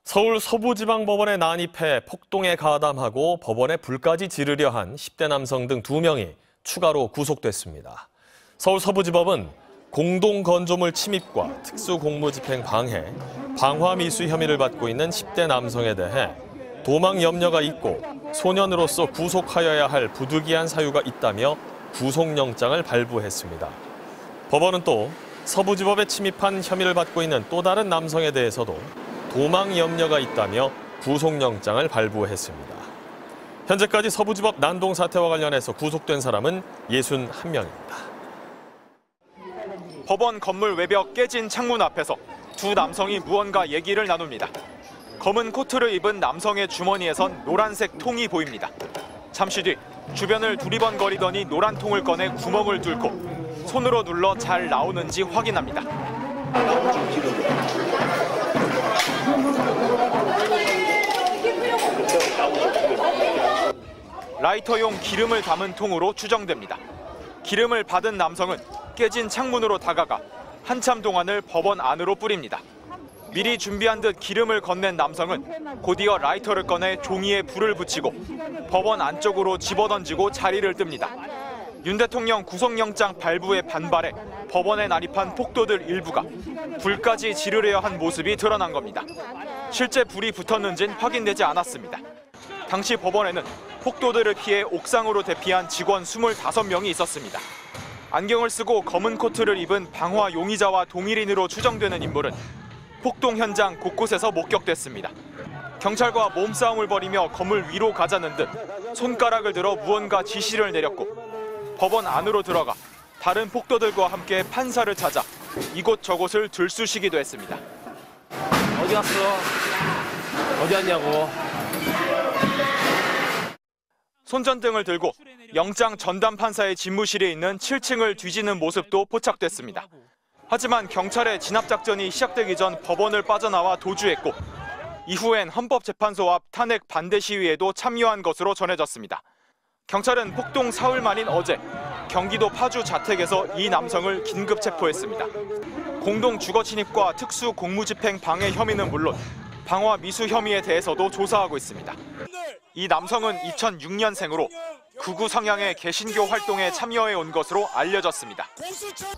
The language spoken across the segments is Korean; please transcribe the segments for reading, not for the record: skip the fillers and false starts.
서울 서부지방법원에 난입해 폭동에 가담하고 법원에 불까지 지르려 한 10대 남성 등 2명이 추가로 구속됐습니다. 서울 서부지법은 공동건조물 침입과 특수공무집행 방해, 방화미수 혐의를 받고 있는 10대 남성에 대해 도망 염려가 있고 소년으로서 구속하여야 할 부득이한 사유가 있다며 구속영장을 발부했습니다. 법원은 또 서부지법에 침입한 혐의를 받고 있는 또 다른 남성에 대해서도 도망 염려가 있다며 구속영장을 발부했습니다. 현재까지 서부지법 난동 사태와 관련해서 구속된 사람은 61명입니다. 법원 건물 외벽 깨진 창문 앞에서 두 남성이 무언가 얘기를 나눕니다. 검은 코트를 입은 남성의 주머니에선 노란색 통이 보입니다. 잠시 뒤 주변을 두리번거리더니 노란 통을 꺼내 구멍을 뚫고 손으로 눌러 잘 나오는지 확인합니다. 라이터용 기름을 담은 통으로 추정됩니다. 기름을 받은 남성은 깨진 창문으로 다가가 한참 동안을 법원 안으로 뿌립니다. 미리 준비한 듯 기름을 건넨 남성은 곧이어 라이터를 꺼내 종이에 불을 붙이고 법원 안쪽으로 집어던지고 자리를 뜹니다. 윤 대통령 구속영장 발부에 반발해 법원에 난입한 폭도들 일부가 불까지 지르려 한 모습이 드러난 겁니다. 실제 불이 붙었는지는 확인되지 않았습니다. 당시 법원에는 폭도들을 피해 옥상으로 대피한 직원 25명이 있었습니다. 안경을 쓰고 검은 코트를 입은 방화 용의자와 동일인으로 추정되는 인물은 폭동 현장 곳곳에서 목격됐습니다. 경찰과 몸싸움을 벌이며 건물 위로 가자는 듯 손가락을 들어 무언가 지시를 내렸고 법원 안으로 들어가 다른 폭도들과 함께 판사를 찾아 이곳저곳을 들쑤시기도 했습니다. 어디 갔어? 어디 갔냐고. 손전등을 들고 영장 전담 판사의 집무실에 있는 7층을 뒤지는 모습도 포착됐습니다. 하지만 경찰의 진압작전이 시작되기 전 법원을 빠져나와 도주했고 이후엔 헌법재판소 앞 탄핵 반대 시위에도 참여한 것으로 전해졌습니다. 경찰은 폭동 사흘 만인 어제 경기도 파주 자택에서 이 남성을 긴급 체포했습니다. 공동 주거 침입과 특수 공무집행 방해 혐의는 물론 방화 미수 혐의에 대해서도 조사하고 있습니다. 이 남성은 2006년생으로 극우 성향의 개신교 활동에 참여해 온 것으로 알려졌습니다.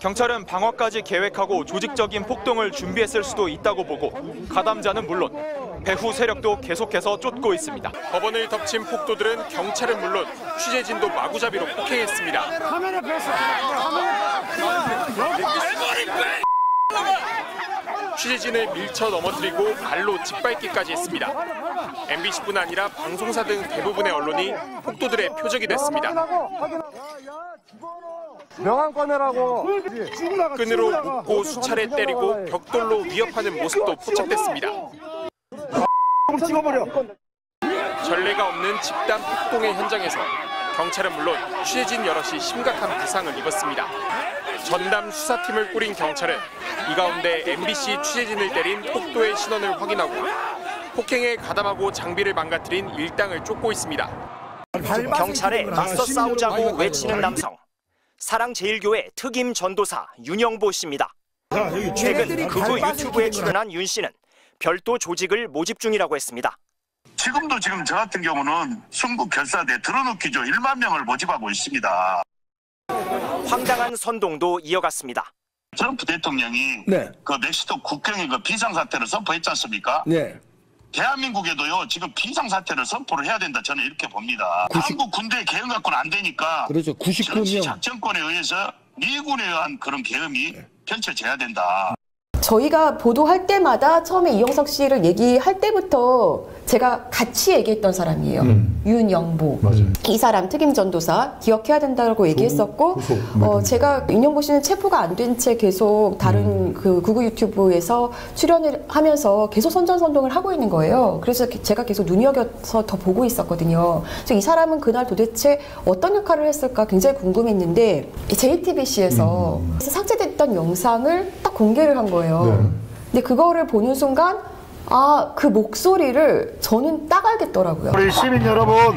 경찰은 방화까지 계획하고 조직적인 폭동을 준비했을 수도 있다고 보고 가담자는 물론 배후 세력도 계속해서 쫓고 있습니다. 법원을 덮친 폭도들은 경찰은 물론 취재진도 마구잡이로 폭행했습니다. 취재진을 밀쳐 넘어뜨리고 발로 짓밟기까지 했습니다. MBC뿐 아니라 방송사 등 대부분의 언론이 폭도들의 표적이 됐습니다. 명함 꺼내라고. 끈으로 묶고 수차례 때리고 벽돌로 위협하는 모습도 포착됐습니다. 전례가 없는 집단 폭동의 현장에서 경찰은 물론 취재진 여럿이 심각한 부상을 입었습니다. 전담 수사팀을 꾸린 경찰은 이 가운데 MBC 취재진을 때린 폭도의 신원을 확인하고 폭행에 가담하고 장비를 망가뜨린 일당을 쫓고 있습니다. 경찰에 맞서 싸우자고 외치는 남성. 사랑제일교회 특임 전도사 윤영보 씨입니다. 최근 극우 유튜브에 출연한 윤 씨는 별도 조직을 모집 중이라고 했습니다. 지금도 저 같은 경우는 순국 결사대 들어놓기죠. 1만 명을 모집하고 있습니다. 황당한 선동도 이어갔습니다. 트럼프 대통령이 그 멕시코 국경에 그 비상사태를 선포했지 않습니까? 대한민국에도요 지금 비상사태를 선포를 해야 된다 저는 이렇게 봅니다. 한국 군대 계엄 갖고는 안 되니까 그렇죠. 99명 작전권에 의해서 미군에 의한 그런 계엄이 펼쳐져야 된다. 저희가 보도할 때마다 처음에 이영석 씨를 얘기할 때부터 제가 같이 얘기했던 사람이에요. 윤영보. 맞아요. 이 사람 특임 전도사 기억해야 된다고 얘기했었고 제가 윤영보 씨는 체포가 안 된 채 계속 다른 그 극우 유튜브에서 출연을 하면서 계속 선전선동을 하고 있는 거예요. 그래서 제가 계속 눈여겨서 더 보고 있었거든요. 그래서 이 사람은 그날 도대체 어떤 역할을 했을까 굉장히 궁금했는데 JTBC에서 삭제됐던 영상을 딱 공개를 한 거예요. 근데 그거를 보는 순간 그 목소리를 저는 딱 알겠더라고요. 우리 시민 여러분,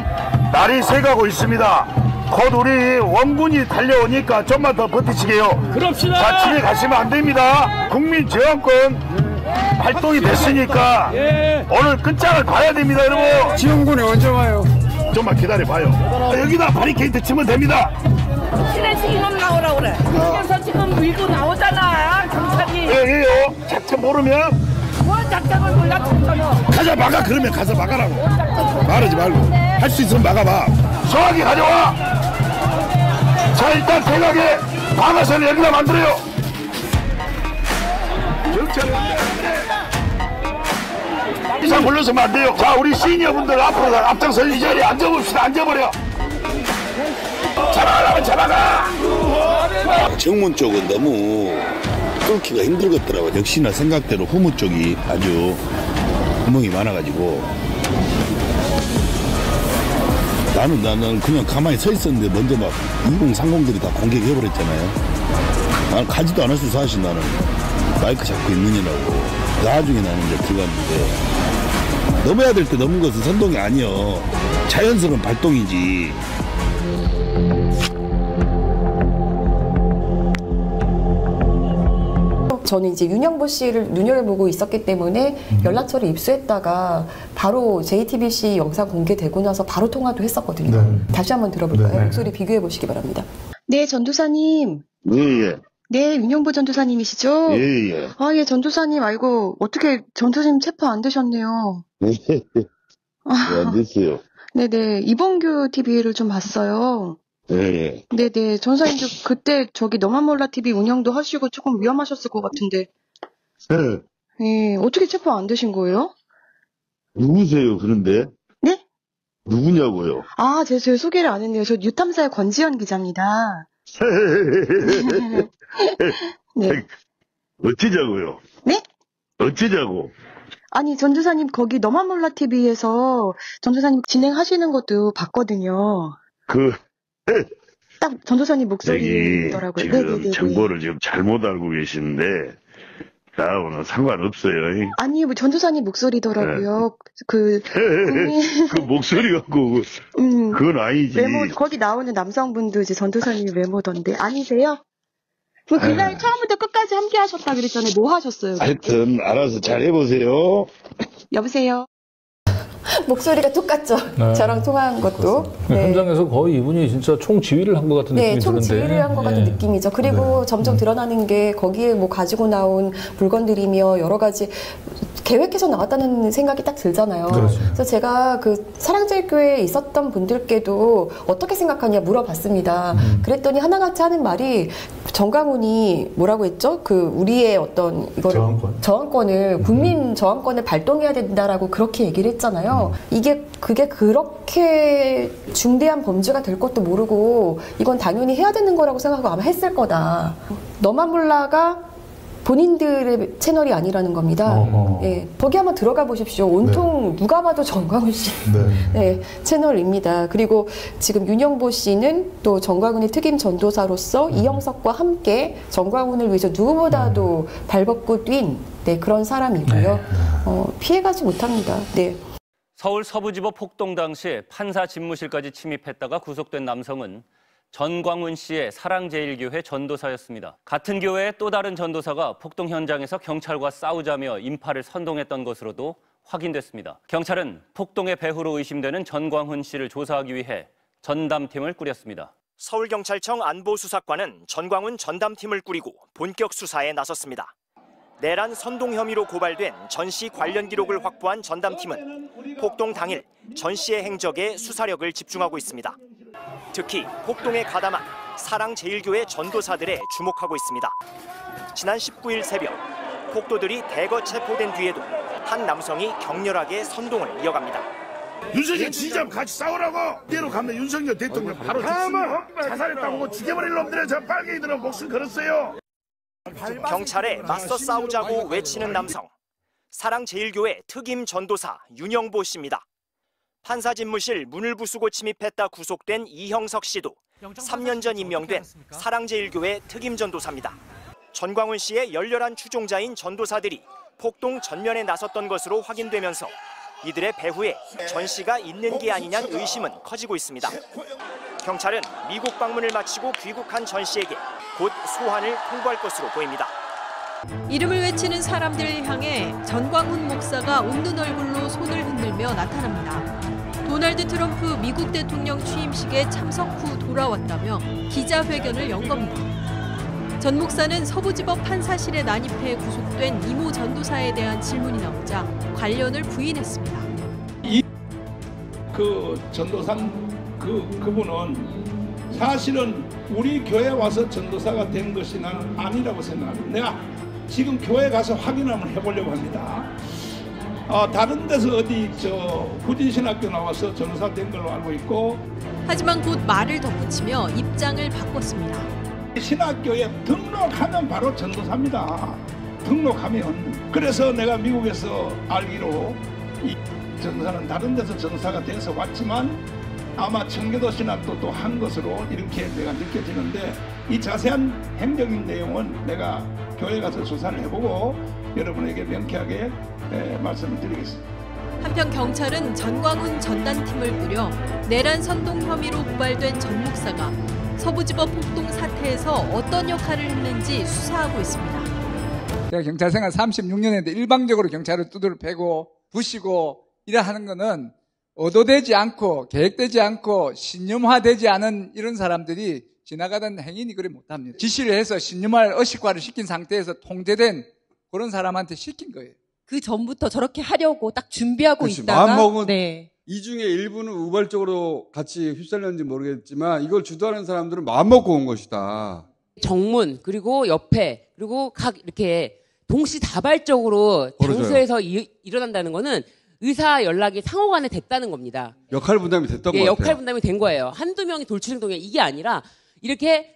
날이 새가고 있습니다. 곧 우리 원군이 달려오니까 좀만 더 버티시게요. 그럽시다. 자, 집에 가시면 안 됩니다. 국민저항권 발동이 됐으니까 오늘 끝장을 봐야 됩니다, 여러분. 지원군이 언제 와요? 좀만 기다려봐요. 여기다 바리케이트 치면 됩니다. 시내 지금 나오라 그래. 그래서 지금 밀고 나오잖아, 경찰이. 예요. 작전 모르면 뭐 작전을 몰라, 작전을. 가자 막아. 그러면 가서 막아라고. 말하지 말고 할 수 있으면 막아봐. 소화기 가져와. 자, 일단 생각에 방아선을 여기다 만들어요. 경찰은 이상 물러서면 안 돼요. 자, 우리 시니어분들 앞으로 앞장서 이 자리에 앉아봅시다. 앉아버려. 잡아가라면 잡아가. 정문 쪽은 너무 뚫기가 힘들겠더라고요. 역시나 생각대로 후문 쪽이 아주 구멍이 많아가지고 나는 그냥 가만히 서 있었는데 먼저 막 2030들이 다 공격해버렸잖아요. 나는 가지도 않았어. 사실 나는 마이크 잡고 있느냐라고. 나중에 나는 이제 들어갔는데 넘어야 될 때 넘은 것은 선동이 아니여. 자연스러운 발동이지. 저는 이제 윤영보 씨를 눈여겨보고 있었기 때문에 연락처를 입수했다가 바로 JTBC 영상 공개되고 나서 바로 통화도 했었거든요. 네. 다시 한번 들어볼까요? 네. 목소리 비교해 보시기 바랍니다. 네, 전도사님. 예. 네, 윤영보 전도사님이시죠? 예. 아, 예, 전도사님. 아이고, 어떻게 전도사님 체포 안 되셨네요. 안 됐어요. 네네, 이봉규 TV를 좀 봤어요. 예. 네네, 전사님도 그때 저기 너만 몰라 TV 운영도 하시고 조금 위험하셨을 것 같은데. 예, 어떻게 체포 안 되신 거예요? 누구세요, 그런데? 네? 누구냐고요? 아, 제가 소개를 안 했네요. 저 뉴탐사의 권지연 기자입니다. 네. 어찌자고요? 네? 어찌자고? 아니, 전도사님 거기 너만 몰라 TV에서 전도사님 진행하시는 것도 봤거든요. 딱 전도사님 목소리더라고요. 지금 네네네. 정보를 지금 잘못 알고 계시는데 나하고는 상관없어요. 아니, 뭐 전도사님 목소리더라고요. 그 목소리 갖고 그건 아니지. 외모, 거기 나오는 남성분도 이제 전도사님 외모던데 아니세요? 그날 처음부터 끝까지 함께 하셨다 그랬잖아요. 뭐 하셨어요? 하여튼 알아서 잘 해보세요. 여보세요? 목소리가 똑같죠? 네. 저랑 통화한 것도. 네. 현장에서 거의 이분이 진짜 총지휘를 한 것 같은 느낌이 드는데. 네, 총지휘를 한 것 같은 느낌이죠. 그리고 점점 드러나는 게 거기에 뭐 가지고 나온 물건들이며 여러 가지 계획해서 나왔다는 생각이 딱 들잖아요. 그렇죠. 그래서 제가 그 사랑제일교회에 있었던 분들께도 어떻게 생각하냐 물어봤습니다. 그랬더니 하나같이 하는 말이 정광훈이 뭐라고 했죠? 그 우리의 어떤 이거를 저항권을 국민 저항권을 발동해야 된다라고 그렇게 얘기를 했잖아요. 그게 그렇게 중대한 범죄가 될 것도 모르고 이건 당연히 해야 되는 거라고 생각하고 아마 했을 거다. 너만 몰라가 본인들의 채널이 아니라는 겁니다. 예, 거기 한번 들어가 보십시오. 온통 누가 봐도 정광훈 씨 네, 채널입니다. 그리고 지금 윤영보 씨는 또 정광훈의 특임 전도사로서 이영석과 함께 정광훈을 위해서 누구보다도 발벗고 뛴 그런 사람이고요. 피해가지 못합니다. 네. 서울 서부지법 폭동 당시 판사 집무실까지 침입했다가 구속된 남성은 전광훈 씨의 사랑제일교회 전도사였습니다. 같은 교회의 또 다른 전도사가 폭동 현장에서 경찰과 싸우자며 인파를 선동했던 것으로도 확인됐습니다. 경찰은 폭동의 배후로 의심되는 전광훈 씨를 조사하기 위해 전담팀을 꾸렸습니다. 서울경찰청 안보수사관은 전광훈 전담팀을 꾸리고 본격 수사에 나섰습니다. 내란 선동 혐의로 고발된 전 씨 관련 기록을 확보한 전담팀은 폭동 당일 전 씨의 행적에 수사력을 집중하고 있습니다. 특히 폭동에 가담한 사랑제일교회 전도사들에 주목하고 있습니다. 지난 19일 새벽 폭도들이 대거 체포된 뒤에도 한 남성이 격렬하게 선동을 이어갑니다. 윤석열 진짜 같이 싸우라고. 이대로 가면 윤석열 대통령 바로 죽습니다. 자살했다고 죽여버릴 놈들의 저 빨갱이들은 목숨 걸었어요. 경찰에 맞서 싸우자고 외치는 남성. 사랑제일교회 특임 전도사 윤영보 씨입니다. 판사 집무실 문을 부수고 침입했다 구속된 이형석 씨도 3년 전 임명된 사랑제일교회 특임 전도사입니다. 전광훈 씨의 열렬한 추종자인 전도사들이 폭동 전면에 나섰던 것으로 확인되면서 이들의 배후에 전 씨가 있는 게 아니냐는 의심은 커지고 있습니다. 경찰은 미국 방문을 마치고 귀국한 전 씨에게 곧 소환을 통보할 것으로 보입니다. 이름을 외치는 사람들을 향해 전광훈 목사가 웃는 얼굴로 손을 흔들며 나타납니다. 도널드 트럼프 미국 대통령 취임식에 참석 후 돌아왔다며 기자회견을 연 겁니다. 전 목사는 서부지법 판사실에 난입해 구속된 이모 전도사에 대한 질문이 나오자 관련을 부인했습니다. 그 전도사 그분은 사실은 우리 교회 와서 전도사가 된 것이 나는 아니라고 생각합니다. 내가 지금 교회 가서 확인 한번 해보려고 합니다. 다른 데서 어디 후진신학교 나와서 전도사 된 걸로 알고 있고. 하지만 곧 말을 덧붙이며 입장을 바꿨습니다. 신학교에 등록하면 바로 전도사입니다. 등록하면. 그래서 내가 미국에서 알기로 이 전도사는 다른 데서 전도사가 돼서 왔지만 아마 청교도 신학도 또 한 것으로 이렇게 내가 느껴지는데 이 자세한 행정인 내용은 내가 교회 가서 조사를 해보고 여러분에게 명쾌하게 말씀을 드리겠습니다. 한편 경찰은 전광훈 전단팀을 꾸려 내란 선동 혐의로 고발된 전 목사가 서부지법 폭동 사태에서 어떤 역할을 했는지 수사하고 있습니다. 제가 경찰 생활 36년 했는데 일방적으로 경찰을 두드려 패고 부시고 이래 하는 거는 의도되지 않고 계획되지 않고 신념화되지 않은 이런 사람들이 지나가던 행인이 그리 못합니다. 지시를 해서 신념화를 의식화를 시킨 상태에서 통제된 그런 사람한테 시킨 거예요. 그 전부터 저렇게 하려고 딱 준비하고 그렇지, 있다가 마음먹은 네. 이 중에 일부는 우발적으로 같이 휩쓸렸는지 모르겠지만 이걸 주도하는 사람들은 마음먹고 온 것이다. 정문 그리고 옆에 그리고 각 이렇게 동시다발적으로 장소에서 일어난다는 거는 의사 연락이 상호간에 됐다는 겁니다. 역할 분담이 됐던 것 같아요. 역할 분담이 된 거예요. 한두 명이 돌출행동에 이게 아니라 이렇게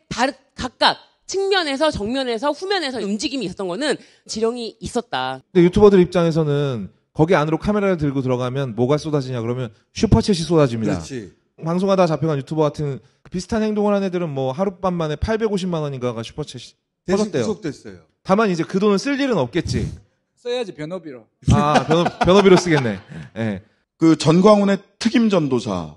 각각 측면에서 정면에서 후면에서 움직임이 있었던 거는 지령이 있었다. 근데 유튜버들 입장에서는 거기 안으로 카메라를 들고 들어가면 뭐가 쏟아지냐 그러면 슈퍼챗이 쏟아집니다. 그렇지. 방송하다 잡혀간 유튜버 같은 비슷한 행동을 한 애들은 뭐 하룻밤 만에 850만 원인가가 슈퍼챗이 터졌대요. 구속됐어요. 다만 이제 그 돈을 쓸 일은 없겠지. 써야지 변호비로. 변호비로 쓰겠네. 네. 그 전광훈의 특임 전도사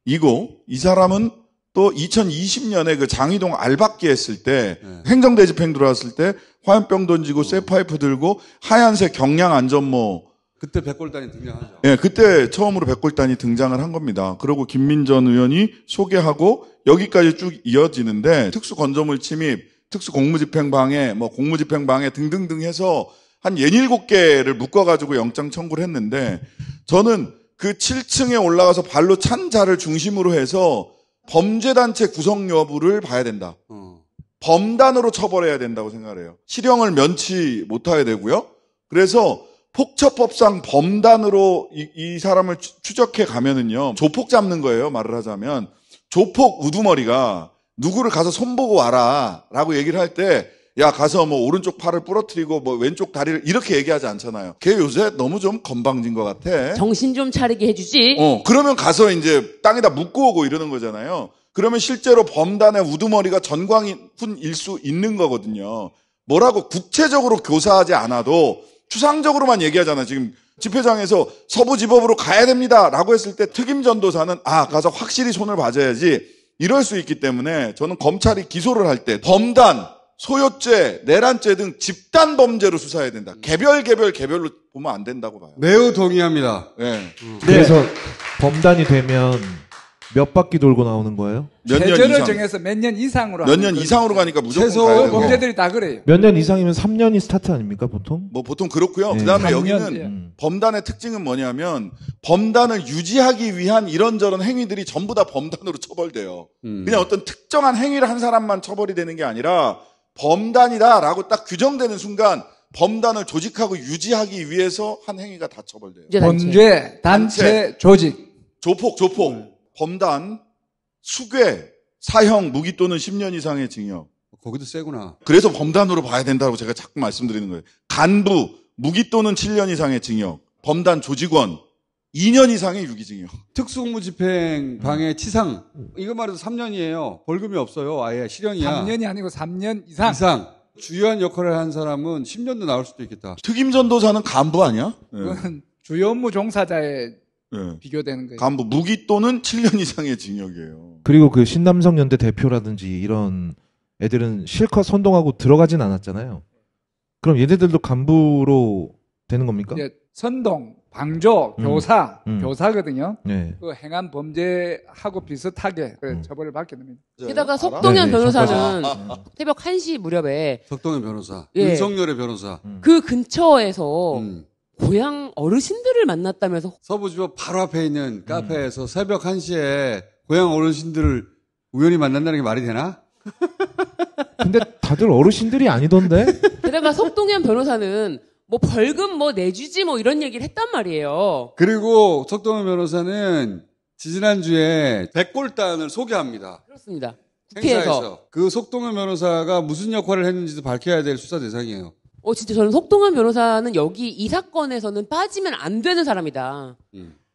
이고 이 사람은 또 2020년에 그 장희동 알박기 했을 때 행정대집행 들어왔을 때 화염병 던지고 쇠파이프 들고 하얀색 경량 안전모 그때 백골단이 등장하죠. 예, 그때 처음으로 백골단이 등장을 한 겁니다. 그리고 김민전 의원이 소개하고 여기까지 쭉 이어지는데 특수건조물 침입, 특수공무집행방해, 공무집행방해 등등등 해서 한 67개를 묶어가지고 영장 청구를 했는데 저는 그 7층에 올라가서 발로 찬 자를 중심으로 해서 범죄단체 구성 여부를 봐야 된다. 범단으로 처벌해야 된다고 생각을 해요. 실형을 면치 못하게 되고요. 그래서 폭처법상 범단으로 이 사람을 추적해 가면은요. 조폭 잡는 거예요. 말을 하자면. 조폭 우두머리가 누구를 가서 손보고 와라 라고 얘기를 할 때 야 가서 뭐 오른쪽 팔을 부러뜨리고 뭐 왼쪽 다리를 이렇게 얘기하지 않잖아요. 걔 요새 너무 좀 건방진 것 같아. 정신 좀 차리게 해주지. 그러면 가서 이제 땅에다 묻고 오고 이러는 거잖아요. 그러면 실제로 범단의 우두머리가 전광훈일 수 있는 거거든요. 뭐라고 구체적으로 교사하지 않아도 추상적으로만 얘기하잖아요. 지금 집회장에서 서부지법으로 가야 됩니다 라고 했을 때 특임 전도사는 가서 확실히 손을 봐줘야지 이럴 수 있기 때문에 저는 검찰이 기소를 할 때 범단, 소요죄, 내란죄 등 집단 범죄로 수사해야 된다. 개별로 보면 안 된다고 봐요. 매우 동의합니다. 네. 그래서 범단이 되면 몇 바퀴 돌고 나오는 거예요? 최저를 정해서 몇 년 이상으로 몇 년 이상으로 가니까 무조건 최소 가야 되고. 범죄들이 다 그래요. 몇 년 이상이면 3년이 스타트 아닙니까 보통? 뭐 보통 그렇고요. 그다음에 여기는 범단의 특징은 뭐냐면 범단을 유지하기 위한 이런저런 행위들이 전부 다 범단으로 처벌돼요. 그냥 어떤 특정한 행위를 한 사람만 처벌이 되는 게 아니라 범단이다라고 딱 규정되는 순간 범단을 조직하고 유지하기 위해서 한 행위가 다 처벌돼요. 범죄, 단체, 조직. 조폭. 범단, 수괴, 사형, 무기 또는 10년 이상의 징역. 거기도 세구나. 그래서 범단으로 봐야 된다고 제가 자꾸 말씀드리는 거예요. 간부, 무기 또는 7년 이상의 징역. 범단 조직원, 2년 이상의 유기징역. 특수공무집행 방해 치상. 이거 말해도 3년이에요. 벌금이 없어요. 아예 실형이야. 3년이 아니고 3년 이상. 주요한 역할을 한 사람은 10년도 나올 수도 있겠다. 특임 전도사는 간부 아니야? 그건 주요 업무 종사자에 비교되는 거예요. 간부, 무기 또는 7년 이상의 징역이에요. 그리고 그 신남성연대 대표라든지 이런 애들은 실컷 선동하고 들어가진 않았잖아요. 그럼 얘네들도 간부로 되는 겁니까? 예, 선동, 방조, 교사, 교사거든요. 네. 그 행한 범죄하고 비슷하게 처벌을 받게 됩니다. 게다가 석동현 변호사는 새벽 1시 무렵에 석동현 변호사, 예. 윤석열의 변호사. 그 근처에서 고향 어르신들을 만났다면서 서부지법 바로 앞에 있는 카페에서 새벽 1시에 고향 어르신들을 우연히 만난다는 게 말이 되나? 근데 다들 어르신들이 아니던데? 게다가 석동현 변호사는 뭐 벌금 뭐 내주지 뭐 이런 얘기를 했단 말이에요. 그리고 석동현 변호사는 지지난주에 백골단을 소개합니다. 그렇습니다. 행사에서. 그 석동현 변호사가 무슨 역할을 했는지도 밝혀야 될 수사 대상이에요. 진짜 저는 석동현 변호사는 여기 이 사건에서는 빠지면 안 되는 사람이다.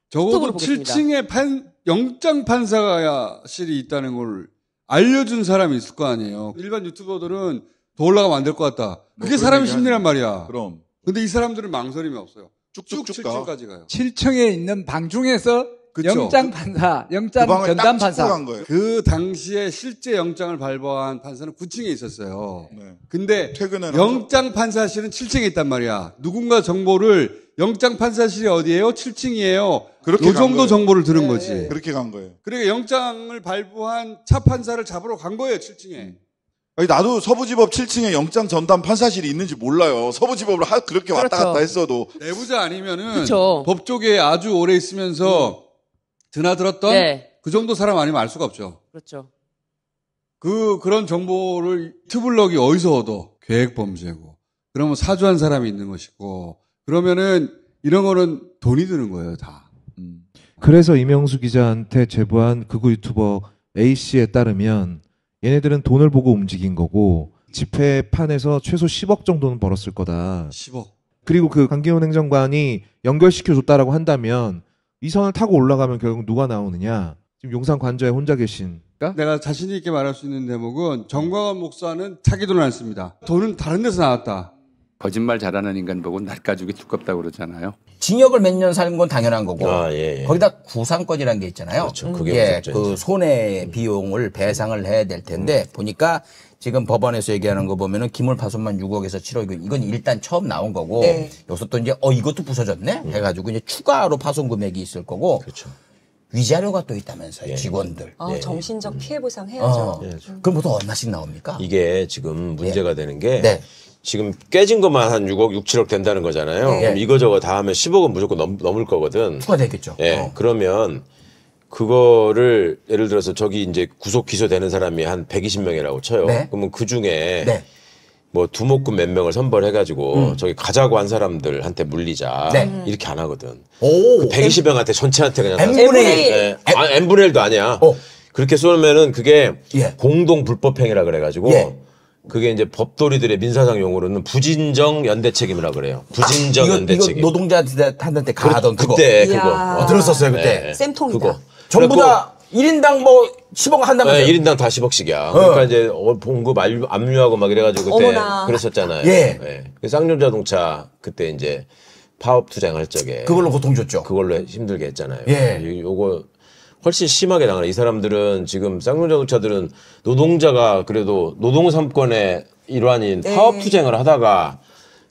적어도 7층에 영장 판사실이 있다는 걸 알려준 사람이 있을 거 아니에요. 일반 유튜버들은 더 올라가면 안 될 것 같다. 그게 사람의 심리란 말이야. 그럼. 근데 이 사람들은 망설임이 없어요. 쭉쭉쭉 7층까지 가요. 7층에 있는 방 중에서 그쵸. 영장 판사, 영장 전담 판사. 그 당시에 실제 영장을 발부한 판사는 9층에 있었어요. 네. 근데 영장 판사실은 7층에 있단 말이야. 누군가 정보를 영장 판사실이 어디예요? 7층이에요. 그렇게 이 정도 정보를 들은 거지. 그렇게 간 거예요. 그러니까 영장을 발부한 차 판사를 잡으러 간 거예요, 7층에. 아니, 나도 서부지법 7층에 영장 전담 판사실이 있는지 몰라요. 서부지법을 그렇게 왔다 갔다 했어도. 내부자 아니면은 그쵸. 법 쪽에 아주 오래 있으면서 드나들었던 그 정도 사람 아니면 알 수가 없죠. 그렇죠. 그런 정보를 투블럭이 어디서 얻어? 계획범죄고. 그러면 사주한 사람이 있는 것이고. 그러면은 이런 거는 돈이 드는 거예요, 다. 그래서 이명수 기자한테 제보한 극우 유튜버 A씨에 따르면 얘네들은 돈을 보고 움직인 거고 집회판에서 최소 10억 정도는 벌었을 거다. 10억. 그리고 그 강기훈 행정관이 연결시켜줬다라고 한다면 이 선을 타고 올라가면 결국 누가 나오느냐. 지금 용산 관저에 혼자 계신. 내가 자신 있게 말할 수 있는 대목은 정광훈 목사는 자기 돈을 안 씁니다. 돈은 다른 데서 나왔다. 거짓말 잘하는 인간 보고 낯가죽이 두껍다고 그러잖아요. 징역을 몇 년 사는 건 당연한 거고 예. 거기다 구상권이라는 게 있잖아요. 그렇죠. 그게 그 손해 비용을 배상을 해야 될 텐데 보니까 지금 법원에서 얘기하는 거 보면은 기물 파손만 6억에서 7억 이건 일단 처음 나온 거고 여기서 또 이제 이것도 부서졌네 해가지고 이제 추가로 파손 금액이 있을 거고 그렇죠. 위자료가 또 있다면서요 직원들. 정신적 피해 보상 해야죠. 그럼 보통 얼마씩 나옵니까? 이게 지금 문제가 되는 게 지금 깨진 것만 한 6억, 6, 7억 된다는 거잖아요. 그럼 이거저거 다 하면 10억은 무조건 넘을 거거든. 추가되겠죠. 그러면 그거를 예를 들어서 저기 이제 구속 기소되는 사람이 한 120명이라고 쳐요. 그러면 그 중에 뭐 두목금 몇 명을 선벌해가지고 저기 가자고 한 사람들한테 물리자 이렇게 안 하거든. 그 120명한테 전체한테 그냥 N분의 1. N분의 1도 아니야. 그렇게 쏘면은 그게 공동 불법행위라 그래가지고 그게 이제 법도리들의 민사상 용어로는 부진정 연대 책임이라 그래요. 부진정 연대 책임. 이거 노동자한테 가하던 그거. 그때 그거. 들었었어요 그때. 쌤통이다. 그거. 전부 다 1인당 뭐 10억 한다면서요? 1인당 다 10억씩이야. 그러니까 이제 봉급 압류하고 막 이래가지고 그때 그랬었잖아요. 쌍용자동차 그때 이제 파업 투쟁할 적에 그걸로 고통 줬죠. 그걸로 힘들게 했잖아요. 요거 훨씬 심하게 당하네. 이 사람들은 지금 쌍용자동차들은 노동자가 그래도 노동 3권의 일환인 파업 투쟁을 하다가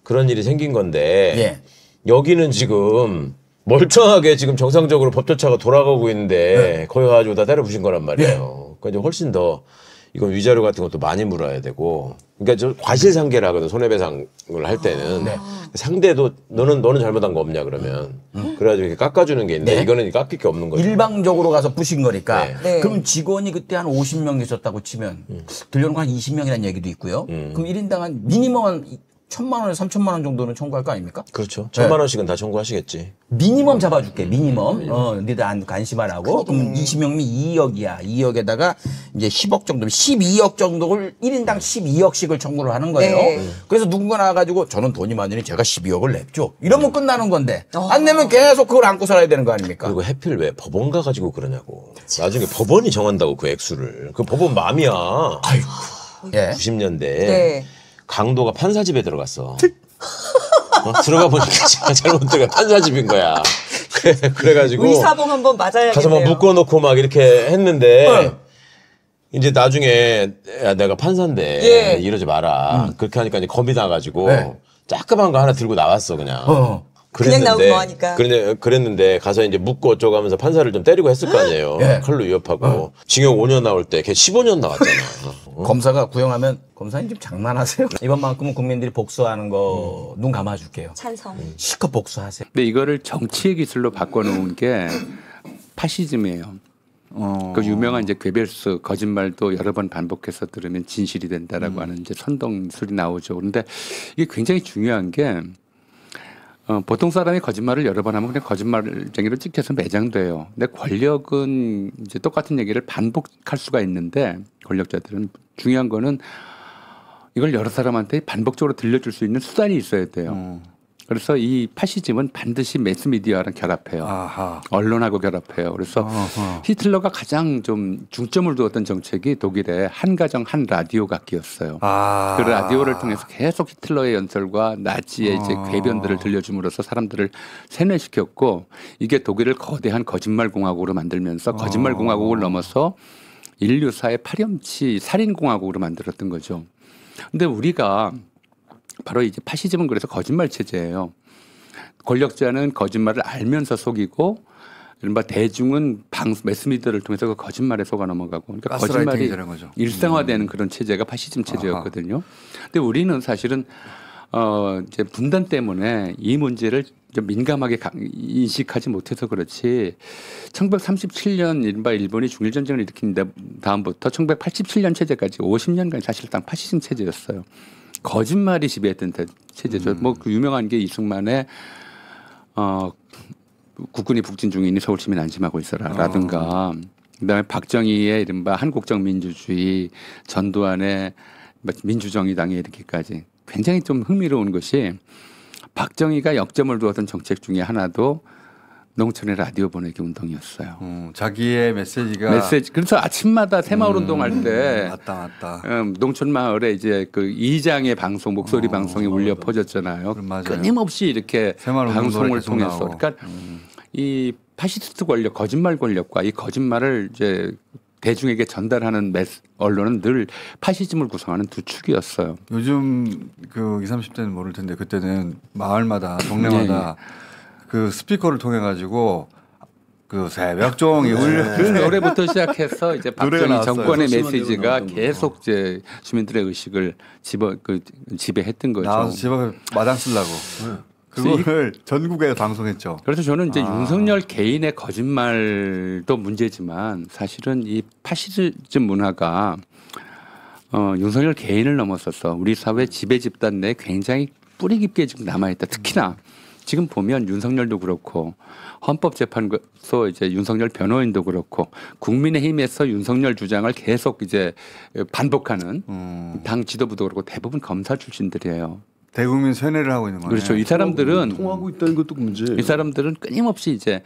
그런 일이 생긴 건데 여기는 지금 멀쩡하게 지금 정상적으로 법조차가 돌아가고 있는데 거기 가지고 다 때려 부신 거란 말이에요. 그러니까 이제 훨씬 더 이건 위자료 같은 것도 많이 물어야 되고 그러니까 저 과실상계를 하거든. 손해배상을 할 때는 상대도 너는 잘못한 거 없냐 그러면 그래가지고 이렇게 깎아주는 게 있는데 이거는 깎일 게 없는 거죠. 일방적으로 가서 부신 거니까 그럼 직원이 그때 한 50명 있었다고 치면 들려놓은 거 한 20명이라는 얘기도 있고요. 그럼 1인당 한 미니멈 한 1,000만 원에서 3,000만 원 정도는 청구할 거 아닙니까? 그렇죠. 1,000만 원씩은 다 청구하시겠지. 미니멈 잡아줄게. 미니멈. 니들 안심만 하고. 그럼 20명이면 2억이야. 2억에다가 이제 10억 정도, 12억 정도를 1인당 12억씩을 청구를 하는 거예요. 그래서 누군가 나와가지고 저는 돈이 많으니 제가 12억을 냈죠. 이러면 끝나는 건데 안 내면 계속 그걸 안고 살아야 되는 거 아닙니까? 그리고 해필 왜 법원 가가지고 그러냐고. 나중에 법원이 정한다고 그 액수를. 그 법원 맘이야. 아이고. 90년대. 강도가 판사집에 들어갔어. 들어가 보니까 제가 잘못 들어가 판사집인 거야. 그래가지고 의사봉 한번 맞아야겠네요. 가서 막 묶어놓고 막 이렇게 했는데 이제 나중에 야, 내가 판사인데 이러지 마라. 그렇게 하니까 이제 겁이 나가지고 조그만 거 하나 들고 나왔어 그냥. 그냥 나오고 뭐 하니까. 그랬는데 가서 이제 묻고 어쩌고 하면서 판사를 좀 때리고 했을 거 아니에요. 예. 칼로 위협하고. 징역 5년 나올 때 걔 15년 나왔잖아. 검사가 구형하면 검사님 좀 장난하세요? 이번만큼은 국민들이 복수하는 거 눈 감아줄게요. 찬성. 실컷 복수하세요. 근데 이거를 정치의 기술로 바꿔놓은 게 파시즘이에요. 그 유명한 이제 괴벨스 거짓말도 여러 번 반복해서 들으면 진실이 된다라고 하는 이제 선동술이 나오죠. 그런데 이게 굉장히 중요한 게 보통 사람이 거짓말을 여러 번 하면 그냥 거짓말쟁이로 찍혀서 매장돼요. 근데 권력은 이제 똑같은 얘기를 반복할 수가 있는데 권력자들은 중요한 거는 이걸 여러 사람한테 반복적으로 들려줄 수 있는 수단이 있어야 돼요. 그래서 이 파시즘은 반드시 매스미디어랑 결합해요. 언론하고 결합해요. 그래서 히틀러가 가장 좀 중점을 두었던 정책이 독일의 한 가정 한 라디오 갖기였어요. 그 라디오를 통해서 계속 히틀러의 연설과 나치의 이제 궤변들을 들려줌으로써 사람들을 세뇌시켰고 이게 독일을 거대한 거짓말 공화국으로 만들면서 거짓말 공화국을 넘어서 인류사의 파렴치 살인 공화국으로 만들었던 거죠. 근데 우리가 바로 이제 파시즘은 그래서 거짓말 체제예요. 권력자는 거짓말을 알면서 속이고 이른바 대중은 매스미디어를 통해서 그 거짓말에 속아 넘어가고 그러니까 거짓말이 일상화되는 그런 체제가 파시즘 체제였거든요. 근데 우리는 사실은 이제 분단 때문에 이 문제를 좀 민감하게 인식하지 못해서 그렇지 1937년 이른바 일본이 중일전쟁을 일으킨 다음부터 1987년 체제까지 50년간 사실상 파시즘 체제였어요. 거짓말이 지배했던 체제죠. 뭐 그 유명한 게 이승만의 국군이 북진 중이니 서울 시민 안심하고 있어라라든가 그다음에 박정희의 이른바 한국적 민주주의, 전두환의 민주정의당에 이르기까지 굉장히 좀 흥미로운 것이 박정희가 역점을 두었던 정책 중에 하나도 농촌의 라디오 보내기 운동이었어요. 자기의 메시지가 그래서 아침마다 새마을 운동할 때 맞다. 농촌 마을에 이제 그 이장의 방송 목소리 방송이 울려 퍼졌잖아요. 끊임없이 이렇게 방송을 통해서 그러니까 이 파시스트 권력, 거짓말 권력과 이 거짓말을 이제 대중에게 전달하는 언론은 늘 파시즘을 구성하는 두 축이었어요. 요즘 그 20, 30대는 모를 텐데 그때는 마을마다 동네마다 그 스피커를 통해 가지고 그 새벽종이 울려 그 노래부터 시작해서 이제 박정희 정권의 메시지가 계속 이제 주민들의 의식을 지배했던 거죠. 나와서 집 앞에 마당 쓰려고 그거를 전국에 방송했죠. 그래서 저는 이제 윤석열 개인의 거짓말도 문제지만 사실은 이 파시즘 문화가 윤석열 개인을 넘어서서 우리 사회 지배 집단 내에 굉장히 뿌리 깊게 지금 남아있다. 특히나 지금 보면 윤석열도 그렇고 헌법재판소 이제 윤석열 변호인도 그렇고 국민의힘에서 윤석열 주장을 계속 이제 반복하는 당 지도부도 그렇고 대부분 검사 출신들이에요. 대국민 세뇌를 하고 있는 거예요. 그렇죠. 이 사람들은 통하고 있다는 것도 문제예요. 이 사람들은 끊임없이 이제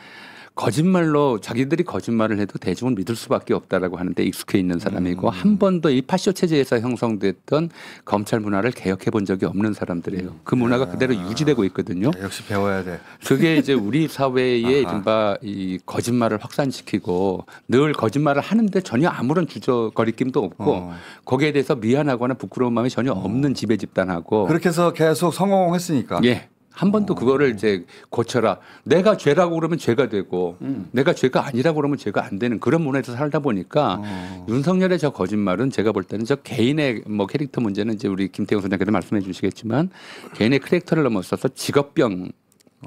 거짓말로 자기들이 거짓말을 해도 대중은 믿을 수밖에 없다라고 하는데 익숙해 있는 사람이고 한 번도 이 파쇼 체제에서 형성됐던 검찰 문화를 개혁해 본 적이 없는 사람들이에요. 그 문화가 그대로 유지되고 있거든요. 역시 배워야 돼. 그게 이제 우리 사회의 이른바 이 거짓말을 확산시키고 늘 거짓말을 하는데 전혀 아무런 주저거리낌도 없고 거기에 대해서 미안하거나 부끄러운 마음이 전혀 없는 지배 집단하고 그렇게 해서 계속 성공했으니까. 예. 한 번도 그거를 이제 고쳐라. 내가 죄라고 그러면 죄가 되고 내가 죄가 아니라고 그러면 죄가 안 되는 그런 문화에서 살다 보니까 윤석열의 저 거짓말은 제가 볼 때는 저 개인의 뭐 캐릭터 문제는 이제 우리 김태형 소장께서 말씀해 주시겠지만 개인의 캐릭터를 넘어서서 직업병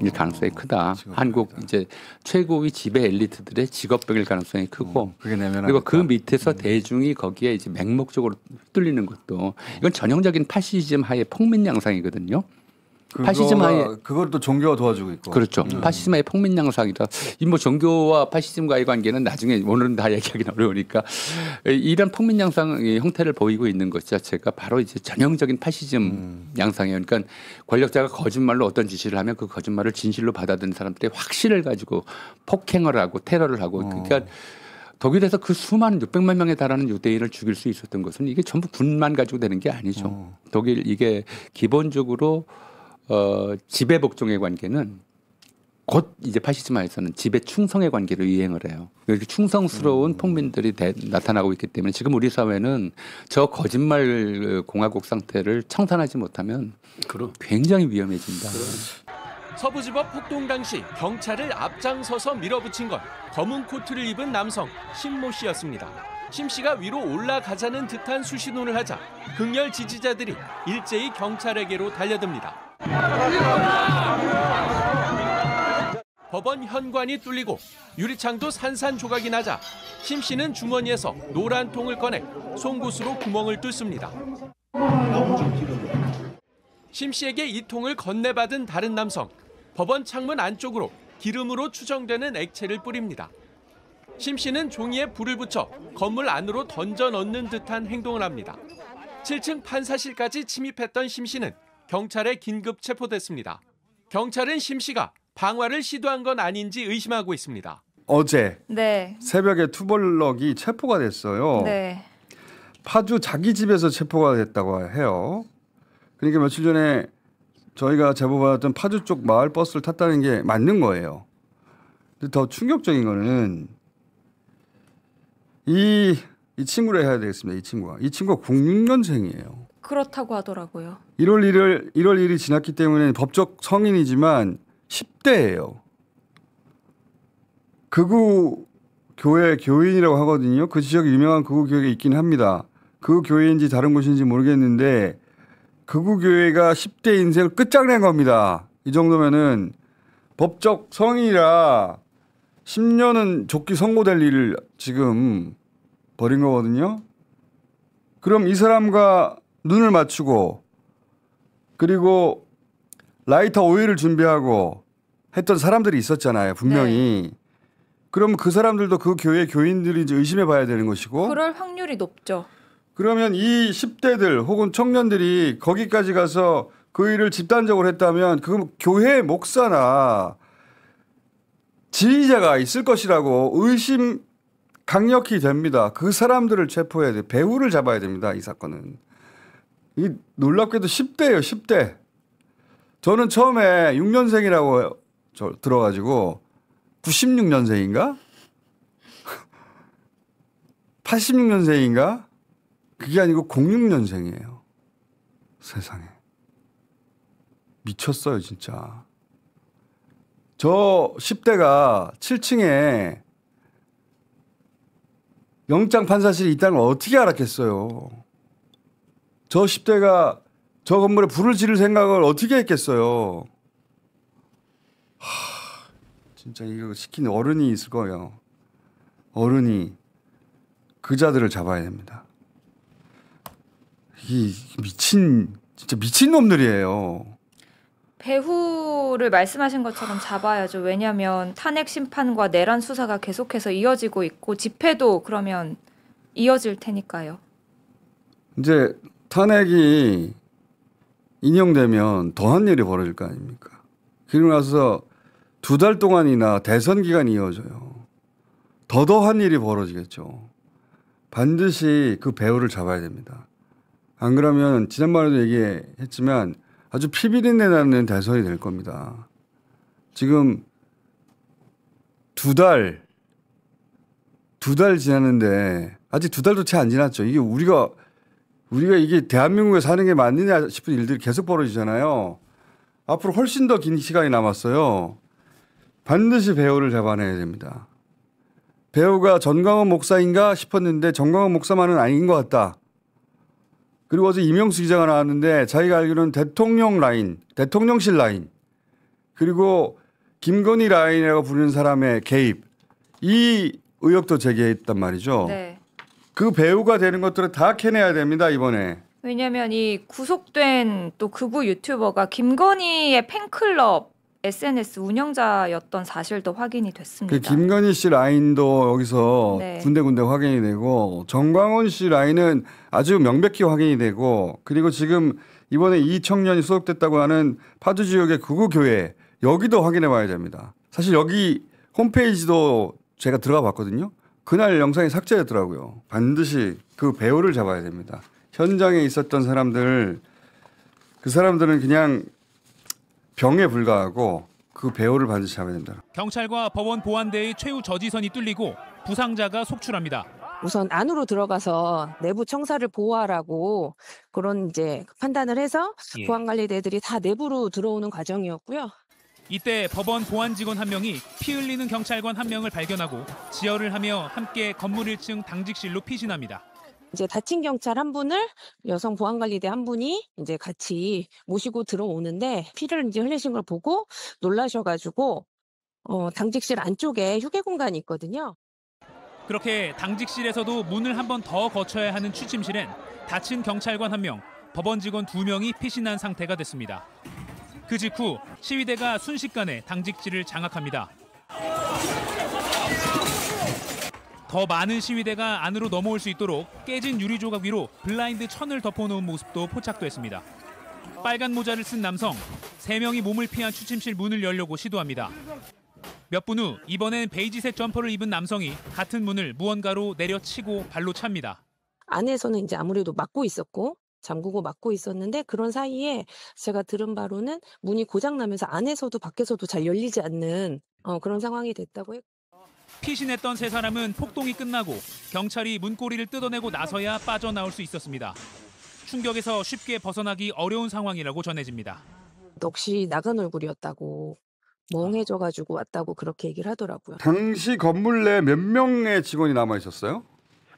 일 가능성이 크다. 한국 이제 최고위 지배 엘리트들의 직업병일 가능성이 크고 그리고 그 밑에서 대중이 거기에 이제 맹목적으로 뚫리는 것도 이건 전형적인 파시즘 하의 폭민 양상이거든요. 파시즘 하에 그걸 또 종교가 도와주고 있고 그렇죠. 파시즘 하의 폭민 양상이라 이 뭐 종교와 파시즘과의 관계는 나중에 오늘은 다 얘기하기는 어려우니까 이런 폭민 양상의 형태를 보이고 있는 것 자체가 바로 이제 전형적인 파시즘 양상이에요. 그러니까 권력자가 거짓말로 어떤 지시를 하면 그 거짓말을 진실로 받아들이는 사람들의 확신을 가지고 폭행을 하고 테러를 하고 그러니까 독일에서 그 수많은 600만 명에 달하는 유대인을 죽일 수 있었던 것은 이게 전부 군만 가지고 되는 게 아니죠. 독일 이게 기본적으로 지배복종의 관계는 곧 이제 파시즘화에서는 집에 충성의 관계로 유행을 해요. 이렇게 충성스러운 폭민들이 나타나고 있기 때문에 지금 우리 사회는 저 거짓말 공화국 상태를 청산하지 못하면 굉장히 위험해진다. 서부지법 폭동 당시 경찰을 앞장서서 밀어붙인 건 검은 코트를 입은 남성 신모 씨였습니다. 심 씨가 위로 올라가자는 듯한 수신호를 하자 극렬 지지자들이 일제히 경찰에게로 달려듭니다. 법원 현관이 뚫리고 유리창도 산산조각이 나자 심 씨는 주머니에서 노란 통을 꺼내 송곳으로 구멍을 뚫습니다. 심 씨에게 이 통을 건네받은 다른 남성. 법원 창문 안쪽으로 기름으로 추정되는 액체를 뿌립니다. 심 씨는 종이에 불을 붙여 건물 안으로 던져 넣는 듯한 행동을 합니다. 7층 판사실까지 침입했던 심 씨는 경찰에 긴급 체포됐습니다. 경찰은 심 씨가 방화를 시도한 건 아닌지 의심하고 있습니다. 어제 네. 새벽에 투블럭이 체포가 됐어요. 네. 파주 자기 집에서 체포가 됐다고 해요. 그러니까 며칠 전에 저희가 제보받았던 파주 쪽 마을 버스를 탔다는 게 맞는 거예요. 근데 더 충격적인 거는 이 친구를 해야 되겠습니다. 이 친구가 06년생이에요. 그렇다고 하더라고요. 1월 1일이 지났기 때문에 법적 성인이지만 10대예요. 극우 교회 교인이라고 하거든요. 그 지역에 유명한 극우 교회가 있긴 합니다. 극우 교회인지 다른 곳인지 모르겠는데 극우 교회가 10대 인생을 끝장낸 겁니다. 이 정도면은 법적 성인이라 10년은 족기 선고될 일을 지금 벌인 거거든요. 그럼 이 사람과 눈을 맞추고 그리고 라이터 오일을 준비하고 했던 사람들이 있었잖아요. 분명히. 네. 그럼 그 사람들도 그 교회 교인들인지 의심해 봐야 되는 것이고. 그럴 확률이 높죠. 그러면 이 10대들 혹은 청년들이 거기까지 가서 그 일을 집단적으로 했다면 그 교회 목사나 지휘자가 있을 것이라고 의심 강력히 됩니다. 그 사람들을 체포해야 돼. 배후를 잡아야 됩니다. 이 사건은. 이 놀랍게도 10대예요. 10대. 저는 처음에 6년생이라고 들어가지고 96년생인가? 86년생인가? 그게 아니고 06년생이에요. 세상에. 미쳤어요, 진짜. 저 10대가 7층에 영장 판사실이 있다는 걸 어떻게 알았겠어요. 저 10대가 저 건물에 불을 지를 생각을 어떻게 했겠어요. 진짜 이거 시킨 어른이 있을 거예요. 어른이 그 자들을 잡아야 됩니다. 이 진짜 미친 놈들이에요. 배후를 말씀하신 것처럼 잡아야죠. 왜냐하면 탄핵 심판과 내란 수사가 계속해서 이어지고 있고 집회도 그러면 이어질 테니까요. 이제 탄핵이 인용되면 더한 일이 벌어질 거 아닙니까? 그리고 나서 2달 동안이나 대선 기간이 이어져요. 더더한 일이 벌어지겠죠. 반드시 그 배후를 잡아야 됩니다. 안 그러면 지난번에도 얘기했지만 아주 피비린내 나는 대선이 될 겁니다. 지금 2달 지났는데 아직 2달도 채 안 지났죠. 이게 우리가 이게 대한민국에 사는 게 맞느냐 싶은 일들이 계속 벌어지잖아요. 앞으로 훨씬 더 긴 시간이 남았어요. 반드시 배우를 잡아내야 됩니다. 배우가 전광훈 목사인가 싶었는데 전광훈 목사만은 아닌 것 같다. 그리고 어제 이명수 기자가 나왔는데 자기가 알기로는 대통령 라인, 대통령실 라인, 그리고 김건희 라인이라고 부르는 사람의 개입, 이 의혹도 제기했단 말이죠. 네. 그 배우가 되는 것들은 다 캐내야 됩니다, 이번에. 왜냐하면 이 구속된 또 극우 유튜버가 김건희의 팬클럽 SNS 운영자였던 사실도 확인이 됐습니다. 그 김건희 씨 라인도 여기서 네. 군데군데 확인이 되고 정광훈 씨 라인은 아주 명백히 확인이 되고 그리고 지금 이번에 이 청년이 소속됐다고 하는 파주 지역의 극우 교회 여기도 확인해 봐야 됩니다. 사실 여기 홈페이지도 제가 들어가 봤거든요. 그날 영상이 삭제됐더라고요. 반드시 그 배우를 잡아야 됩니다. 현장에 있었던 사람들 그 사람들은 그냥 병에 불과하고 그 배후를 반드시 잡아야 된다. 경찰과 법원 보안대의 최후 저지선이 뚫리고 부상자가 속출합니다. 우선 안으로 들어가서 내부 청사를 보호하라고 그런 이제 판단을 해서 보안관리대들이 다 내부로 들어오는 과정이었고요. 이때 법원 보안 직원 한 명이 피 흘리는 경찰관 한 명을 발견하고 지혈을 하며 함께 건물 1층 당직실로 피신합니다. 이제 다친 경찰 한 분을 여성 보안관리대 한 분이 이제 같이 모시고 들어오는데 피를 이제 흘리신 걸 보고 놀라셔가지고 당직실 안쪽에 휴게 공간이 있거든요. 그렇게 당직실에서도 문을 한 번 더 거쳐야 하는 취침실엔 다친 경찰관 한 명, 법원 직원 2명이 피신한 상태가 됐습니다. 그 직후 시위대가 순식간에 당직실을 장악합니다. 더 많은 시위대가 안으로 넘어올 수 있도록 깨진 유리 조각 위로 블라인드 천을 덮어놓은 모습도 포착됐습니다. 빨간 모자를 쓴 남성, 3명이 몸을 피한 취침실 문을 열려고 시도합니다. 몇 분 후 이번엔 베이지색 점퍼를 입은 남성이 같은 문을 무언가로 내려치고 발로 찹니다. 안에서는 이제 아무래도 막고 있었고 잠그고 막고 있었는데 그런 사이에 제가 들은 바로는 문이 고장나면서 안에서도 밖에서도 잘 열리지 않는 그런 상황이 됐다고 했고. 피신했던 3사람은 폭동이 끝나고 경찰이 문고리를 뜯어내고 나서야 빠져나올 수 있었습니다. 충격에서 쉽게 벗어나기 어려운 상황이라고 전해집니다. 넋이 나간 얼굴이었다고 멍해져가지고 왔다고 그렇게 얘기를 하더라고요. 당시 건물 내 몇 명의 직원이 남아 있었어요?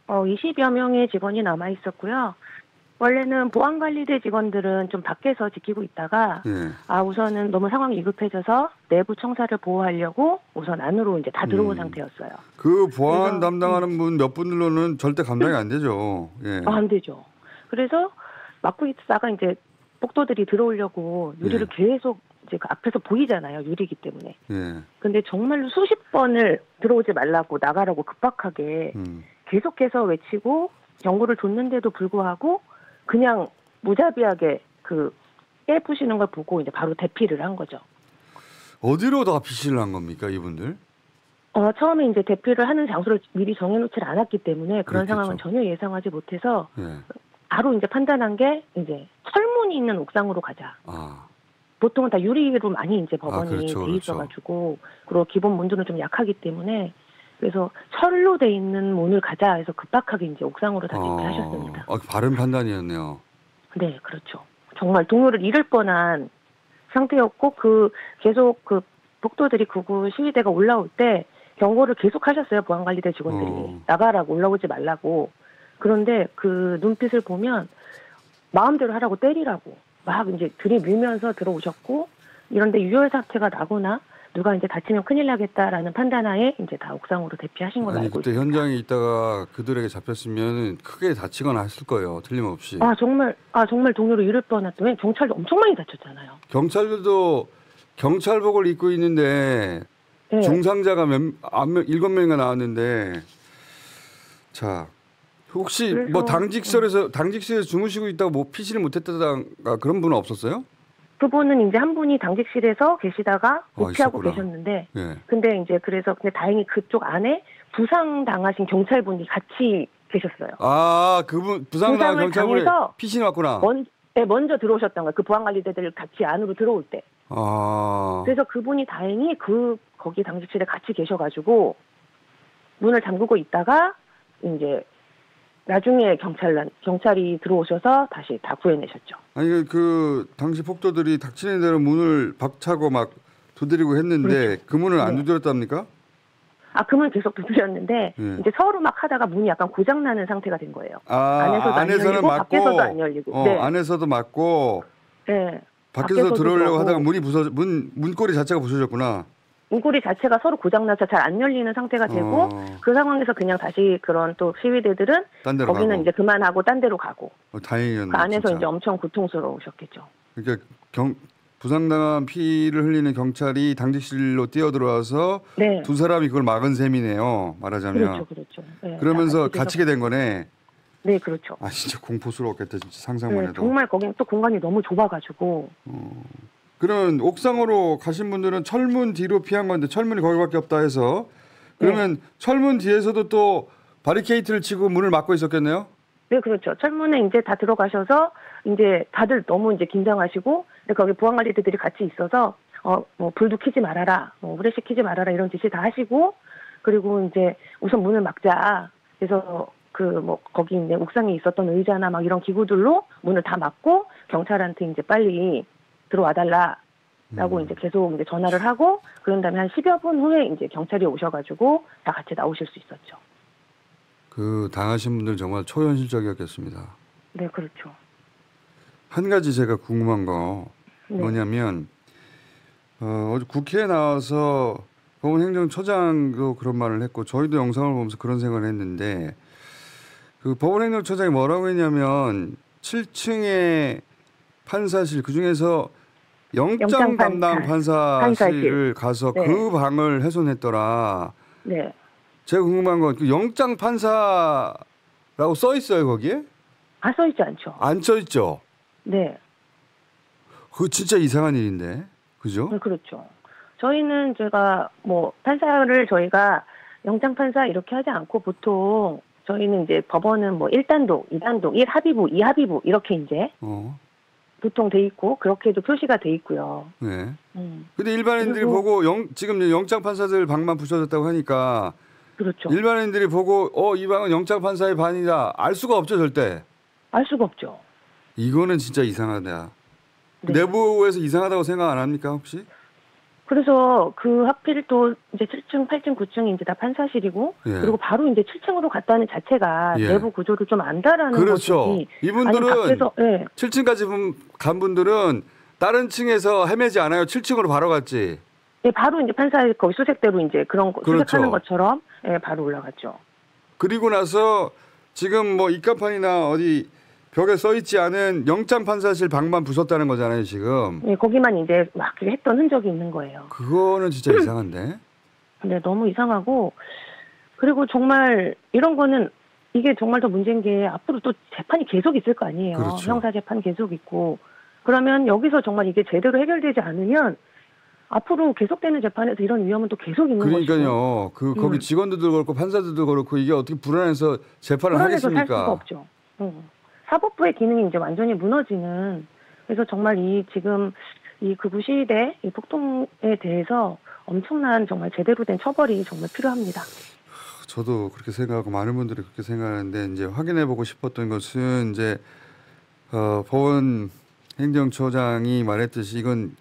20여 명의 직원이 남아 있었고요. 원래는 보안관리대 직원들은 좀 밖에서 지키고 있다가 우선은 너무 상황이 위급해져서 내부 청사를 보호하려고 우선 안으로 이제 다 들어온 상태였어요. 그 보안 담당하는 분 몇 분들로는 절대 감당이 안 되죠. 예. 안 되죠. 그래서 막고 있다가 이제 폭도들이 들어오려고 유리를 계속 이제 그 앞에서 보이잖아요. 유리기 때문에. 근데 정말로 수십 번을 들어오지 말라고 나가라고 급박하게 계속해서 외치고 경고를 줬는데도 불구하고 그냥 무자비하게 그 깨부시는 걸 보고 이제 바로 대피를 한 거죠. 어디로 다 피신을 한 겁니까, 이분들? 처음에 이제 대피를 하는 장소를 미리 정해놓지 않았기 때문에 그런 그렇겠죠. 상황은 전혀 예상하지 못해서 바로 이제 판단한 게 이제 철문이 있는 옥상으로 가자. 보통은 다 유리로 많이 이제 법원이 돼 있어가지고 그리고 기본 문들은 좀 약하기 때문에 그래서 철로 돼 있는 문을 가자 해서 급박하게 이제 옥상으로 다 대피하셨습니다. 바른 판단이었네요. 네, 그렇죠. 정말 동료를 잃을 뻔한 상태였고 계속 그 폭도들이 극우 시위대가 올라올 때 경고를 계속 하셨어요. 보안관리대 직원들이 나가라고 올라오지 말라고. 그런데 그 눈빛을 보면 마음대로 하라고 때리라고 막 이제 들이밀면서 들어오셨고 이런데 유혈 사태가 나거나 누가 이제 다치면 큰일 나겠다라는 판단하에 이제 다 옥상으로 대피하신 걸로 알고 그때 있습니다. 현장에 있다가 그들에게 잡혔으면 크게 다치거나 했을 거예요. 틀림없이. 정말 동료를 잃을 뻔했던 왜 경찰도 엄청 많이 다쳤잖아요. 경찰들도 경찰복을 입고 있는데 중상자가 7명이나 나왔는데 자 혹시 뭐 당직실에서 주무시고 있다고 뭐 피신을 못했다던가 그런 분은 없었어요? 그분은 이제 한 분이 당직실에서 계시다가 대피하고 계셨는데, 근데 이제 그래서 근데 다행히 그쪽 안에 부상 당하신 경찰분이 같이 계셨어요. 그분 부상 당한 경찰분이 피신이 왔구나. 먼저 들어오셨던 거예요. 그 보안관리대들 같이 안으로 들어올 때. 그래서 그분이 다행히 거기 당직실에 같이 계셔가지고 문을 잠그고 있다가 이제. 나중에 경찰이 들어오셔서 다시 다 구해내셨죠. 아니 그 당시 폭도들이 닥치는 대로 문을 박차고 막 두드리고 했는데 그 문을 안 두드렸답니까? 그 문 계속 두드렸는데 이제 서로 막 하다가 문이 약간 고장나는 상태가 된 거예요. 안에서는 안 열리고 맞고, 밖에서도 안 열리고. 안에서도 맞고 밖에서 들어오려고 하다가 문이 문고리 자체가 부서졌구나. 문고리 자체가 서로 고장나서 잘 안 열리는 상태가 되고 그 상황에서 그냥 다시 그런 또 시위대들은 거기는 가고. 이제 그만하고 딴 데로 가고. 다행이었네. 그 안에서 진짜. 이제 엄청 고통스러우셨겠죠. 그러니까 부상당한 피를 흘리는 경찰이 당직실로 뛰어들어와서 두 사람이 그걸 막은 셈이네요. 말하자면. 그렇죠. 네, 그러면서 갇히게 된 거네. 네, 그렇죠. 진짜 공포스러웠겠다. 진짜 상상만 해도. 정말 거긴 또 공간이 너무 좁아가지고. 그런 옥상으로 가신 분들은 철문 뒤로 피한 건데 철문이 거기밖에 없다 해서 그러면 철문 뒤에서도 또 바리케이트를 치고 문을 막고 있었겠네요? 네, 그렇죠. 철문에 이제 다 들어가셔서 이제 다들 너무 이제 긴장하시고 근데 거기 보안관리들이 같이 있어서 뭐 불도 켜지 말아라, 뭐 후레쉬 켜지 말아라 이런 지시 다 하시고 그리고 이제 우선 문을 막자. 그래서 뭐 거기 이제 옥상에 있었던 의자나 막 이런 기구들로 문을 다 막고 경찰한테 이제 빨리 들어와달라라고 이제 계속 이제 전화를 하고 그런 다음에 한 10여 분 후에 이제 경찰이 오셔가지고 다 같이 나오실 수 있었죠. 그 당하신 분들 정말 초현실적이었겠습니다. 네, 그렇죠. 한 가지 제가 궁금한 거 네. 뭐냐면 어제 국회에 나와서 법원행정처장도 그런 말을 했고 저희도 영상을 보면서 그런 생각을 했는데 그 법원행정처장이 뭐라고 했냐면 7층의 판사실 그중에서 영장 담당 판사실을 가서 네. 그 방을 훼손했더라. 네. 제가 궁금한 건 그 영장 판사라고 써 있어요 거기에? 써 있지 않죠. 안 써 있죠. 네. 그거 진짜 이상한 일인데, 그죠? 네, 그렇죠. 저희는 제가 뭐 판사를 저희가 영장 판사 이렇게 하지 않고 보통 저희는 이제 법원은 뭐 1단독, 2단독, 1합의부, 2합의부 이렇게 이제 보통 돼 있고 그렇게도 표시가 돼 있고요. 네. 근데 일반인들이 보고 지금 영장 판사들 방만 부셔졌다고 하니까 그렇죠. 일반인들이 보고 이 방은 영장 판사의 반이다 알 수가 없죠 절대. 알 수가 없죠. 이거는 진짜 이상하다. 네. 내부에서 이상하다고 생각 안 합니까 혹시? 그래서 그 하필 또 이제 7층, 8층, 9층이 이제 다 판사실이고 그리고 바로 이제 7층으로 갔다는 자체가 내부 구조를 좀 안다라는 그렇죠. 거지. 이분들은 아니, 밖에서, 7층까지 간 분들은 다른 층에서 헤매지 않아요. 7층으로 바로 갔지. 네, 바로 이제 판사 거기 수색대로 이제 그런 거 수색하는 것처럼 바로 올라갔죠. 그리고 나서 지금 뭐 입간판이나 어디 벽에 써 있지 않은 영장 판사실 방만 부쉈다는 거잖아요, 지금. 네, 거기만 이제 막 했던 흔적이 있는 거예요. 그거는 진짜 이상한데. 네, 너무 이상하고 그리고 정말 이런 거는 이게 정말 더 문제인 게 앞으로 또 재판이 계속 있을 거 아니에요. 그렇죠. 형사 재판 계속 있고 그러면 여기서 정말 이게 제대로 해결되지 않으면 앞으로 계속되는 재판에서 이런 위험은 또 계속 있는 거죠. 그러니까요. 거기 직원들도 그렇고 판사들도 그렇고 이게 어떻게 불안해서 재판을 불안해서 하겠습니까? 살 수가 없죠. 사법부의 기능이 이제 완전히 무너지는. 그래서 정말 지금 이 극우 시위대 이 폭동에 대해서 엄청난 정말 제대로 된 처벌이 정말 필요합니다. 저도 그렇게 생각하고 많은 분들이 그렇게 생각하는데 이제 확인해보고 싶었던 것은 이제 법원 행정처장이 말했듯이 이건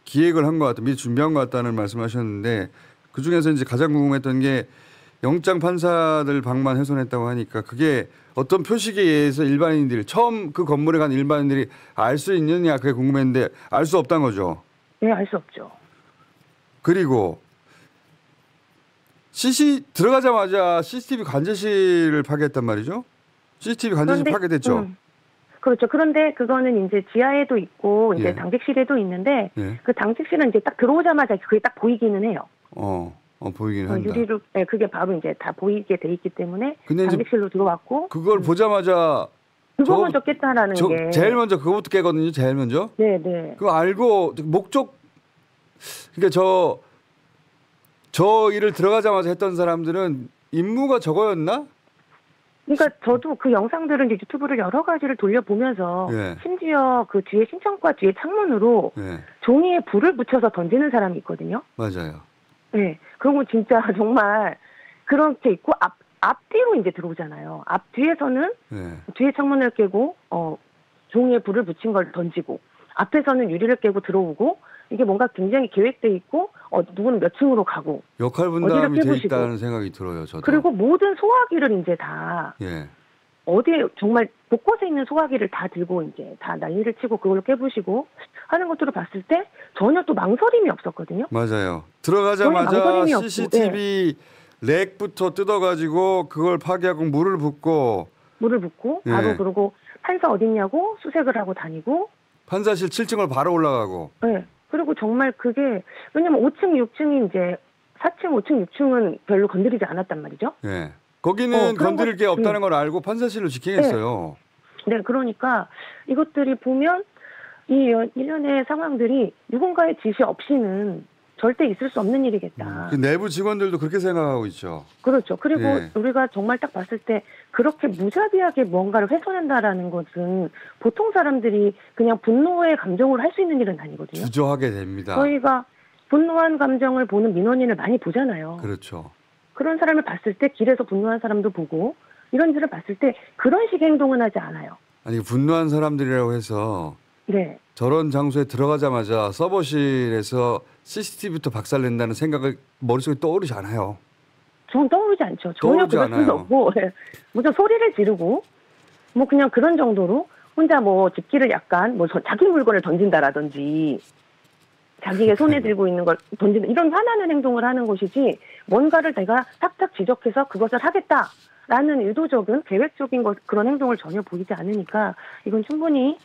기획을 한 것 같다, 미리 준비한 것 같다는 말씀하셨는데 그 중에서 이제 가장 궁금했던 게 영장 판사들 방만 훼손했다고 하니까 그게 어떤 표식에 의해서 일반인들이 처음 그 건물에 간 일반인들이 알 수 있느냐 그게 궁금했는데 알 수 없다는 거죠. 네, 알 수 없죠. 그리고 들어가자마자 CCTV 관제실을 파괴했단 말이죠. CCTV 관제실 파괴됐죠. 그렇죠. 그런데 그거는 이제 지하에도 있고 이제 당직실에도 있는데 그 당직실은 이제 딱 들어오자마자 그게 딱 보이기는 해요. 보이긴 한다. 유리로 그게 바로 이제 다 보이게 돼 있기 때문에 당직실로 들어왔고 그걸 보자마자 그거 먼저 깼다라는 게 제일 먼저 그거부터 깨거든요. 제일 먼저. 네. 그거 알고 목적 그러니까 저 일을 들어가자마자 했던 사람들은 임무가 저거였나? 그러니까 저도 그 영상들은 이제 유튜브를 여러 가지를 돌려보면서 심지어 그 뒤에 신청과 뒤에 창문으로 종이에 불을 붙여서 던지는 사람이 있거든요. 맞아요. 네, 그런 거 진짜 정말 그렇게 있고 앞뒤로 이제 들어오잖아요. 뒤에서는 뒤에 창문을 깨고 종이에 불을 붙인 걸 던지고 앞에서는 유리를 깨고 들어오고 이게 뭔가 굉장히 계획돼 있고 누구는 몇 층으로 가고 역할 분담이 돼 있다는 생각이 들어요. 저도. 그리고 모든 소화기를 이제 다 어디에 정말 곳곳에 있는 소화기를 다 들고 이제 다 난리를 치고 그걸로 깨부시고 하는 것들을 봤을 때 전혀 또 망설임이 없었거든요. 맞아요. 들어가자마자 CCTV 렉부터 뜯어가지고 그걸 파괴하고 물을 붓고 바로 그러고 판사 어딨냐고 수색을 하고 다니고 판사실 7층을 바로 올라가고 그리고 정말 그게 왜냐면 5층, 6층이 이제 4층, 5층, 6층은 별로 건드리지 않았단 말이죠. 거기는 건드릴 게 없다는 걸 알고 판사실로 직행했어요. 네, 그러니까 이것들이 보면 이 일련의 상황들이 누군가의 지시 없이는 절대 있을 수 없는 일이겠다. 그 내부 직원들도 그렇게 생각하고 있죠. 그렇죠. 그리고 예. 우리가 정말 딱 봤을 때 그렇게 무자비하게 뭔가를 훼손한다라는 것은 보통 사람들이 그냥 분노의 감정으로 할 수 있는 일은 아니거든요. 주저하게 됩니다. 저희가 분노한 감정을 보는 민원인을 많이 보잖아요. 그렇죠. 그런 사람을 봤을 때 길에서 분노한 사람도 보고 이런 일을 봤을 때 그런 식의 행동은 하지 않아요. 아니 분노한 사람들이라고 해서 네. 저런 장소에 들어가자마자 서버실에서 CCTV부터 박살낸다는 생각을 머릿속에 떠오르지 않아요. 전 떠오르지 않죠. 전혀 그럴 수도 없고 무슨 소리를 지르고 뭐 그냥 그런 정도로 혼자 뭐 집기를 약간 뭐 자기 물건을 던진다라든지 자기의 손에 들고 있는 걸 던진다 이런 화나는 행동을 하는 것이지 뭔가를 내가 탁탁 지적해서 그것을 하겠다라는 의도적인 계획적인 그런 행동을 전혀 보이지 않으니까 이건 충분히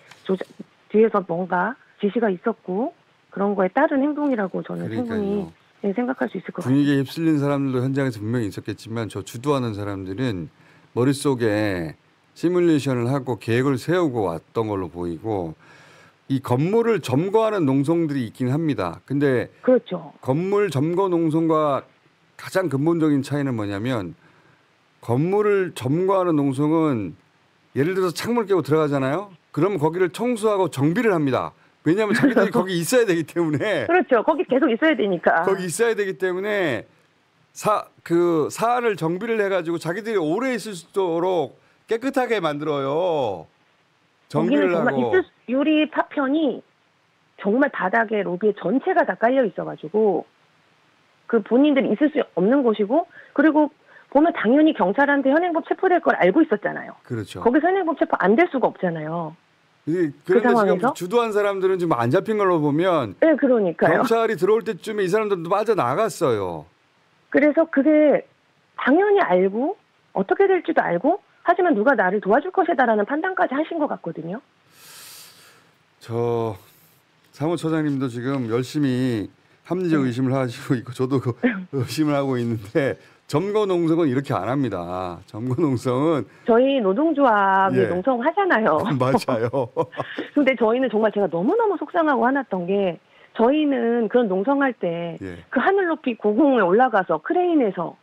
뒤에서 뭔가 지시가 있었고 그런 거에 따른 행동이라고 저는 충분히 생각할 수 있을 것 같아요. 분위기에 휩쓸린 사람들도 현장에서 분명히 있었겠지만 저 주도하는 사람들은 머릿속에 시뮬레이션을 하고 계획을 세우고 왔던 걸로 보이고 이 건물을 점거하는 농성들이 있긴 합니다. 근데 그렇죠. 건물 점거 농성과 가장 근본적인 차이는 뭐냐면 건물을 점거하는 농성은 예를 들어서 창문을 깨고 들어가잖아요. 그럼 거기를 청소하고 정비를 합니다. 왜냐하면 자기들이 거기 있어야 되기 때문에. 그렇죠. 거기 계속 있어야 되니까. 거기 있어야 되기 때문에 사안을 정비를 해가지고 자기들이 오래 있을 수 있도록 깨끗하게 만들어요. 정비를 하고. 유리 파편이 정말 바닥에 로비에 전체가 다 깔려 있어가지고 그 본인들이 있을 수 없는 곳이고 그리고 보면 당연히 경찰한테 현행범 체포될 걸 알고 있었잖아요. 그렇죠. 거기서 현행범 체포 안 될 수가 없잖아요. 그런데 지금 주도한 사람들은 지금 안 잡힌 걸로 보면 네, 그러니까요. 경찰이 들어올 때쯤에 이 사람들도 빠져나갔어요. 그래서 그게 당연히 알고 어떻게 될지도 알고 하지만 누가 나를 도와줄 것이다라는 판단까지 하신 것 같거든요. 저 사무처장님도 지금 열심히 합리적 의심을 하시고 있고 저도 그 의심을 하고 있는데 점거 농성은 이렇게 안 합니다. 점거 농성은 저희 노동조합이 농성 하잖아요. 맞아요. 근데 저희는 정말 제가 너무너무 속상하고 화났던 게 저희는 그런 농성할 때 그 하늘 높이 고공에 올라가서 크레인에서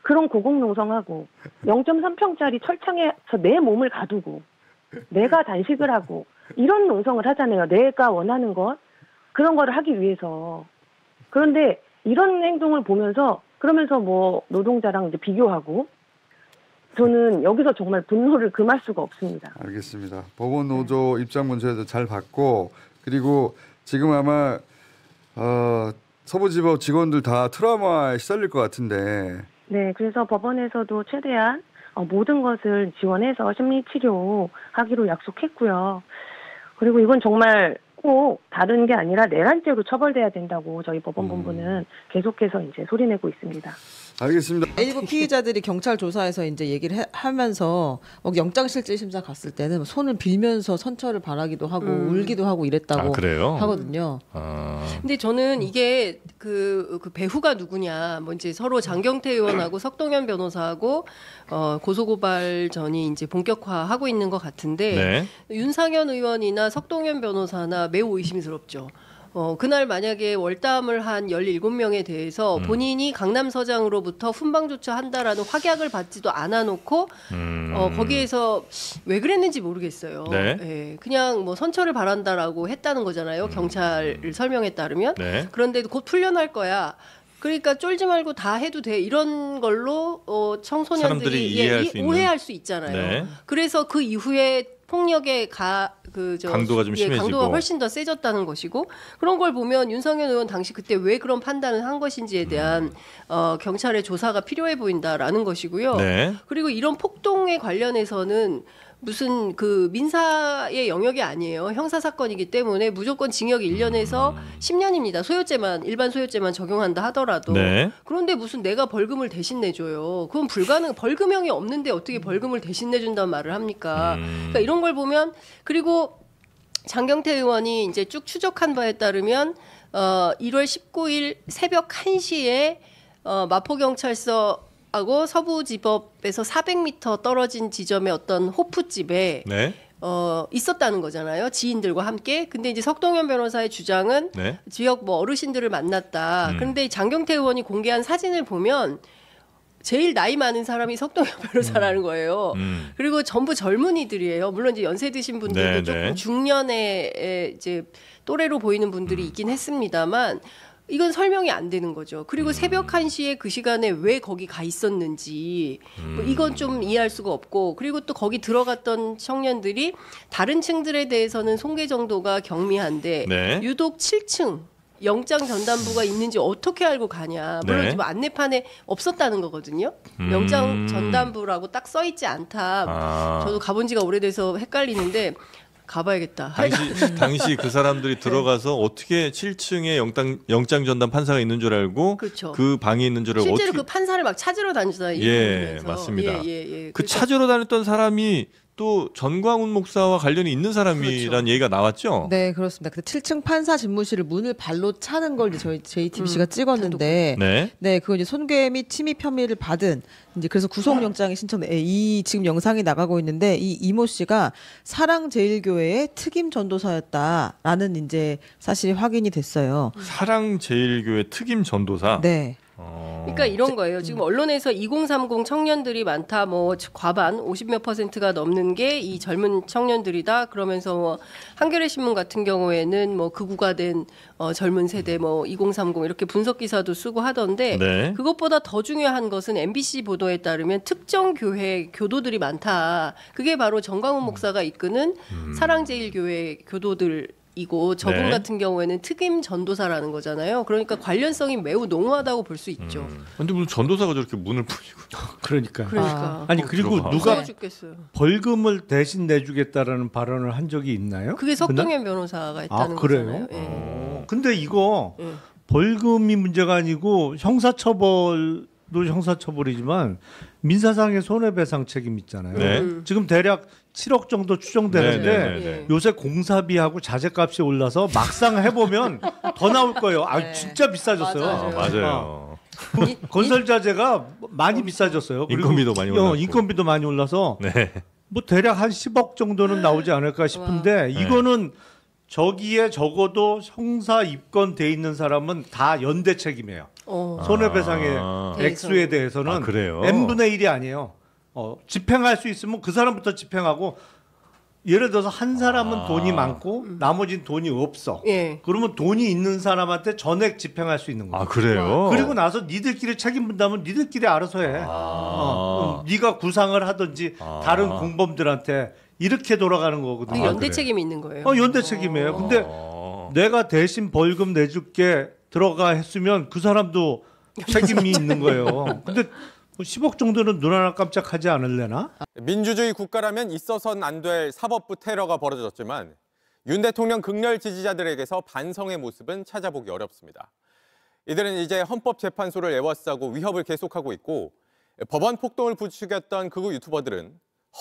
그런 고공 농성하고 0.3평짜리 철창에서 내 몸을 가두고 내가 단식을 하고 이런 농성을 하잖아요. 내가 원하는 것 그런 거를 하기 위해서. 그런데 이런 행동을 보면서 그러면서 뭐 노동자랑 이제 비교하고 저는 여기서 정말 분노를 금할 수가 없습니다. 알겠습니다. 법원 노조 입장 문제도 잘 봤고 그리고 지금 아마 서부지법 직원들 다 트라우마에 시달릴 것 같은데. 네, 그래서 법원에서도 최대한 모든 것을 지원해서 심리치료하기로 약속했고요. 그리고 이건 정말 꼭 다른 게 아니라 내란죄로 처벌돼야 된다고 저희 법원본부는 계속해서 이제 소리내고 있습니다. 알겠습니다. 일부 피의자들이 경찰 조사에서 이제 얘기를 하면서 영장실질심사 갔을 때는 손을 빌면서 선처를 바라기도 하고 울기도 하고 이랬다고 하거든요. 근데 저는 이게 그 배후가 누구냐, 뭐 이제 서로 장경태 의원하고 석동현 변호사하고 고소고발전이 이제 본격화하고 있는 것 같은데 윤상현 의원이나 석동현 변호사나 매우 의심스럽죠. 그날 만약에 월담을 한 17명에 대해서 본인이 강남서장으로부터 훈방조차 한다라는 확약을 받지도 않아 놓고 거기에서 왜 그랬는지 모르겠어요. 그냥 뭐 선처를 바란다라고 했다는 거잖아요. 경찰을 설명에 따르면. 그런데도 곧 풀려날 거야. 그러니까 쫄지 말고 다 해도 돼. 이런 걸로 청소년들이 오해할 수 있잖아요. 그래서 그 이후에 폭력의 강도가 좀 심해지고 강도가 훨씬 더 세졌다는 것이고 그런 걸 보면 윤석열 의원 당시 그때 왜 그런 판단을 한 것인지에 대한 경찰의 조사가 필요해 보인다라는 것이고요. 그리고 이런 폭동에 관련해서는 무슨 그 민사의 영역이 아니에요. 형사 사건이기 때문에 무조건 징역 1년에서 10년입니다. 소요죄만 일반 소요죄만 적용한다 하더라도. 그런데 무슨 내가 벌금을 대신 내줘요. 그건 불가능. 벌금형이 없는데 어떻게 벌금을 대신 내준다는 말을 합니까? 그러니까 이런 걸 보면 그리고 장경태 의원이 이제 쭉 추적한 바에 따르면 1월 19일 새벽 1시에 마포경찰서 하고 서부지법에서 400m 떨어진 지점의 어떤 호프집에 있었다는 거잖아요. 지인들과 함께. 근데 이제 석동현 변호사의 주장은 네. 지역 뭐 어르신들을 만났다. 그런데 장경태 의원이 공개한 사진을 보면 제일 나이 많은 사람이 석동현 변호사라는 거예요. 그리고 전부 젊은이들이에요. 물론 이제 연세 드신 분들도 네, 조금 네. 중년의 이제 또래로 보이는 분들이 있긴 했습니다만 이건 설명이 안 되는 거죠. 그리고 새벽 1시에 그 시간에 왜 거기 가 있었는지 뭐 이건 좀 이해할 수가 없고 그리고 또 거기 들어갔던 청년들이 다른 층들에 대해서는 송계 정도가 경미한데 네. 유독 7층 영장 전담부가 있는지 어떻게 알고 가냐. 물론 네. 지금 안내판에 없었다는 거거든요. 영장 전담부라고 딱 써 있지 않다. 저도 가본 지가 오래돼서 헷갈리는데 가봐야겠다. 당시 그 사람들이 들어가서 어떻게 7층에 영장 전담 판사가 있는 줄 알고 그렇죠. 그 방에 있는 줄 알고 실제로 어떻게 그 판사를 막 찾으러 다니잖아요. 예, 맞습니다. 예. 그 찾으러 다녔던 사람이 또 전광훈 목사와 관련이 있는 사람이라는 그렇죠. 얘기가 나왔죠. 네, 그렇습니다. 근데 7층 판사 집무실을 문을 발로 차는 걸 이제 저희 JTBC가 찍었는데, 네, 그거 이제 손괴 및 침입 혐의를 받은 이제 그래서 구속영장이 이 지금 영상이 나가고 있는데 이 이모 씨가 사랑제일교회의 특임 전도사였다라는 이제 사실이 확인이 됐어요. 사랑제일교회 특임 전도사. 네. 그러니까 이런 거예요. 지금 언론에서 2030 청년들이 많다, 뭐 과반 50몇 %가 넘는 게 이 젊은 청년들이다. 그러면서 뭐 한겨레 신문 같은 경우에는 뭐 극우가 된 젊은 세대 뭐 2030 이렇게 분석 기사도 쓰고 하던데 네. 그것보다 더 중요한 것은 MBC 보도에 따르면 특정 교회 교도들이 많다. 그게 바로 정광훈 목사가 이끄는 사랑제일교회 교도들. 이고 저분 네. 같은 경우에는 특임 전도사라는 거잖아요. 그러니까 관련성이 매우 농후하다고 볼 수 있죠. 근데 무슨 전도사가 저렇게 문을 풀리고 그러니까. 아니 그리고 누가 죽겠어요. 벌금을 대신 내주겠다라는 발언을 한 적이 있나요? 그게 석동현 변호사가 했다는 그래요? 거잖아요. 근데 이거 벌금이 문제가 아니고 형사처벌도 형사처벌이지만 민사상의 손해배상 책임 있잖아요. 네. 지금 대략 7억 정도 추정되는데 네. 요새 공사비하고 자재값이 올라서 막상 해보면 더 나올 거예요. 진짜 비싸졌어요. 맞아요. 건설 자재가 많이 비싸졌어요. 인건비도 많이 올랐고. 인건비도 많이 올라서 네. 뭐 대략 한 10억 정도는 나오지 않을까 싶은데 이거는 저기에 적어도 형사 입건돼 있는 사람은 다 연대 책임이에요. 손해배상의 액수에 대해서는 그래요? n분의 1이 아니에요. 집행할 수 있으면 그 사람부터 집행하고 예를 들어서 한 사람은 돈이 많고 나머지는 돈이 없어. 그러면 돈이 있는 사람한테 전액 집행할 수 있는 거예요. 그래요? 그리고 나서 니들끼리 책임 분담은 니들끼리 알아서 해. 네가 구상을 하든지 다른 공범들한테 이렇게 돌아가는 거거든요. 근데 연대 책임이 있는 거예요. 연대 책임이에요. 근데 내가 대신 벌금 내줄게 들어가 했으면 그 사람도 책임이 있는 거예요. 근데 10억 정도는 눈 하나 깜짝하지 않을래나? 민주주의 국가라면 있어서는 안 될 사법부 테러가 벌어졌지만 윤 대통령 극렬 지지자들에게서 반성의 모습은 찾아보기 어렵습니다. 이들은 이제 헌법재판소를 에워싸고 위협을 계속하고 있고 법원 폭동을 부추겼던 극우 유튜버들은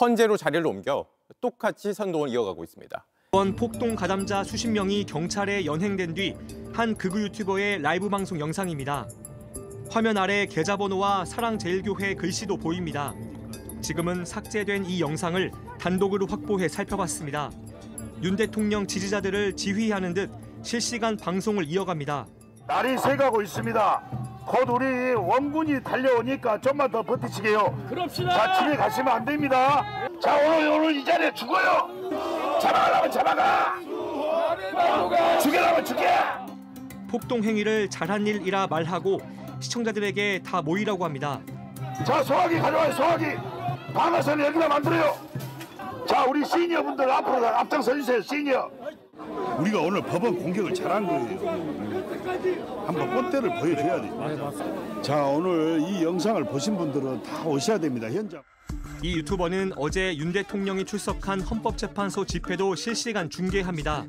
헌재로 자리를 옮겨 똑같이 선동을 이어가고 있습니다. 이번 폭동 가담자 수십 명이 경찰에 연행된 뒤 한 극우 유튜버의 라이브 방송 영상입니다. 화면 아래 계좌번호와 사랑제일교회 글씨도 보입니다. 지금은 삭제된 이 영상을 단독으로 확보해 살펴봤습니다. 윤 대통령 지지자들을 지휘하는 듯 실시간 방송을 이어갑니다. 날이 새가고 있습니다. 곧 우리 원군이 달려오니까 좀만 더 버티시게요. 그럽시다. 자, 집에 가시면 안 됩니다. 자, 오늘 이 자리에 죽어요. 잡아가려면 잡아가. 죽여라면 죽여. 폭동 행위를 잘한 일이라 말하고 시청자들에게 다 모이라고 합니다. 자, 소화기 가져와요. 소화기. 방아선을 여기다 만들어요. 자, 우리 시니어분들 앞으로 앞장서 주세요. 시니어. 우리가 오늘 법원 공격을 잘한 거예요. 한번 꼰대를 보여줘야 돼. 자, 오늘 이 영상을 보신 분들은 다 오셔야 됩니다. 현장. 이 유튜버는 어제 윤 대통령이 출석한 헌법재판소 집회도 실시간 중계합니다.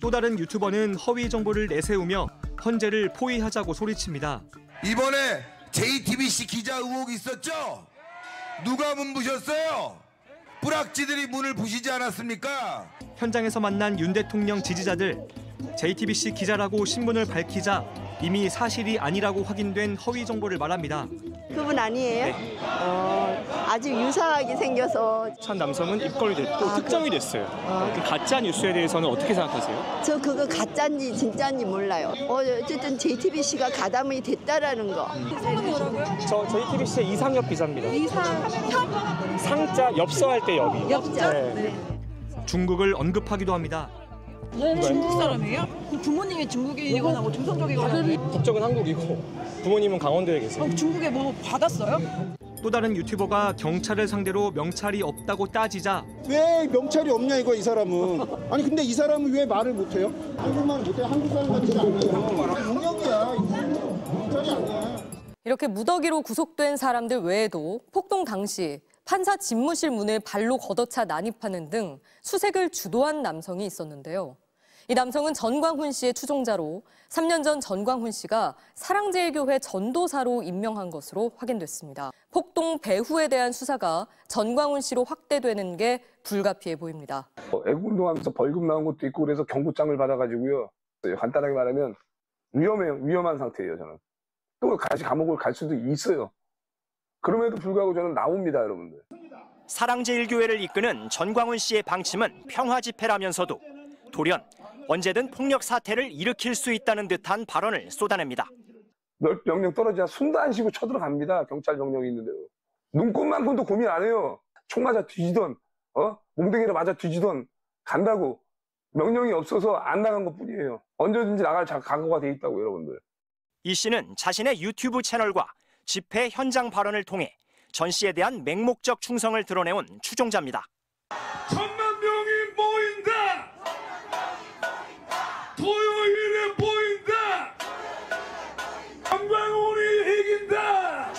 또 다른 유튜버는 허위 정보를 내세우며 헌재를 포위하자고 소리칩니다. 이번에 JTBC 기자 의혹이 있었죠? 누가 문 부셨어요? 뿌락지들이 문을 부시지 않았습니까? 현장에서 만난 윤 대통령 지지자들, JTBC 기자라고 신분을 밝히자 이미 사실이 아니라고 확인된 허위 정보를 말합니다. 그분 아니에요? 네. 아주 유사하게 생겨서. 한 남성은 입건이 됐고 특정이 됐어요. 그 가짜 뉴스에 대해서는 어떻게 생각하세요? 저 그거 가짜인지 진짜인지 몰라요. 어쨌든 JTBC가 가담이 됐다라는 거. 성함이 뭐라고요? 저 JTBC의 이상엽 기자입니다. 이상엽? 상자 엽서할 때 엽이. 엽서? 네. 중국을 언급하기도 합니다. 중국 사람이에요? 부모님이 중국이거나 뭐 조선족이거나. 국적은 한국이고 부모님은 강원도에 계세요. 중국에 뭐 받았어요? 또 다른 유튜버가 경찰을 상대로 명찰이 없다고 따지자 왜 명찰이 없냐 이거 이 사람은. 아니 근데 이 사람은 왜 말을 못해요? 한국말 못해? 한국 사람 같지 않아요. 능력이야. 명찰이 아니야. 이렇게 무더기로 구속된 사람들 외에도 폭동 당시 판사 집무실 문을 발로 걷어차 난입하는 등 수색을 주도한 남성이 있었는데요. 이 남성은 전광훈 씨의 추종자로 3년 전 전광훈 씨가 사랑제일교회 전도사로 임명한 것으로 확인됐습니다. 폭동 배후에 대한 수사가 전광훈 씨로 확대되는 게 불가피해 보입니다. 애국운동하면서 벌금 나온 것도 있고 그래서 경고장을 받아가지고요. 간단하게 말하면 위험한 상태예요. 저는. 또 다시 감옥을 갈 수도 있어요. 그럼에도 불구하고 저는 나옵니다, 여러분들. 사랑제일교회를 이끄는 전광훈 씨의 방침은 평화 집회라면서도 돌연 언제든 폭력 사태를 일으킬 수 있다는 듯한 발언을 쏟아냅니다. 명령 떨어지자 숨도 안 쉬고 쳐들어갑니다. 경찰 병력이 있는데요. 눈꽃만큼도 고민 안 해요. 총 맞아 뒤지던, 몽둥이를 맞아 뒤지던 간다고 명령이 없어서 안 나간 것뿐이에요. 언제든지 나갈 각오가 돼 있다고 여러분들. 이 씨는 자신의 유튜브 채널과 집회 현장 발언을 통해 전 씨에 대한 맹목적 충성을 드러내온 추종자입니다. 1000만 명이 모인다. 토요일에 보인다. 전광훈이 이긴다.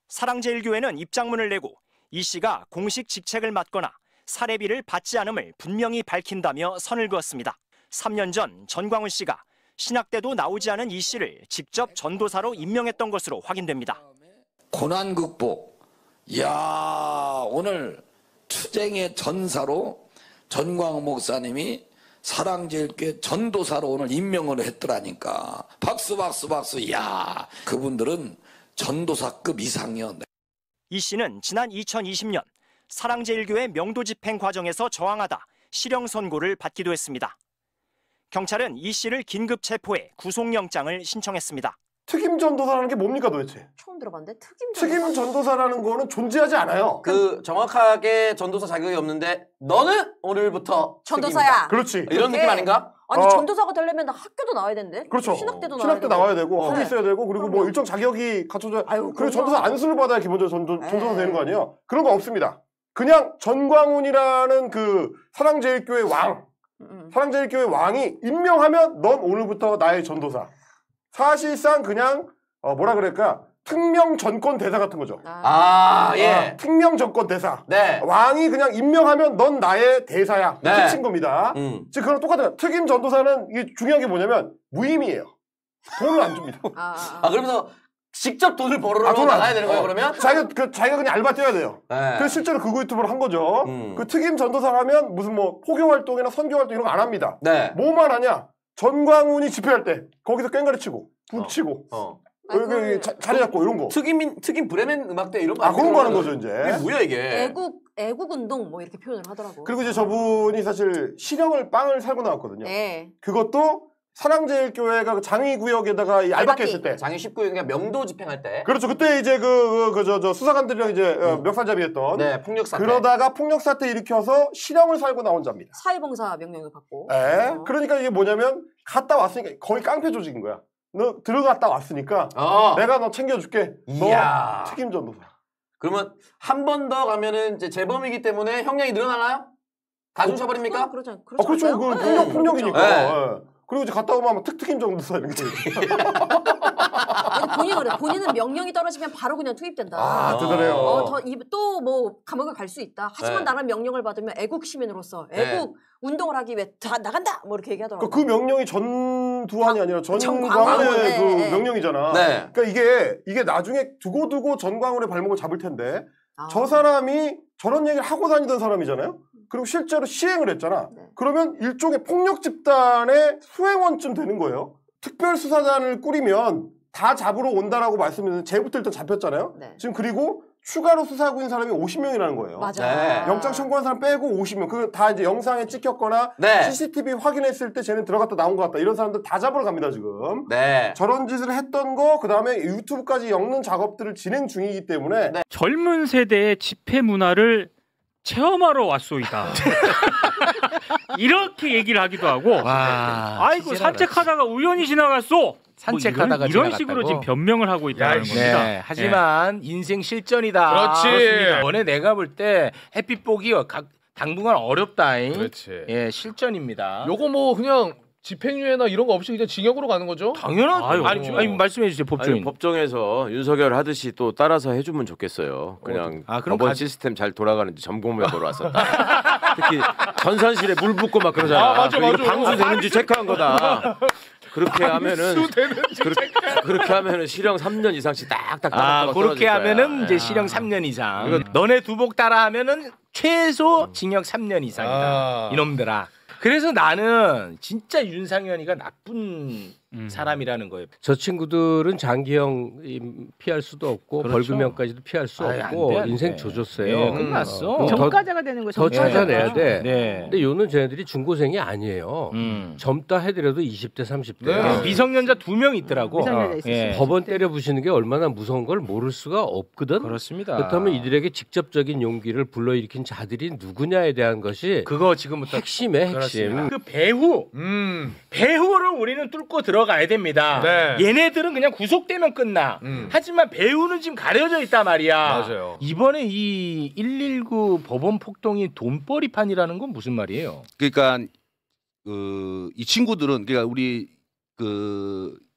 사랑제일교회는 입장문을 내고 이 씨가 공식 직책을 맡거나 사례비를 받지 않음을 분명히 밝힌다며 선을 그었습니다. 3년 전 전광훈 씨가 신학 때도 나오지 않은 이 씨를 직접 전도사로 임명했던 것으로 확인됩니다. 고난 극복. 이야, 오늘 투쟁의 전사로 전광훈 목사님이 사랑제일교회 전도사로 오늘 임명을 했더라니까. 박수 박수 박수. 이야, 그분들은 전도사급 이상이요. 이 씨는 지난 2020년 사랑제일교회 명도 집행 과정에서 저항하다 실형 선고를 받기도 했습니다. 경찰은 이 씨를 긴급 체포해 구속영장을 신청했습니다. 특임 전도사라는 게 뭡니까 도대체? 처음 들어봤는데 특임 전도사라는 거는 존재하지 않아요. 그 정확하게 전도사 자격이 없는데 너는 오늘부터 전도사야. 특임이다. 그렇지. 이런 느낌 아닌가? 아니 전도사가 되려면 학교도 나와야 되는데. 그렇죠. 신학 때도 신학 나와야 되고 하고 있어야 되고 그리고 뭐 일정 자격이 갖춰져. 그리고 전도사 안수를 받아야 기본적으로 전도사 되는 거 아니에요? 그런 거 없습니다. 그냥 전광훈이라는 그 사랑제일교회 왕, 사랑제일교회 왕이 임명하면 넌 오늘부터 나의 전도사. 사실상 그냥 뭐라 그럴까? 특명 전권 대사 같은 거죠. 예. 특명 전권 대사. 네. 왕이 그냥 임명하면 넌 나의 대사야. 네. 끝인 겁니다. 즉 그런 똑같아요. 특임 전도사는 이게 중요한 게 뭐냐면 무임이에요. 돈을 안 줍니다. 그러면서 직접 돈을 벌으러 나가야 되는 거예요, 그러면? 자기가 그냥 알바 뛰어야 돼요. 네. 그래서 실제로 그거 유튜브를 한 거죠. 그 특임 전도사가 하면 무슨 뭐 포교 활동이나 선교 활동 이런 거 안 합니다. 네. 뭐만 하냐? 전광훈이 집회할 때 거기서 꽹가리 치고 북치고 자리 잡고 이런 거. 특임 브레멘 음악대 이런 거. 그런 거 하는 거죠 이제. 이게 뭐야 이게? 애국 운동 뭐 이렇게 표현을 하더라고. 그리고 이제 저분이 사실 빵을 살고 나왔거든요. 네. 그것도 사랑제일교회가 장위구역에다가 이 알바케 했을 때. 장위 19일 그냥 명도 집행할 때. 그렇죠. 그때 이제 저 수사관들이랑 이제 멱살잡이했던. 네, 폭력 사태. 그러다가 폭력 사태 일으켜서 실형을 살고 나온 자입니다. 사회봉사 명령을 받고. 네. 그러니까 이게 뭐냐면 갔다 왔으니까 거의 깡패 조직인 거야. 너 들어갔다 왔으니까 내가 너 챙겨줄게. 너 특임 전도사. 그러면 한 번 더 가면은 이제 재범이기 때문에 형량이 늘어나나요? 가중처벌입니까? 그렇죠. 그렇죠. 그 폭력이니까. 네. 그리고 이제 갔다 오면 특임 전도사 이렇게. 본인은 명령이 떨어지면 바로 그냥 투입된다. 대단해요. 또 뭐 감옥에 갈 수 있다. 하지만 나는 명령을 받으면 애국 시민으로서 애국 운동을 하기 위해 다 나간다. 뭐 이렇게 얘기하더라고요. 그 명령이 전두환이 아니라 전광훈의 그 명령이잖아. 네. 그러니까 이게 나중에 두고두고 전광훈의 발목을 잡을 텐데 저 사람이 저런 얘기를 하고 다니던 사람이잖아요. 그리고 실제로 시행을 했잖아. 그러면 일종의 폭력 집단의 수행원쯤 되는 거예요. 특별수사단을 꾸리면 다 잡으러 온다라고 말씀드렸는데 쟤부터 일단 잡혔잖아요. 네. 지금 그리고 추가로 수사하고 있는 사람이 50명이라는 거예요. 맞아요. 네. 영장 청구한 사람 빼고 50명. 그 다 이제 영상에 찍혔거나 네. CCTV 확인했을 때 쟤는 들어갔다 나온 것 같다. 이런 사람들 다 잡으러 갑니다 지금. 네. 저런 짓을 했던 거 그다음에 유튜브까지 엮는 작업들을 진행 중이기 때문에 젊은 세대의 집회 문화를 체험하러 왔소이다. 이렇게 얘기를 하기도 하고 아이고 산책하다가 우연히 지나갔소. 산책하다가 뭐 이런 식으로 지금 변명을 하고 있다는 겁니다. 네, 하지만 인생 실전이다. 그렇지. 그렇습니다. 이번에 내가 볼 때 햇빛보기 당분간 어렵다잉. 그렇지. 예, 실전입니다. 요거 뭐 그냥 집행유예나 이런 거 없이 그냥 징역으로 가는 거죠? 당연하죠. 아니 말씀해 주세요, 법조인. 아니, 법정에서 윤석열 하듯이 또 따라서 해주면 좋겠어요. 그냥 그럼 법원 시스템 잘 돌아가는지 점검해 보러 왔었다. 특히 전산실에 물 붓고 막 그러잖아. 맞아, 이거 맞아. 방수 되는지 체크한 거다. 그렇게 하면은 그렇게 하면은 실형 3년 이상씩 딱딱 그렇게 하면은 이제 실형 3년 이상. 너네 두복 따라 하면은 최소 징역 3년 이상이다. 이놈들아. 그래서 나는 진짜 윤상현이가 나쁜 사람이라는 거예요. 저 친구들은 장기형 피할 수도 없고 그렇죠. 벌금형까지도 피할 수 아유, 없고 안 돼. 인생 조졌어요. 네, 끝났어. 전과자가 되는 거죠. 더 찾아내야 돼. 네. 근데 요는 쟤네들이 중고생이 아니에요. 젊다 해더라도 20대 30대. 네. 미성년자 2명 있더라고. 법원 때려 부시는 게 얼마나 무서운 걸 모를 수가 없거든. 그렇습니다. 그렇다면 이들에게 직접적인 용기를 불러일으킨 자들이 누구냐에 대한 것이 그거 지금부터 핵심에 핵심. 그 배후를 우리는 뚫고 들어가야 됩니다. 네. 얘네들은 그냥 구속되면 끝나. 하지만 배후는 지금 가려져 있단 말이야. 맞아요. 이번에 이 119 법원 폭동이 돈벌이판이라는 건 무슨 말이에요? 그러니까 이 친구들은 그러니까 우리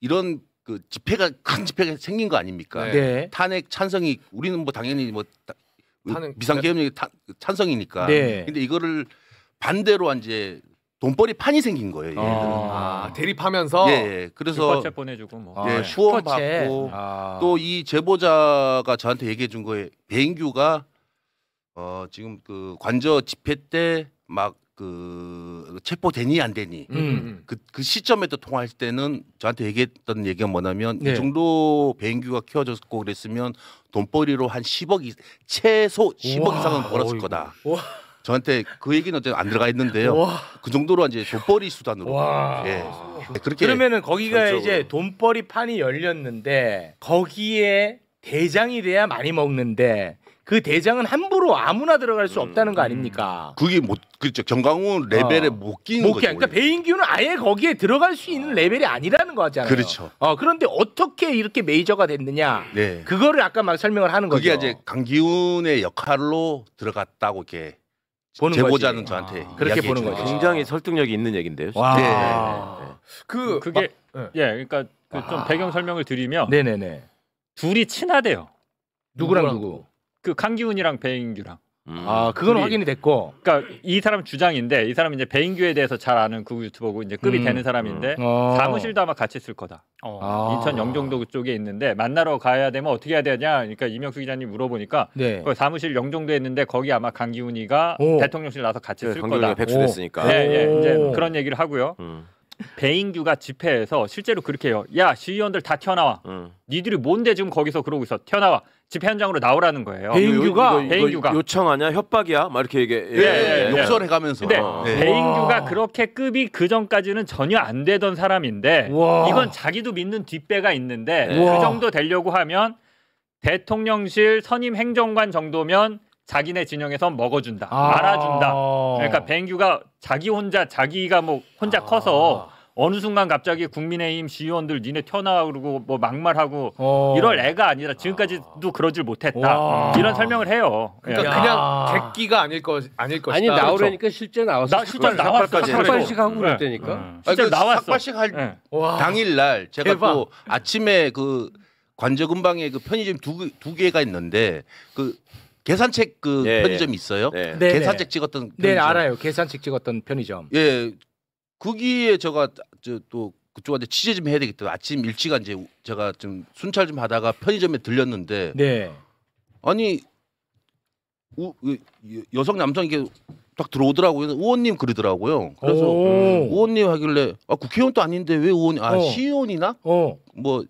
이런 집회가 큰 집회가 생긴 거 아닙니까? 네. 탄핵 찬성이 우리는 뭐 당연히 뭐 탄핵, 비상계엄령이 찬성이니까. 네. 근데 이거를 반대로 이제 돈벌이 판이 생긴 거예요. 대립하면서. 예. 그래서 슈퍼챗 보내주고 뭐. 예, 후원 받고 또 이 제보자가 저한테 얘기해 준 거에 배인규가 지금 그 관저 집회 때 막 체포되니 안 되니 그 시점에 또 통화할 때는 저한테 얘기했던 얘기가 뭐냐면 네. 이 정도 배인규가 키워줬고 그랬으면 돈벌이로 한 10억 최소 10억 이상은 벌었을 거다. 저한테 그 얘기는 어제 안 들어가 있는데요. 그 정도로 이제 돈벌이 수단으로. 예. 그렇게 그러면은 거기가 전적으로. 이제 돈벌이 판이 열렸는데 거기에 대장이 돼야 많이 먹는데 그 대장은 함부로 아무나 들어갈 수 없다는 거 아닙니까? 그게 그렇죠. 정강훈 레벨에 못 끼는 거죠. 그러니까 배인규는 아예 거기에 들어갈 수 있는 레벨이 아니라는 거잖아요. 그렇죠. 그런데 어떻게 이렇게 메이저가 됐느냐? 네. 그거를 아까 막 설명을 하는 거죠. 그게 이제 강기훈의 역할로 들어갔다고 이렇게 보는 제보자는 거지. 저한테 그렇게 보는 이야기해 거죠. 굉장히 설득력이 있는 얘긴데요. 네. 그게 그러니까 좀 배경 설명을 드리면 네네네. 둘이 친하대요. 누구랑 누구? 그 강기훈이랑 배인규랑. 그건 확인이 됐고. 그러니까 이 사람 주장인데 이 사람은 이제 배인규에 대해서 잘 아는 그 유튜버고 이제 급이 되는 사람인데 사무실도 아마 같이 쓸 거다. 인천 영종도 쪽에 있는데 만나러 가야 되면 어떻게 해야 되냐? 그러니까 이명수 기자님 물어보니까 그 사무실 영종도에 있는데 거기 아마 강기훈이가 대통령실 나서 같이 쓸 거다. 백수됐으니까. 이제 그런 얘기를 하고요. 배인규가 집회에서 실제로 그렇게 해요. 야, 시의원들 다 튀어나와. 니들이 뭔데 지금 거기서 그러고 있어. 튀어나와. 집회 현장으로 나오라는 거예요. 배인규가 요청 아니야? 협박이야? 막 이렇게 얘기해. 욕설해가면서. 근데 배인규가 그렇게 급이 그 전까지는 전혀 안 되던 사람인데 이건 자기도 믿는 뒷배가 있는데 그 정도 되려고 하면 대통령실 선임 행정관 정도면 자기네 진영에서 먹어준다, 알아준다. 그러니까 배인규가 자기가 뭐 혼자 커서 어느 순간 갑자기 국민의힘 시의원들 니네 튀어나와 그러고 뭐 막말하고 이럴 애가 아니라 지금까지도 그러질 못했다. 이런 설명을 해요. 그러니까 그냥 객기가 아닐 것이다. 아니 나오라니까 실제 나왔어. 실제 나왔어. 삭발식 하고 그랬다니까. 실제 나왔어. 삭발식 할 당일날 제가 또 아침에 그 관저 근방에 그 편의점 두 개가 있는데 그 계산책 그 편의점이 있어요. 계산책 찍었던 편의점. 네, 알아요. 계산책 찍었던 편의점. 예. 거기에 제가 또 그쪽한테 취재 좀 해야 되겠다. 아침 일찍 이제 제가 좀 순찰 좀 하다가 편의점에 들렸는데 아니 여성 남성 이게 딱 들어오더라고요. 의원님 그러더라고요. 그래서 의원님 하길래 국회의원도 아닌데 왜 의원이 시의원이나 뭐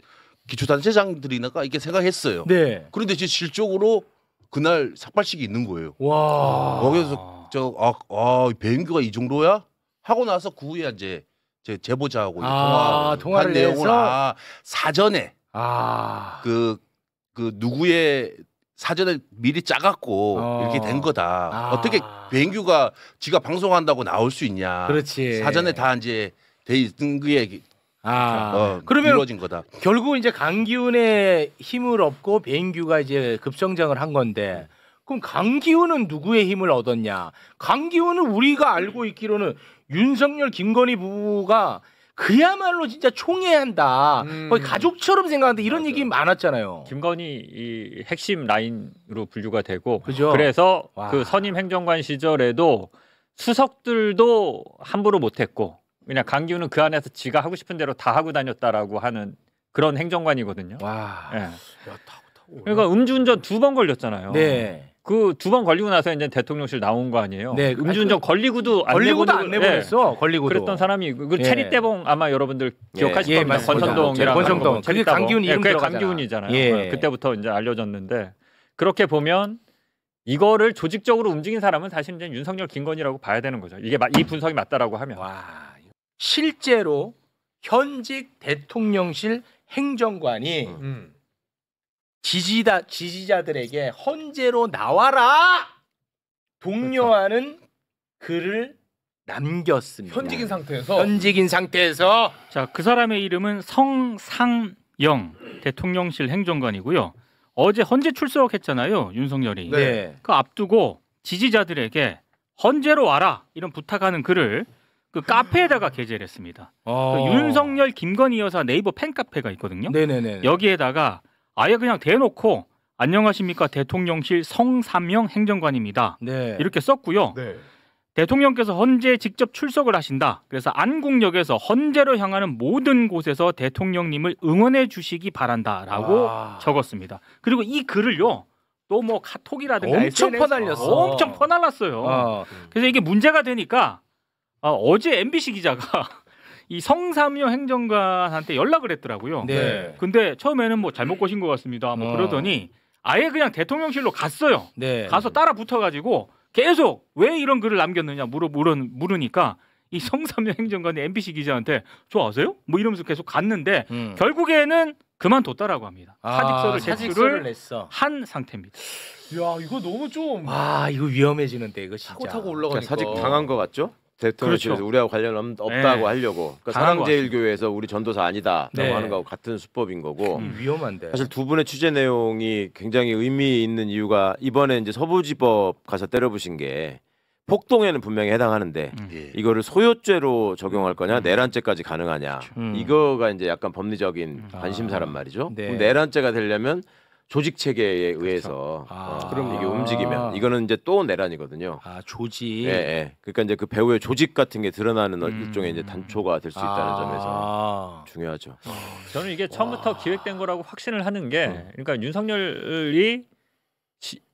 기초단체장들이나가 이렇게 생각했어요. 네. 그런데 이제 실적으로 그날 삭발식이 있는 거예요. 와. 그래서 배인규가 이 정도야? 하고 나서 그 후에 이제 제보자하고 통화를 내용을 해서 사전에 그 누구의 사전에 미리 짜갖고 이렇게 된 거다. 어떻게 배인규가 지가 방송한다고 나올 수 있냐? 그렇지. 사전에 다 이제 돼 있는 게 그러면 이루어진 거다. 결국 이제 강기훈의 힘을 얻고 배인규가 이제 급성장을 한 건데 그럼 강기훈은 누구의 힘을 얻었냐? 강기훈은 우리가 알고 있기로는 윤석열 김건희 부부가 그야말로 진짜 총애한다. 거의 가족처럼 생각하는데 이런 얘기 많았잖아요. 김건희 이 핵심 라인으로 분류가 되고 그죠? 그래서 그 선임 행정관 시절에도 수석들도 함부로 못했고 그냥 강기훈은 그 안에서 지가 하고 싶은 대로 다 하고 다녔다라고 하는 그런 행정관이거든요. 네. 그러니까 음주운전 2번 걸렸잖아요. 네. 그 2번 걸리고 나서 이제 대통령실 나온 거 아니에요. 네. 음주운전 걸리고도 안 내보냈어. 걸리고도. 그랬던 사람이 그 체리떼봉 아마 여러분들 기억하실 겁니다. 맞습니다. 권선동이랑 권선동. 그게 강기훈 이름 그게 들어가잖아. 강기훈이잖아요. 그때부터 이제 알려졌는데 그렇게 보면 이거를 조직적으로 움직인 사람은 사실 이제 윤석열 김건희라고 봐야 되는 거죠. 이게 이 분석이 맞다라고 하면. 실제로 현직 대통령실 행정관이 지지자들에게 헌재로 나와라 독려하는 글을 남겼습니다. 현직인 상태에서 자, 그 사람의 이름은 성상영 대통령실 행정관이고요. 어제 헌재 출석했잖아요, 윤석열이. 네. 그 앞두고 지지자들에게 헌재로 와라 이런 부탁하는 글을 그 카페에다가 게재를 했습니다. 그 윤석열 김건희 여사 네이버 팬카페가 있거든요. 네네네. 여기에다가 아예 그냥 대놓고 안녕하십니까 대통령실 성삼영 행정관입니다. 네. 이렇게 썼고요. 네. 대통령께서 헌재에 직접 출석을 하신다. 그래서 안국역에서 헌재로 향하는 모든 곳에서 대통령님을 응원해 주시기 바란다라고 적었습니다. 그리고 이 글을요. 또 뭐 카톡이라든가 엄청 SNS 퍼날렸어. 엄청 퍼날랐어요. 그래서 이게 문제가 되니까 어제 MBC 기자가 이 성삼여 행정관한테 연락을 했더라고요. 네. 근데 처음에는 뭐 잘못 거신 것 같습니다. 뭐 그러더니 아예 그냥 대통령실로 갔어요. 네. 가서 따라 붙어가지고 계속 왜 이런 글을 남겼느냐 물으니까 이 성삼여 행정관이 MBC 기자한테 저 아세요? 뭐 이러면서 계속 갔는데 결국에는 그만뒀다라고 합니다. 사직서를 냈어. 한 상태입니다. 야, 이거 너무 좀 이거 위험해지는데 이거 진짜. 타고 올라가니까. 사직 당한 것 같죠? 대통령실에서 그렇죠. 우리하고 관련 없다고 네. 하려고. 그러니까 당한 것 사랑제일교회에서 우리 전도사 아니다라고 네. 하는 거하고 같은 수법인 거고. 위험한데. 사실 두 분의 취재 내용이 굉장히 의미 있는 이유가 이번에 이제 서부지법 가서 때려부신 게 폭동에는 분명히 해당하는데 이거를 소요죄로 적용할 거냐 내란죄까지 가능하냐 이거가 이제 약간 법리적인 관심사란 말이죠. 네. 그럼 내란죄가 되려면 조직 체계에 의해서 그럼 이게 움직이면 이거는 이제 또 내란이거든요. 조직. 예. 그러니까 이제 그 배우의 조직 같은 게 드러나는 일종의 이제 단초가 될 수 있다는 점에서 중요하죠. 저는 이게 처음부터 기획된 거라고 확신을 하는 게 그러니까 윤석열이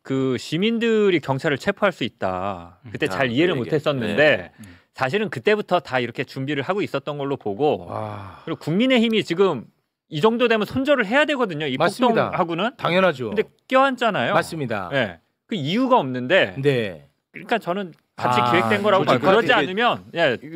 그 시민들이 경찰을 체포할 수 있다. 그때 잘 이해를 못했었는데 사실은 그때부터 다 이렇게 준비를 하고 있었던 걸로 보고 그리고 국민의힘이 지금 이 정도 되면 손절을 해야 되거든요. 이 맞습니다. 폭동하고는 당연하죠. 근데 껴안잖아요. 맞습니다. 네. 그 이유가 없는데. 네. 그러니까 저는 같이 기획된 거라고 봐요. 그러지 않으면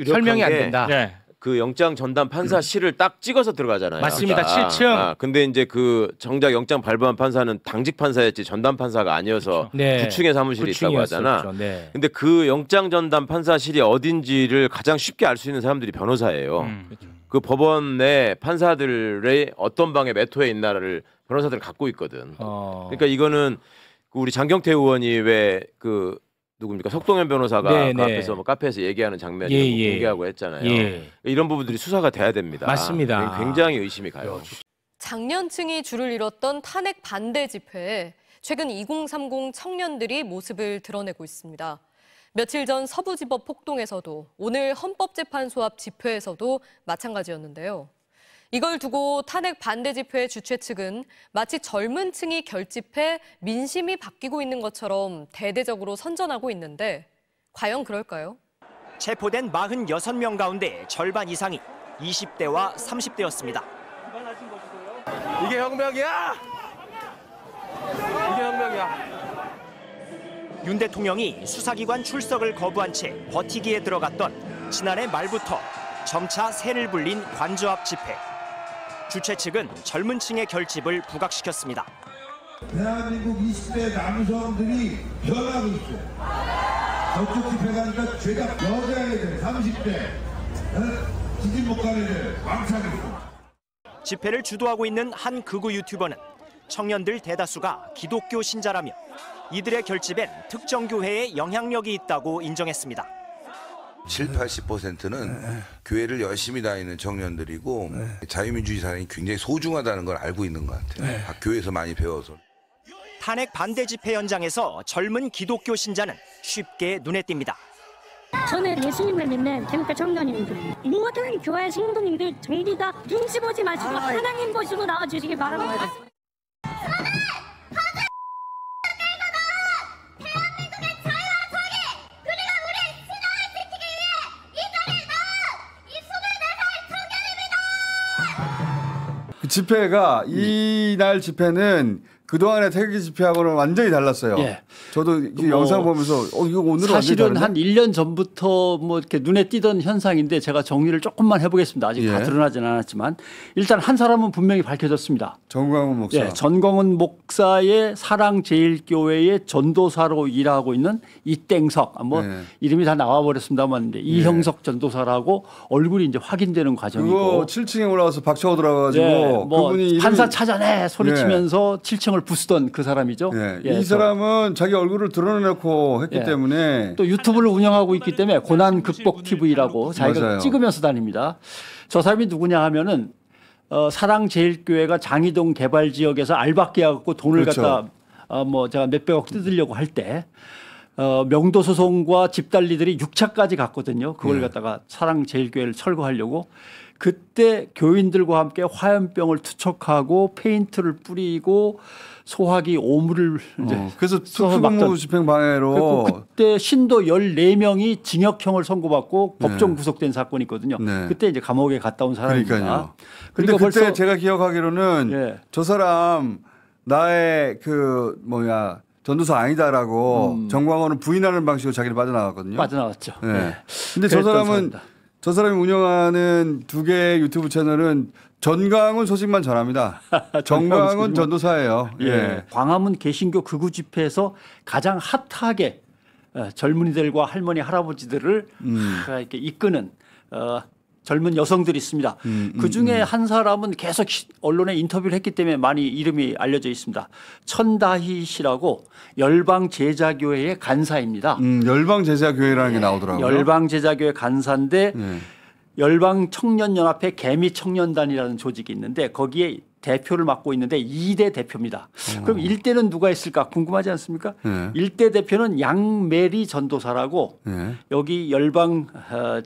설명이 안 된다. 네. 그 영장 전담 판사실을 딱 찍어서 들어가잖아요. 맞습니다. 7층. 근데 이제 그 정작 영장 발부한 판사는 당직 판사였지 전담 판사가 아니어서 네. 9층에 사무실이 있다고 하잖아. 네. 근데 그 영장 전담 판사실이 어딘지를 가장 쉽게 알 수 있는 사람들이 변호사예요. 그 법원 내 판사들의 어떤 방에 몇 호에 있나를 변호사들 갖고 있거든. 그러니까 이거는 우리 장경태 의원이 왜 그 누굽니까 석동현 변호사가 네, 그 네. 앞에서 뭐 카페에서 얘기하는 장면이 공개하고 했잖아요. 이런 부분들이 수사가 돼야 됩니다. 맞습니다. 굉장히 의심이 가요. 장년층이 줄을 이뤘던 탄핵 반대 집회에 최근 2030 청년들이 모습을 드러내고 있습니다. 며칠 전 서부지법 폭동에서도 오늘 헌법재판소 앞 집회에서도 마찬가지였는데요. 이걸 두고 탄핵 반대 집회 주최 측은 마치 젊은 층이 결집해 민심이 바뀌고 있는 것처럼 대대적으로 선전하고 있는데 과연 그럴까요? 체포된 46명 가운데 절반 이상이 20대와 30대였습니다. 이게 혁명이야. 이게 혁명이야. 윤 대통령이 수사기관 출석을 거부한 채 버티기에 들어갔던 지난해 말부터 점차 새를 불린 관저 앞 집회. 주최 측은 젊은 층의 결집을 부각시켰습니다. 대한민국 20대 남성들이 변하고 있어요. 저쪽 집회 가니까 죄다 여자애들 30대 지진 못 가는 애들 왕창 있어. 집회를 주도하고 있는 한 극우 유튜버는 청년들 대다수가 기독교 신자라며 이들의 결집엔 특정 교회의 영향력이 있다고 인정했습니다. 70~80%는 교회를 열심히 다니는 청년들이고 자유민주주의 사랑이 굉장히 소중하다는 걸 알고 있는 것 같아요. 교회에서 많이 배워서. 탄핵 반대 집회 현장에서 젊은 기독교 신자는 쉽게 눈에 띕니다. 저는 예수님을 믿는 대목교 청년입니다. 모든 교회 성도님들 전부 다 눈치 보지 마시고 하나님 보시고 나와주시기 바랍니다. 그 집회가 이날 집회는 그동안의 태극기 집회하고는 완전히 달랐어요. 예. 저도 이 영상 보면서 이거 오늘은 사실은 한 1년 전부터 뭐 이렇게 눈에 띄던 현상인데 제가 정리를 조금만 해보겠습니다. 아직 다 드러나진 않았지만 일단 한 사람은 분명히 밝혀졌습니다. 전광훈 목사. 예, 전광훈 목사의 사랑제일교회의 전도사로 일하고 있는 이땡석. 뭐 이름이 다 나와버렸습니다만 이형석 전도사라고 얼굴이 이제 확인되는 과정이고. 그거 7층에 올라가서 박차고 들어가가지고 뭐 그분이 판사 찾아내 소리치면서 7층을 부수던 그 사람이죠. 이 사람은 자기 얼굴을 드러내놓고 했기 때문에 또 유튜브를 운영하고 있기 때문에 고난 극복 TV라고 자기가 맞아요. 찍으면서 다닙니다. 저 사람이 누구냐 하면은 사랑제일교회가 장이동 개발 지역에서 알바끼하고 돈을 갖다 뭐 제가 몇백억 뜯으려고 할 때 명도 소송과 집달리들이 6차까지 갔거든요. 그걸 갖다가 사랑제일교회를 철거하려고. 그때 교인들과 함께 화염병을 투척하고 페인트를 뿌리고 소화기 오물을 이제 그래서 특수범무 집행 방해로 그때 신도 14명이 징역형을 선고받고 법정 구속된 사건이 있거든요. 그때 이제 감옥에 갔다 온 사람입니다. 그러니까요. 근데 그때 벌써 제가 기억하기로는 저 사람 나의 그 뭐야 전도사 아니다라고 정광호는 부인하는 방식으로 자기를 빠져나갔거든요. 빠져나갔죠. 근데 저 사람이 운영하는 두 개의 유튜브 채널은 전광훈 소식만 전합니다. 정광훈 전도사예요. 광화문 개신교 극우 집회에서 가장 핫하게 젊은이들과 할머니 할아버지들을 이렇게 이끄는 젊은 여성들이 있습니다. 그중에 한 사람은 계속 언론에 인터뷰를 했기 때문에 많이 이름이 알려져 있습니다. 천다희 씨라고 열방제자교회의 간사입니다. 열방제자교회라는 게 나오더라고요. 열방제자교회 간사인데 열방청년연합회 개미청년단이라는 조직이 있는데 거기에 대표를 맡고 있는데 2대 대표입니다. 그럼 1대는 누가 있을까 궁금하지 않습니까? 1대 대표는 양메리 전도사라고 여기 열방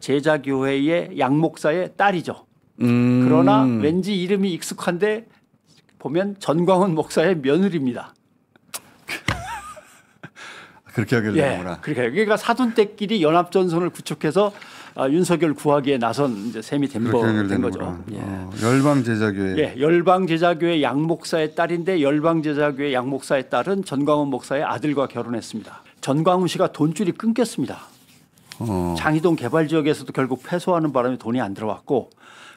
제자교회의 양 목사의 딸이죠. 그러나 왠지 이름이 익숙한데 보면 전광훈 목사의 며느리입니다. 그렇게 하게 되는구나. 그러니까 사돈댁끼리 연합전선을 구축해서 윤석열 구하기에 나선 이제 셈이 된 거죠. 열방제자교회. 열방제자교회 양 목사의 딸인데 열방제자교회 양 목사의 딸은 전광훈 목사의 아들과 결혼했습니다. 전광훈 씨가 돈줄이 끊겼습니다. 장이동 개발 지역에서도 결국 패소하는 바람에 돈이 안 들어왔고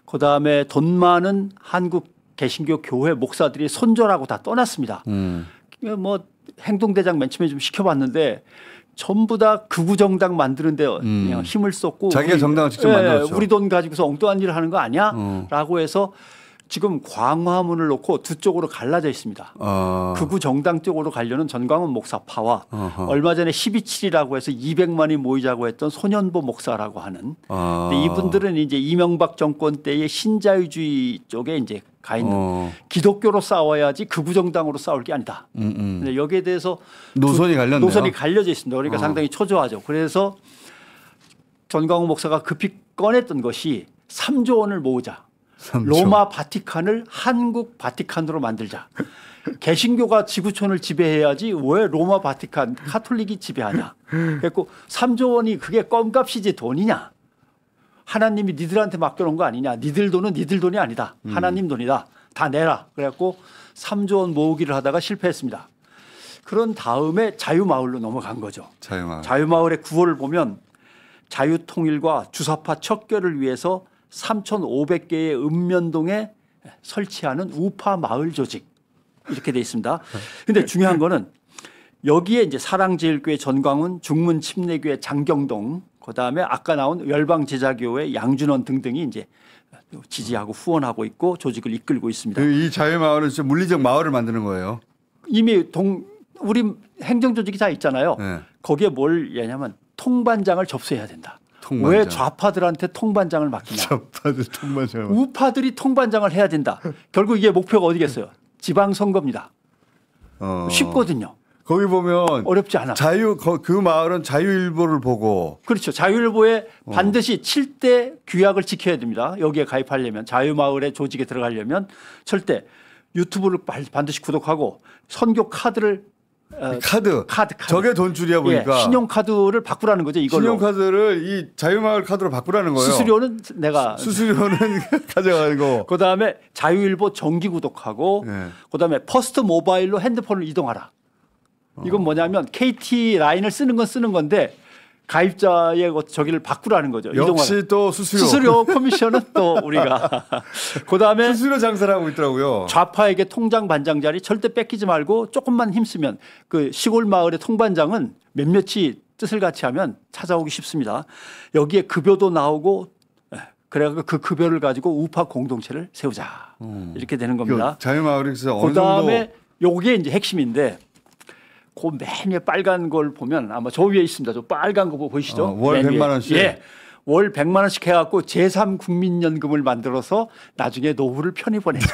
그다음에 돈 많은 한국 개신교 교회 목사들이 손절하고 다 떠났습니다. 뭐 행동대장 맨 처음에 좀 시켜봤는데 전부 다 극우 정당 만드는데 그냥 힘을 쏟고 자기가 정당을 직접 만들었죠. 우리 돈 가지고서 엉뚱한 일을 하는 거 아니야? 라고 해서 지금 광화문을 놓고 두 쪽으로 갈라져 있습니다. 극우 정당 쪽으로 가려는 전광훈 목사파와 얼마 전에 12.7이라고 해서 200만이 모이자고 했던 소년보 목사라고 하는 근데 이분들은 이제 이명박 정권 때의 신자유주의 쪽에 이제 가 있는 기독교로 싸워야지 극우 정당으로 싸울 게 아니다. 근데 여기에 대해서 노선이 갈렸네요. 노선이 갈려져 있습니다. 그러니까 상당히 초조하죠. 그래서 전광훈 목사가 급히 꺼냈던 것이 3조 원을 모으자. 로마 바티칸을 한국 바티칸으로 만들자. 개신교가 지구촌을 지배해야지 왜 로마 바티칸 카톨릭이 지배하냐. 그래서 3조 원이 그게 껌값이지 돈이냐. 하나님이 니들한테 맡겨놓은 거 아니냐. 니들 돈은 니들 돈이 아니다. 하나님 돈이다. 다 내라. 그래갖고 3조 원 모으기를 하다가 실패했습니다. 그런 다음에 자유마을로 넘어간 거죠. 자유마을의 구호를 보면 자유통일과 주사파 척결을 위해서 3,500개의 읍면동에 설치하는 우파 마을 조직 이렇게 돼 있습니다. 근데 중요한 거는 여기에 이제 사랑제일교회 전광훈, 중문침례교회 장경동, 그다음에 아까 나온 열방제자교회 양준원 등등이 이제 지지하고 후원하고 있고 조직을 이끌고 있습니다. 이 자유마을은 진짜 물리적 마을을 만드는 거예요. 이미 우리 행정조직이 다 있잖아요. 네. 거기에 뭘 얘냐면 통반장을 접수해야 된다. 통반장. 왜 좌파들한테 통반장을 맡기냐. 좌파들 통반장을. 우파들이 통반장을 해야 된다. 결국 이게 목표가 어디겠어요. 지방선거입니다. 쉽거든요. 거기 보면 어렵지 않아. 그 마을은 자유일보를 보고. 그렇죠. 자유일보에 반드시 7대 규약을 지켜야 됩니다. 여기에 가입하려면 자유마을의 조직에 들어가려면 절대 유튜브를 반드시 구독하고 선교 카드를 카드. 저게 돈줄이야 보니까. 예, 신용카드를 바꾸라는 거죠. 이걸로. 신용카드를 이 자유마을 카드로 바꾸라는 거예요. 수수료는 내가. 수수료는 가져가고. 그다음에 자유일보 정기 구독하고 그다음에 퍼스트 모바일로 핸드폰을 이동하라. 이건 뭐냐면 KT 라인을 쓰는 건 쓰는 건데 가입자의 저기를 바꾸라는 거죠. 역시 이동하라. 또 수수료. 수수료 커미션은 또 우리가. 그다음에 수수료 장사를 하고 있더라고요. 좌파에게 통장 반장 자리 절대 뺏기지 말고 조금만 힘쓰면 그 시골 마을의 통반장은 몇몇이 뜻을 같이 하면 찾아오기 쉽습니다. 여기에 급여도 나오고 그래서 그 급여를 가지고 우파 공동체를 세우자. 이렇게 되는 겁니다. 자유마을에서 어느 그다음에 요게 이제 핵심인데 그 맨 위에 빨간 걸 보면 아마 저 위에 있습니다. 저 빨간 거 보이시죠? 월 100만 원씩. 예. 월 100만 원씩 해갖고 제3국민연금을 만들어서 나중에 노후를 편히 보내자.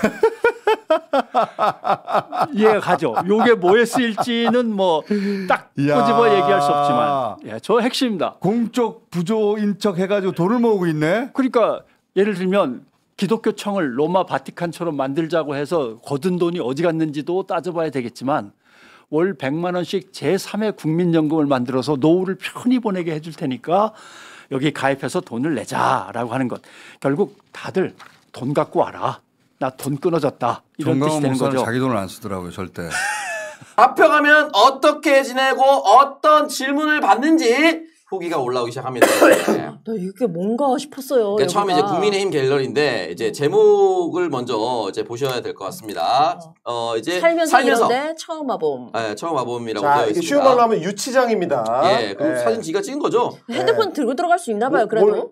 이해가 가죠. 요게 뭐에 쓰일지는 뭐 딱 꼬집어 얘기할 수 없지만 예, 저 핵심입니다. 공적 부조인 척 해가지고 돈을 모으고 있네. 그러니까 예를 들면 기독교청을 로마 바티칸처럼 만들자고 해서 거둔 돈이 어디 갔는지도 따져봐야 되겠지만 월 100만 원씩 제3의 국민연금을 만들어서 노후를 편히 보내게 해줄 테니까 여기 가입해서 돈을 내자라고 하는 것. 결국 다들 돈 갖고 와라. 나 돈 끊어졌다. 이런 뜻이 되는 거죠. 자기 돈을 안 쓰더라고요. 절대. 잡혀가면 어떻게 지내고 어떤 질문을 받는지 후기가 올라오기 시작합니다. 나 이게 뭔가 싶었어요. 그러니까 처음에 이제 국민의힘 갤러리인데 이제 제목을 먼저 이제 보셔야 될 것 같습니다. 이제 살면서 이런데 처음 와봄. 네, 처음 와봄이라고 자, 되어 이게 있습니다. 쉬운 말로 하면 유치장입니다. 예, 그리고 사진 지가 찍은 거죠. 핸드폰 들고 들어갈 수 있나 봐요. 그래도.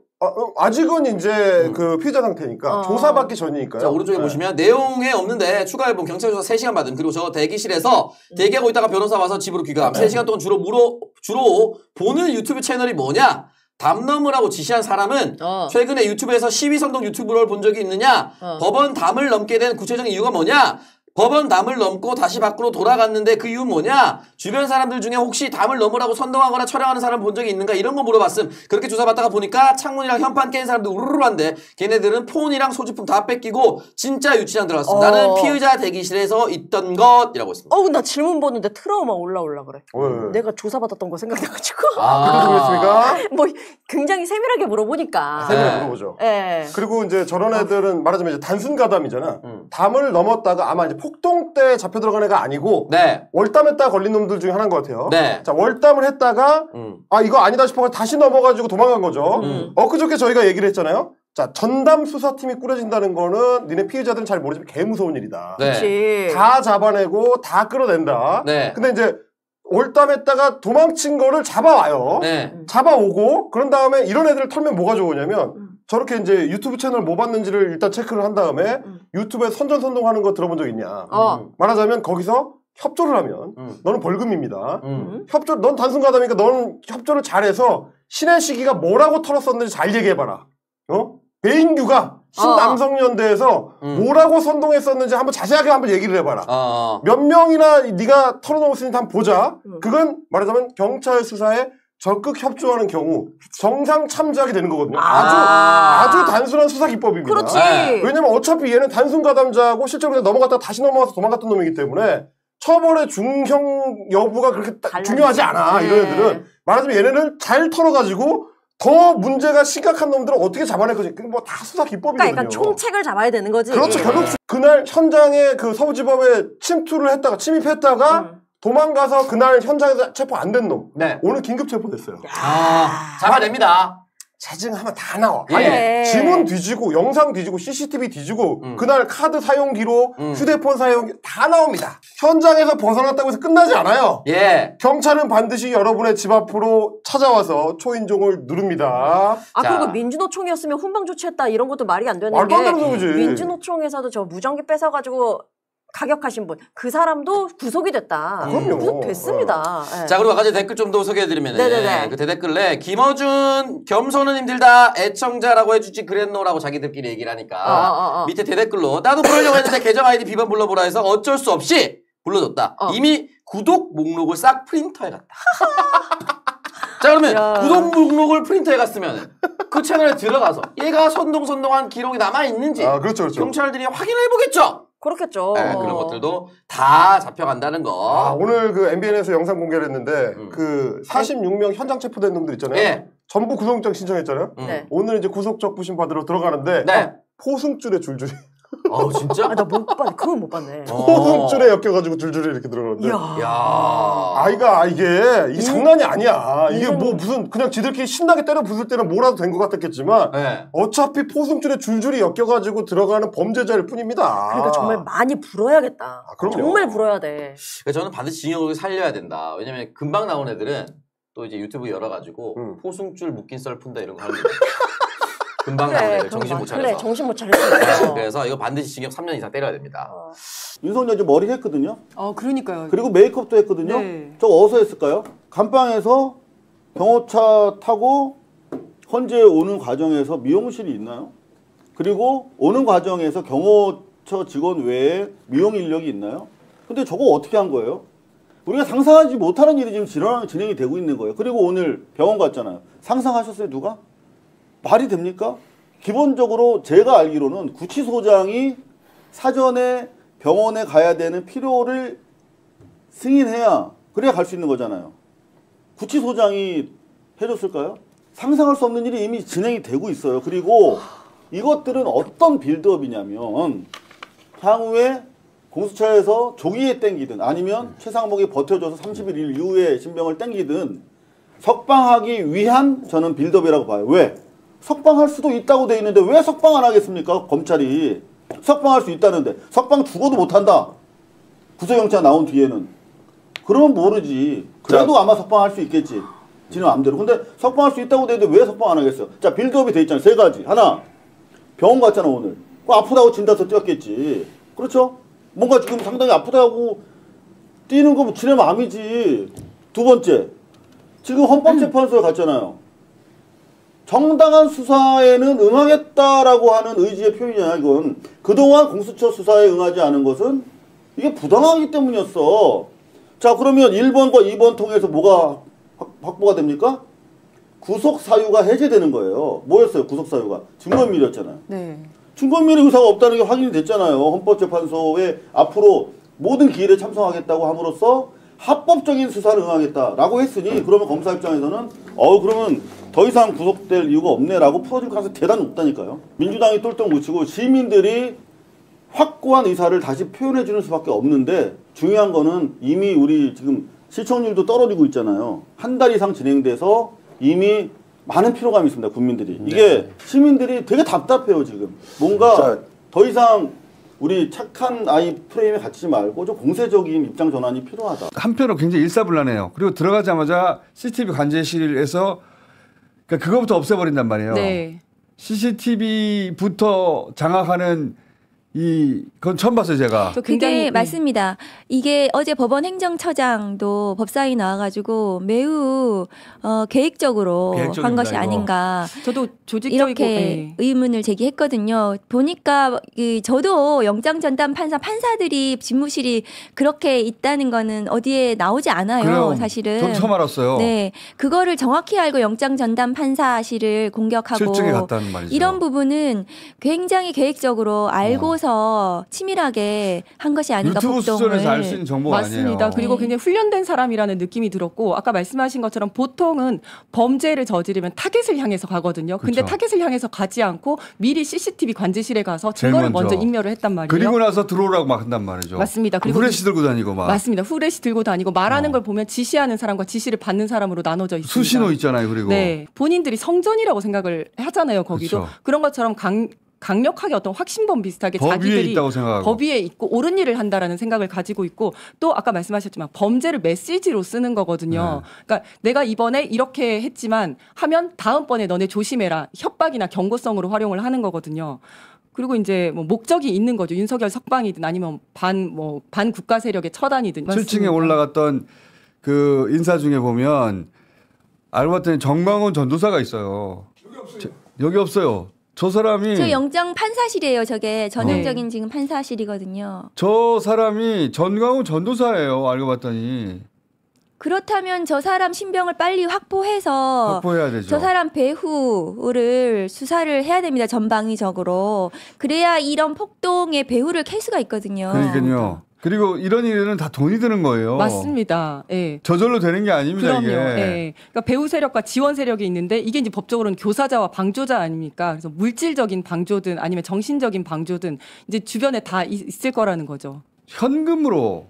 아직은 이제 그 피해자 상태니까 조사받기 전이니까요. 자, 오른쪽에 보시면 내용에 없는데 추가 앨범 경찰 조사 3시간 받음. 그리고 저 대기실에서 대기하고 있다가 변호사 와서 집으로 귀감. 3시간 동안 주로 보는 유튜브 채널이 뭐냐? 담 넘으라고 지시한 사람은 최근에 유튜브에서 시위선동 유튜브를 본 적이 있느냐? 법원 담을 넘게 된 구체적인 이유가 뭐냐? 법원 담을 넘고 다시 밖으로 돌아갔는데 그 이유는 뭐냐? 주변 사람들 중에 혹시 담을 넘으라고 선동하거나 촬영하는 사람 본 적이 있는가? 이런 거 물어봤음. 그렇게 조사받다가 보니까 창문이랑 현판 깬 사람들 우르르한데 걔네들은 폰이랑 소지품 다 뺏기고 진짜 유치장 들어갔음. 나는 피의자 대기실에서 있던 것이라고 했습니다. 나 질문 보는데 트라우마 올라올라 그래. 내가 조사받았던 거 생각나가지고. 그래도 그랬습니까? 뭐 굉장히 세밀하게 물어보니까. 세밀하게 물어보죠. 네. 그리고 이제 저런 애들은 말하자면 이제 단순 가담이잖아. 담을 넘었다가 아마 이제 폭동 때 잡혀 들어간 애가 아니고 월담했다 걸린 놈들 중에 하나인 것 같아요. 자, 월담을 했다가 이거 아니다 싶어서 다시 넘어가지고 도망간 거죠. 엊그저께 저희가 얘기를 했잖아요. 자, 전담 수사팀이 꾸려진다는 거는 니네 피해자들은 잘 모르지만 개 무서운 일이다. 다 잡아내고 다 끌어낸다. 근데 이제 월담했다가 도망친 거를 잡아와요. 잡아오고 그런 다음에 이런 애들을 털면 뭐가 좋으냐면 저렇게 이제 유튜브 채널 뭐 봤는지를 일단 체크를 한 다음에 유튜브에 선전선동하는 거 들어본 적 있냐. 말하자면 거기서 협조를 하면 너는 벌금입니다. 넌 단순 가담이니까 너는 협조를 잘해서 신의 시기가 뭐라고 털었었는지 잘 얘기해봐라. 배인규가 신남성연대에서 뭐라고 선동했었는지 한번 자세하게 한번 얘기를 해봐라. 몇 명이나 네가 털어놓았으니 한번 보자. 그건 말하자면 경찰 수사에 적극 협조하는 경우 정상 참작이 되는 거거든요. 아주 단순한 수사 기법입니다. 그렇지. 왜냐면 어차피 얘는 단순 가담자고 실제로 그냥 넘어갔다가 다시 넘어가서 도망갔던 놈이기 때문에 처벌의 중형 여부가 그렇게 중요하지 않아. 이런 애들은 말하자면 얘네는 잘 털어가지고 더 문제가 심각한 놈들은 어떻게 잡아낼 거지? 뭐 다 수사 기법이거든요. 그러니까 약간 총책을 잡아야 되는 거지. 그렇죠. 예. 결국 그날 현장에 그 서부지법에 침입했다가 도망가서 그날 현장에서 체포 안 된 놈. 네. 오늘 긴급 체포됐어요. 잡아냅니다. 체증하면 다 나와. 예. 아니, 지문 뒤지고 영상 뒤지고 CCTV 뒤지고 그날 카드 사용 기록, 휴대폰 사용 기록 다 나옵니다. 현장에서 벗어났다고 해서 끝나지 않아요. 예. 경찰은 반드시 여러분의 집 앞으로 찾아와서 초인종을 누릅니다. 그리고 민주노총이었으면 훈방 조치했다 이런 것도 말이 안 되는 말도 안 게 되는 소리지. 민주노총에서도 저 무전기 뺏어가지고 가격하신 분, 그 사람도 구속이 됐다. 그럼요. 구속됐습니다. 예. 자, 그리고 아까 댓글 좀 더 소개해드리면 네네네. 그 대댓글에 김어준 겸손은 힘들다 애청자라고 해주지 그랬노라고 자기들끼리 얘기를 하니까 밑에 대댓글로 나도 그러려고 했는데 계정 아이디 비번 불러보라 해서 어쩔 수 없이 불러줬다. 이미 구독 목록을 싹 프린터해갔다. 자, 그러면 구독 목록을 프린터해갔으면 그 채널에 들어가서 얘가 선동한 기록이 남아있는지 그렇죠. 경찰들이 확인을 해보겠죠. 그렇겠죠. 네, 그런 것들도 다 잡혀간다는 거. 오늘 그 MBN에서 영상 공개를 했는데 그 46명 현장 체포된 놈들 있잖아요. 예. 전부 구속영장 신청했잖아요. 네. 오늘 이제 구속적 부심 받으러 들어가는데 포승줄에 줄줄이. 진짜? 나 못 봤네. 그건 못 봤네. 포승줄에 엮여가지고 줄줄이 이렇게 들어가는데. 이게 장난이 아니야. 이게 뭐 무슨 그냥 지들끼리 신나게 때려 부술 때는 뭐라도 된 것 같았겠지만 어차피 포승줄에 줄줄이 엮여가지고 들어가는 범죄자일 뿐입니다. 그러니까 정말 많이 불어야겠다. 그럼요. 정말 불어야 돼. 저는 반드시 징역을 살려야 된다. 왜냐면 금방 나온 애들은 또 이제 유튜브 열어가지고 포승줄 묶인 썰 푼다 이런 거 하는 거야. 금방 나온 애들 정신 못 차려서. 그래, 정신 못 차렸어. 그래서 이거 반드시 징역 3년 이상 때려야 됩니다. 윤석열 이제 머리 했거든요. 그러니까요. 그리고 메이크업도 했거든요. 네. 저거 어디서 했을까요? 감방에서 경호차 타고 헌재 오는 과정에서 미용실이 있나요? 그리고 오는 과정에서 경호처 직원 외에 미용 인력이 있나요? 근데 저거 어떻게 한 거예요? 우리가 상상하지 못하는 일이 지금 진행이 되고 있는 거예요. 그리고 오늘 병원 갔잖아요. 상상하셨어요, 누가? 말이 됩니까? 기본적으로 제가 알기로는 구치소장이 사전에 병원에 가야 되는 필요를 승인해야 그래야 갈 수 있는 거잖아요. 구치소장이 해줬을까요? 상상할 수 없는 일이 이미 진행이 되고 있어요. 그리고 이것들은 어떤 빌드업이냐면 향후에 공수처에서 조기에 땡기든 아니면 최상목이 버텨줘서 30일 이후에 신병을 땡기든 석방하기 위한 저는 빌드업이라고 봐요. 왜? 석방할 수도 있다고 돼 있는데 왜 석방 안 하겠습니까? 검찰이. 석방할 수 있다는데. 석방 죽어도 못한다. 구속영장 나온 뒤에는. 그러면 모르지. 그래도 아마 석방할 수 있겠지. 지는 마음대로. 근데 석방할 수 있다고 돼 있는데 왜 석방 안 하겠어요? 자, 빌드업이 돼 있잖아요. 3가지. 하나, 병원 갔잖아 오늘. 아프다고 진단서 뛰었겠지. 그렇죠? 뭔가 지금 상당히 아프다고 뛰는 거 지네 마음이지. 2번째, 지금 헌법재판소에 갔잖아요. 정당한 수사에는 응하겠다라고 하는 의지의 표현이야. 이건 그동안 공수처 수사에 응하지 않은 것은 이게 부당하기 때문이었어. 자, 그러면 1번과 2번 통해서 뭐가 확보가 됩니까? 구속사유가 해제되는 거예요. 뭐였어요? 구속사유가 증거인멸이었잖아요. 네. 증거인멸의 의사가 없다는 게 확인이 됐잖아요. 헌법재판소에 앞으로 모든 기일에 참석하겠다고 함으로써 합법적인 수사를 응하겠다라고 했으니 그러면 검사 입장에서는 그러면 더 이상 구속될 이유가 없네라고 풀어줄 가능성이 대단히 높다니까요. 민주당이 똘똘 묻히고 시민들이 확고한 의사를 다시 표현해 주는 수밖에 없는데 중요한 거는 이미 우리 지금 시청률도 떨어지고 있잖아요. 한 달 이상 진행돼서 이미 많은 피로감이 있습니다. 국민들이. 이게 시민들이 되게 답답해요. 지금. 뭔가 더 이상 우리 착한 아이 프레임에 갇히지 말고 좀 공세적인 입장 전환이 필요하다. 한편으로 굉장히 일사불란해요. 그리고 들어가자마자 CCTV 관제실에서 그거부터 없애버린단 말이에요. 네. CCTV부터 장악하는 그건 처음 봤어요, 제가. 그게 맞습니다. 이게 어제 법원 행정처장도 법사위 나와가지고 매우 계획적으로 한 것이 아닌가. 저도 조직적이고 이렇게 의문을 제기했거든요. 보니까 저도 영장전담 판사들이 집무실이 그렇게 있다는 거는 어디에 나오지 않아요. 그래요. 사실은. 전 처음 알았어요. 네, 그거를 정확히 알고 영장전담 판사실을 공격하고 실증에 갔다는 말이죠. 이런 부분은 굉장히 계획적으로 알고 모여서 치밀하게 한 것이 아닌가 유튜브 폭동을. 수준에서 알 수 있는 정보가 맞습니다. 아니에요. 그리고 굉장히 훈련된 사람이라는 느낌이 들었고 아까 말씀하신 것처럼 보통은 범죄를 저지르면 타겟을 향해서 가거든요. 근데 그쵸. 타겟을 향해서 가지 않고 미리 CCTV 관제실에 가서 증거를 먼저 인멸을 했단 말이에요. 그리고 나서 들어오라고 막 한단 말이죠. 맞습니다. 그리고 후레쉬 들고 다니고 막. 맞습니다. 후레쉬 들고 다니고 말하는 걸 보면 지시하는 사람과 지시를 받는 사람으로 나눠져 있습니다. 수신호 있잖아요. 그리고 네, 본인들이 성전이라고 생각을 하잖아요. 거기도 그쵸. 그런 것처럼 강력하게 어떤 확신범 비슷하게 법 위에 자기들이 있다고 생각하고. 법 위에 있고 옳은 일을 한다라는 생각을 가지고 있고 또 아까 말씀하셨지만 범죄를 메시지로 쓰는 거거든요. 그러니까 내가 이번에 이렇게 했지만 하면 다음번에 너네 조심해라. 협박이나 경고성으로 활용을 하는 거거든요. 그리고 이제 뭐 목적이 있는 거죠. 윤석열 석방이든 아니면 반 국가 세력의 처단이든. 7층에 올라갔던 그 인사 중에 보면 알고 봤더니 정광훈 전도사가 있어요. 여기 없어요. 저 사람이 저 영장 판사실이에요. 저게 전형적인 지금 판사실이거든요. 저 사람이 전광훈 전도사예요. 알고 봤더니. 그렇다면 저 사람 신병을 빨리 확보해서 확보해야 되죠. 저 사람 배후를 수사를 해야 됩니다. 전방위적으로. 그래야 이런 폭동의 배후를 캘 수가 있거든요. 그러니까요. 그리고 이런 일에는 다 돈이 드는 거예요. 맞습니다. 예. 저절로 되는 게 아닙니다. 그럼요. 이게. 예. 그러니까 배후 세력과 지원 세력이 있는데 이게 이제 법적으로는 교사자와 방조자 아닙니까? 그래서 물질적인 방조든 아니면 정신적인 방조든 이제 주변에 다 있을 거라는 거죠. 현금으로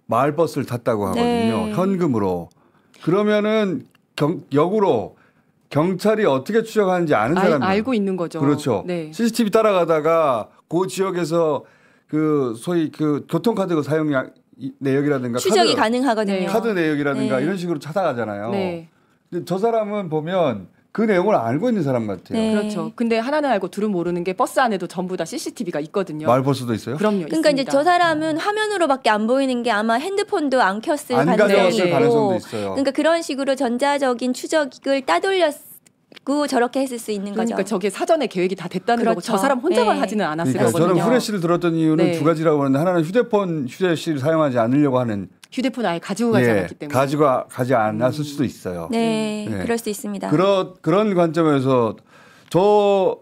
마을버스를 탔다고 하거든요. 네. 현금으로. 그러면은 역으로 경찰이 어떻게 추적하는지 아는 사람이 알고 있는 거죠. 그렇죠. 네. CCTV 따라가다가 그 지역에서 그 소위 그 교통카드 사용 내역이라든가 추적이 가능하거든요. 카드 내역이라든가 네. 이런 식으로 찾아가잖아요. 네. 근데 저 사람은 보면 그 내용을 알고 있는 사람 같아요. 네. 그렇죠. 근데 하나는 알고 둘은 모르는 게 버스 안에도 전부 다 CCTV가 있거든요. 마을버스도 있어요? 그럼요. 그러니까 있습니다. 이제 저 사람은 화면으로밖에 안 보이는 게 아마 핸드폰도 안 켰을 안 가능성이 가져왔을 있고, 가능성도 있어요. 그러니까 그런 식으로 전자적인 추적을 따돌렸고 저렇게 했을 수 있는 그러니까 거죠. 저게 사전에 계획이 다 됐다는 그렇죠. 거고 저 사람 혼자만 네. 하지는 않았을 그러니까 거거든요. 저는 후레쉬를 들었던 이유는 네. 두 가지라고 하는데 하나는 휴대시를 사용하지 않으려고 하는 휴대폰 아예 가지고 가지 않았기 때문에. 가지 않았을 수도 있어요. 네, 그럴 수 있습니다. 그런 관점에서 저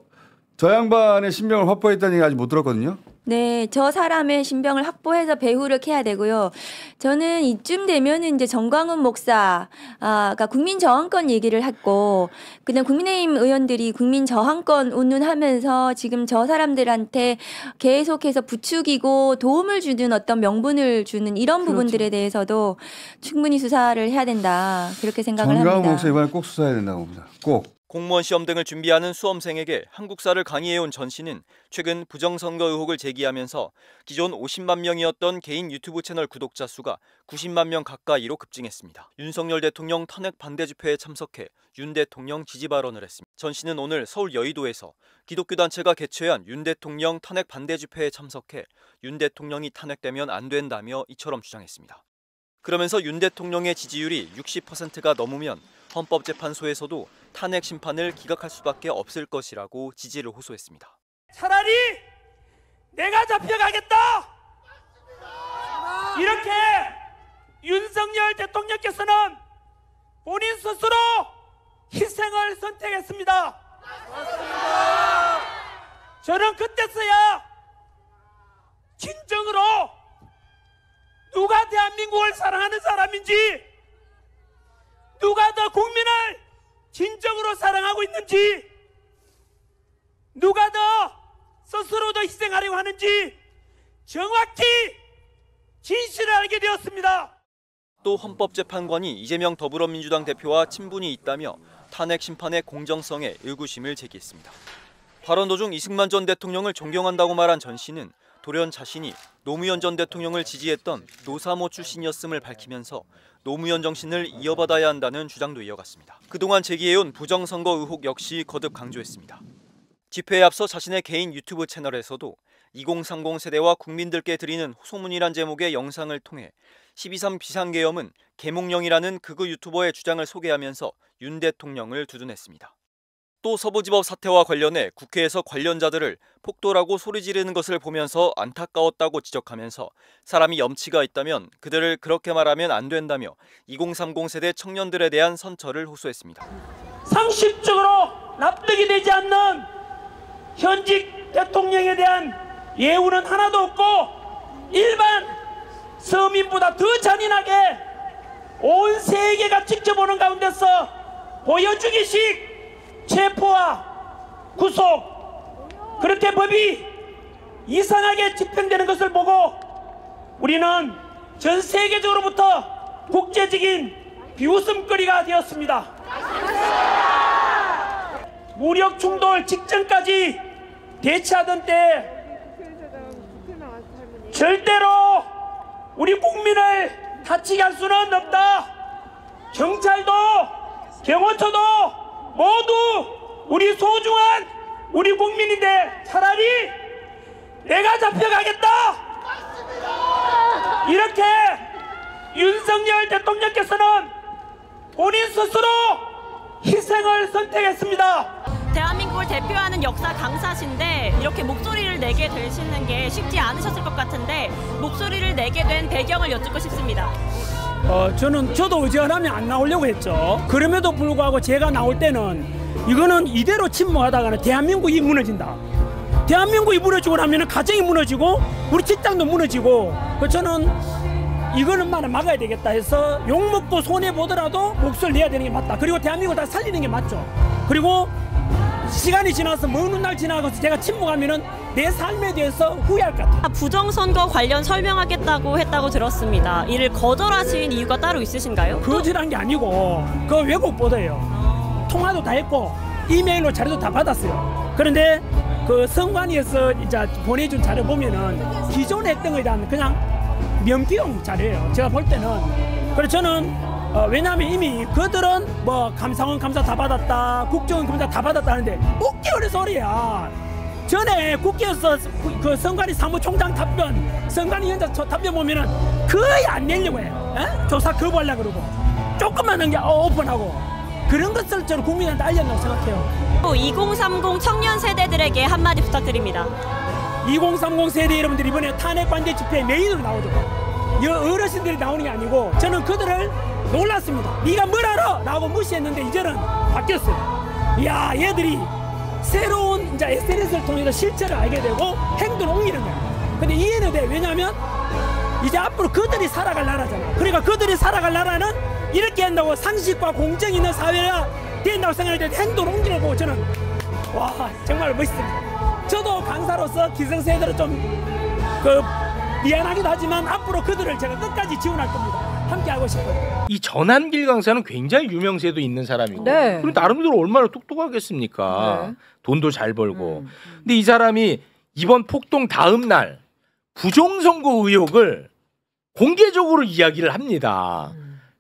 양반의 신병을 확보했다는 얘기 아직 못 들었거든요. 네, 저 사람의 신병을 확보해서 배후를 캐야 되고요. 저는 이쯤 되면은 이제 정광훈 목사가 국민 저항권 얘기를 했고, 그다음 국민의힘 의원들이 국민 저항권 운운하면서 지금 저 사람들한테 계속해서 부추기고 도움을 주는 어떤 명분을 주는 이런 부분들에 대해서도 충분히 수사를 해야 된다. 그렇게 생각을 정광훈 합니다. 목사 이번에 꼭 수사해야 된다고 봅니다. 꼭. 공무원 시험 등을 준비하는 수험생에게 한국사를 강의해온 전 씨는 최근 부정선거 의혹을 제기하면서 기존 50만 명이었던 개인 유튜브 채널 구독자 수가 90만 명 가까이로 급증했습니다. 윤석열 대통령 탄핵 반대 집회에 참석해 윤 대통령 지지 발언을 했습니다. 전 씨는 오늘 서울 여의도에서 기독교 단체가 개최한 윤 대통령 탄핵 반대 집회에 참석해 윤 대통령이 탄핵되면 안 된다며 이처럼 주장했습니다. 그러면서 윤 대통령의 지지율이 60%가 넘으면 헌법재판소에서도 탄핵 심판을 기각할 수밖에 없을 것이라고 지지를 호소했습니다. 차라리 내가 잡혀가겠다! 이렇게 윤석열 대통령께서는 본인 스스로 희생을 선택했습니다. 저는 그때서야 진정으로 누가 대한민국을 사랑하는 사람인지, 누가 더 국민을 진정으로 사랑하고 있는지, 누가 더 스스로도 희생하려고 하는지 정확히 진실을 알게 되었습니다. 또 헌법재판관이 이재명 더불어민주당 대표와 친분이 있다며 탄핵 심판의 공정성에 의구심을 제기했습니다. 발언 도중 이승만 전 대통령을 존경한다고 말한 전 씨는 돌연 자신이 노무현 전 대통령을 지지했던 노사모 출신이었음을 밝히면서 노무현 정신을 이어받아야 한다는 주장도 이어갔습니다. 그동안 제기해온 부정선거 의혹 역시 거듭 강조했습니다. 집회에 앞서 자신의 개인 유튜브 채널에서도 2030 세대와 국민들께 드리는 호소문이란 제목의 영상을 통해 12.3 비상계엄은 계몽령이라는 극우 유튜버의 주장을 소개하면서 윤 대통령을 두둔했습니다. 또 서부지법 사태와 관련해 국회에서 관련자들을 폭도라고 소리 지르는 것을 보면서 안타까웠다고 지적하면서 사람이 염치가 있다면 그들을 그렇게 말하면 안 된다며 2030 세대 청년들에 대한 선처를 호소했습니다. 상식적으로 납득이 되지 않는 현직 대통령에 대한 예우는 하나도 없고 일반 서민보다 더 잔인하게 온 세계가 지켜보는 가운데서 보여주기식 체포와 구속, 그렇게 법이 이상하게 집행되는 것을 보고 우리는 전 세계적으로부터 국제적인 비웃음거리가 되었습니다. 무력 충돌 직전까지 대치하던 때 절대로 우리 국민을 다치게 할 수는 없다. 경찰도 경호처도 모두 우리 소중한 우리 국민인데 차라리 내가 잡혀가겠다. 이렇게 윤석열 대통령께서는 본인 스스로 희생을 선택했습니다. 대한민국을 대표하는 역사 강사신데 이렇게 목소리를 내게 되시는 게 쉽지 않으셨을 것 같은데 목소리를 내게 된 배경을 여쭙고 싶습니다. 저도 의전하면 안 나오려고 했죠. 그럼에도 불구하고 제가 나올 때는 이거는 이대로 침묵하다가는 대한민국이 무너진다. 대한민국이 무너지고 나면 가정이 무너지고 우리 직장도 무너지고 저는 이거는 막아야 되겠다 해서 욕먹고 손해보더라도 목소리를 내야 되는 게 맞다. 그리고 대한민국을 다 살리는 게 맞죠. 그리고 시간이 지나서 먼 날 지나가서 제가 침묵하면은 내 삶에 대해서 후회할 것 같아요. 부정선거 관련 설명하겠다고 했다고 들었습니다. 이를 거절하신 이유가 따로 있으신가요? 거절한 게 아니고 그 외국 보도예요. 통화도 다 했고 이메일로 자료도 다 받았어요. 그런데 그 선관위에서 이제 보내준 자료 보면은 기존에 했던 거에 대한 그냥 면피용 자료예요. 제가 볼 때는. 그래서 저는 왜냐하면 이미 그들은 뭐 감사원 감사 다 받았다, 국정원 감사 다 받았다 하는데 웃기는 소리야. 전에 국회에서 그 선관위 사무총장 답변, 선관위원장 답변 보면은 거의 안 내려고 해요. 조사 거부하려고 그러고 조금만 넘겨 오픈하고 그런 것을 저는 국민한테 알렸다고 생각해요. 2030 청년 세대들에게 한마디 부탁드립니다. 2030 세대 여러분들 이번에 탄핵 반대 집회에 메인으로 나오죠. 어르신들이 나오는 게 아니고 저는 그들을 놀랐습니다. 네가 뭘 알아? 라고 무시했는데 이제는 바뀌었어요. 이야, 얘들이 새로운 이제 SNS를 통해서 실체를 알게 되고 행동을 옮기는 거야. 근데 이해는 돼. 왜냐하면 이제 앞으로 그들이 살아갈 나라잖아. 그러니까 그들이 살아갈 나라는 이렇게 한다고 상식과 공정이 있는 사회가 된다고 생각할 때 행동을 옮기는 거 보고 저는 와, 정말 멋있습니다. 저도 강사로서 기성세대로 좀 미안하기도 하지만 앞으로 그들을 제가 끝까지 지원할 겁니다. 함께 하고 싶어요. 이 전한길 강사는 굉장히 유명세도 있는 사람이고 네. 그리고 나름대로 얼마나 똑똑하겠습니까. 네. 돈도 잘 벌고. 근데 이 사람이 이번 폭동 다음 날 부정선거 의혹을 공개적으로 이야기를 합니다.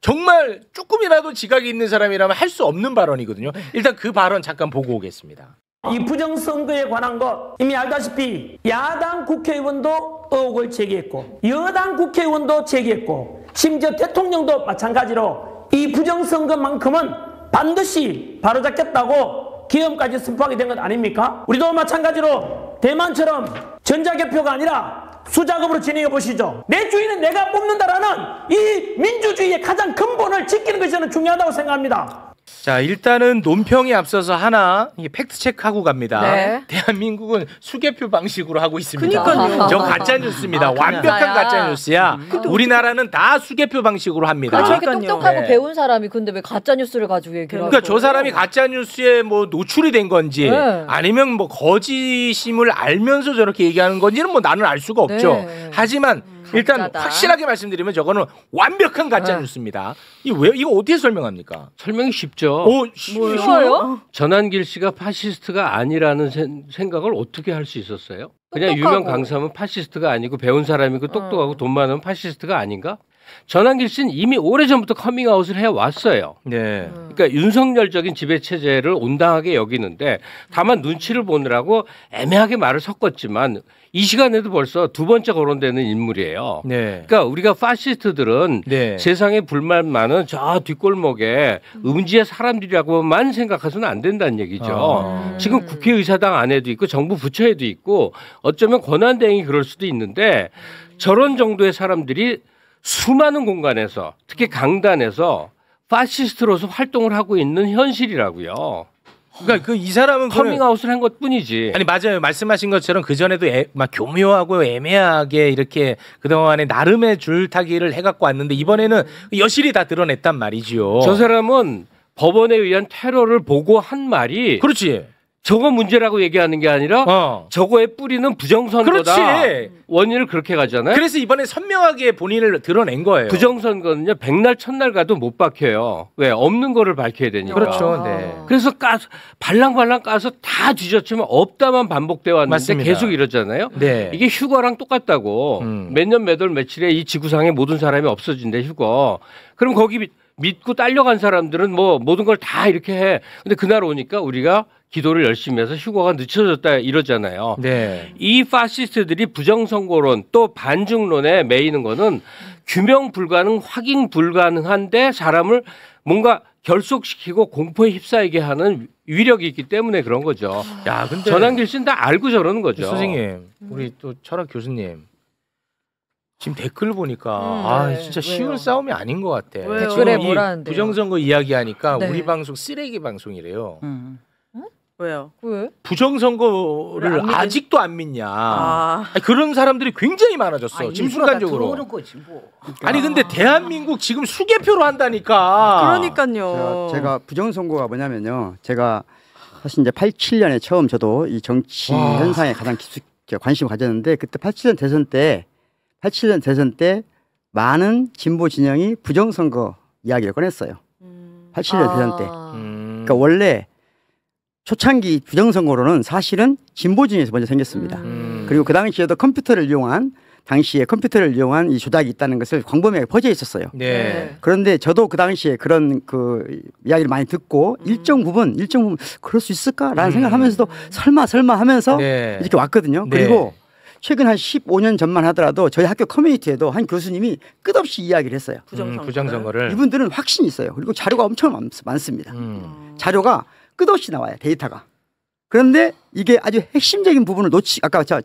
정말 조금이라도 지각이 있는 사람이라면 할 수 없는 발언이거든요. 일단 그 발언 잠깐 보고 오겠습니다. 이 부정선거에 관한 것 이미 알다시피 야당 국회의원도 의혹을 제기했고 여당 국회의원도 제기했고 심지어 대통령도 마찬가지로 이 부정선거만큼은 반드시 바로잡겠다고 기염까지 선포하게 된 것 아닙니까? 우리도 마찬가지로 대만처럼 전자개표가 아니라 수작업으로 진행해 보시죠. 내 주인은 내가 뽑는다라는 이 민주주의의 가장 근본을 지키는 것이 저는 중요하다고 생각합니다. 자, 일단은 논평에 앞서서 하나 팩트 체크하고 갑니다. 네. 대한민국은 수개표 방식으로 하고 있습니다. 그러니까요. 저 가짜 뉴스입니다. 완벽한 가짜 뉴스야. 우리나라는 다 수개표 방식으로 합니다. 저렇게 똑똑하고 배운 사람이 근데 왜 가짜 뉴스를 가지고 얘기를 하고? 그러니까 저 사람이 가짜 뉴스에 뭐 노출이 된 건지 네. 아니면 뭐 거짓임을 알면서 저렇게 얘기하는 건지는 뭐 나는 알 수가 없죠. 네. 하지만 일단 가짜다. 확실하게 말씀드리면 저거는 완벽한 가짜 뉴스입니다. 이거 어떻게 설명합니까? 설명이 쉽죠. 쉬워요? 전한길 씨가 파시스트가 아니라는 생각을 어떻게 할 수 있었어요? 그냥 똑똑하고. 유명 강사면 파시스트가 아니고 배운 사람이고 똑똑하고 돈 많으면 파시스트가 아닌가? 전한길 씨는 이미 오래전부터 커밍아웃을 해왔어요. 네. 그러니까 윤석열적인 지배체제를 온당하게 여기는데 다만 눈치를 보느라고 애매하게 말을 섞었지만 이 시간에도 벌써 두 번째 거론되는 인물이에요. 네. 그러니까 우리가 파시스트들은 세상에 불만 많은 저 뒷골목에 음지의 사람들이라고만 생각해서는 안 된다는 얘기죠. 지금 국회의사당 안에도 있고 정부 부처에도 있고 어쩌면 권한대행이 그럴 수도 있는데 저런 정도의 사람들이 수많은 공간에서 특히 강단에서 파시스트로서 활동을 하고 있는 현실이라고요. 그러니까 그 이 사람은 커밍아웃을 한 것뿐이지. 아니 맞아요. 말씀하신 것처럼 그 전에도 막 교묘하고 애매하게 이렇게 그동안에 나름의 줄타기를 해갖고 왔는데 이번에는 여실히 다 드러냈단 말이지요. 저 사람은 법원에 의한 테러를 보고 한 말이 그렇지. 저거 문제라고 얘기하는 게 아니라 저거의 뿌리는 부정선거다. 그렇지. 원인을 그렇게 가잖아요. 그래서 이번에 선명하게 본인을 드러낸 거예요. 부정선거는요. 백날 첫날 가도 못 밝혀요. 왜? 없는 거를 밝혀야 되니까. 그렇죠. 네. 그래서 발랑발랑 까서 다 뒤졌지만 없다만 반복돼 왔는데 맞습니다. 계속 이러잖아요. 네. 이게 휴거랑 똑같다고. 몇 년 몇 월 며칠에 이 지구상의 모든 사람이 없어진대 휴거. 그럼 거기 믿고 딸려간 사람들은 뭐 모든 걸 다 이렇게 해. 근데 그날 오니까 우리가 기도를 열심히 해서 휴거가 늦춰졌다 이러잖아요. 네. 이 파시스트들이 부정선거론 또 반중론에 매이는 거는 규명 불가능, 확인 불가능한데 사람을 뭔가 결속시키고 공포에 휩싸이게 하는 위력이 있기 때문에 그런 거죠. 야, 근데 전한길 씨는 다 알고 저러는 거죠. 선생님, 우리 또 철학 교수님. 지금 댓글 보니까 진짜 쉬운 싸움이 아닌 것 같아. 댓글에 뭐라는데요? 부정선거 이야기하니까 네. 우리 방송 쓰레기 방송이래요. 왜요? 왜? 부정선거를 아직도 안 믿냐. 아니, 그런 사람들이 굉장히 많아졌어. 지금 순간적으로. 아니 근데 대한민국 지금 수개표로 한다니까. 그러니까요. 제가 부정선거가 뭐냐면요. 제가 사실 이제 87년에 처음 저도 이 정치 현상에 가장 깊게 관심을 가졌는데 그때 87년 대선 때 많은 진보 진영이 부정선거 이야기를 꺼냈어요. 87년 대선 때. 그러니까 원래 초창기 부정선거로는 사실은 진보 진영에서 먼저 생겼습니다. 그리고 그 당시에도 컴퓨터를 이용한 이 조작이 있다는 것을 광범위하게 퍼져 있었어요. 네. 그런데 저도 그 당시에 그런 그 이야기를 많이 듣고 일정 부분 그럴 수 있을까라는 생각하면서도 설마 하면서 이렇게 왔거든요. 그리고 최근 한 15년 전만 하더라도 저희 학교 커뮤니티에도 한 교수님이 끝없이 이야기를 했어요. 부정선거를. 이분들은 확신이 있어요. 그리고 자료가 엄청 많습니다. 자료가 끝없이 나와요. 데이터가. 그런데 이게 아주 핵심적인 부분을 아까 저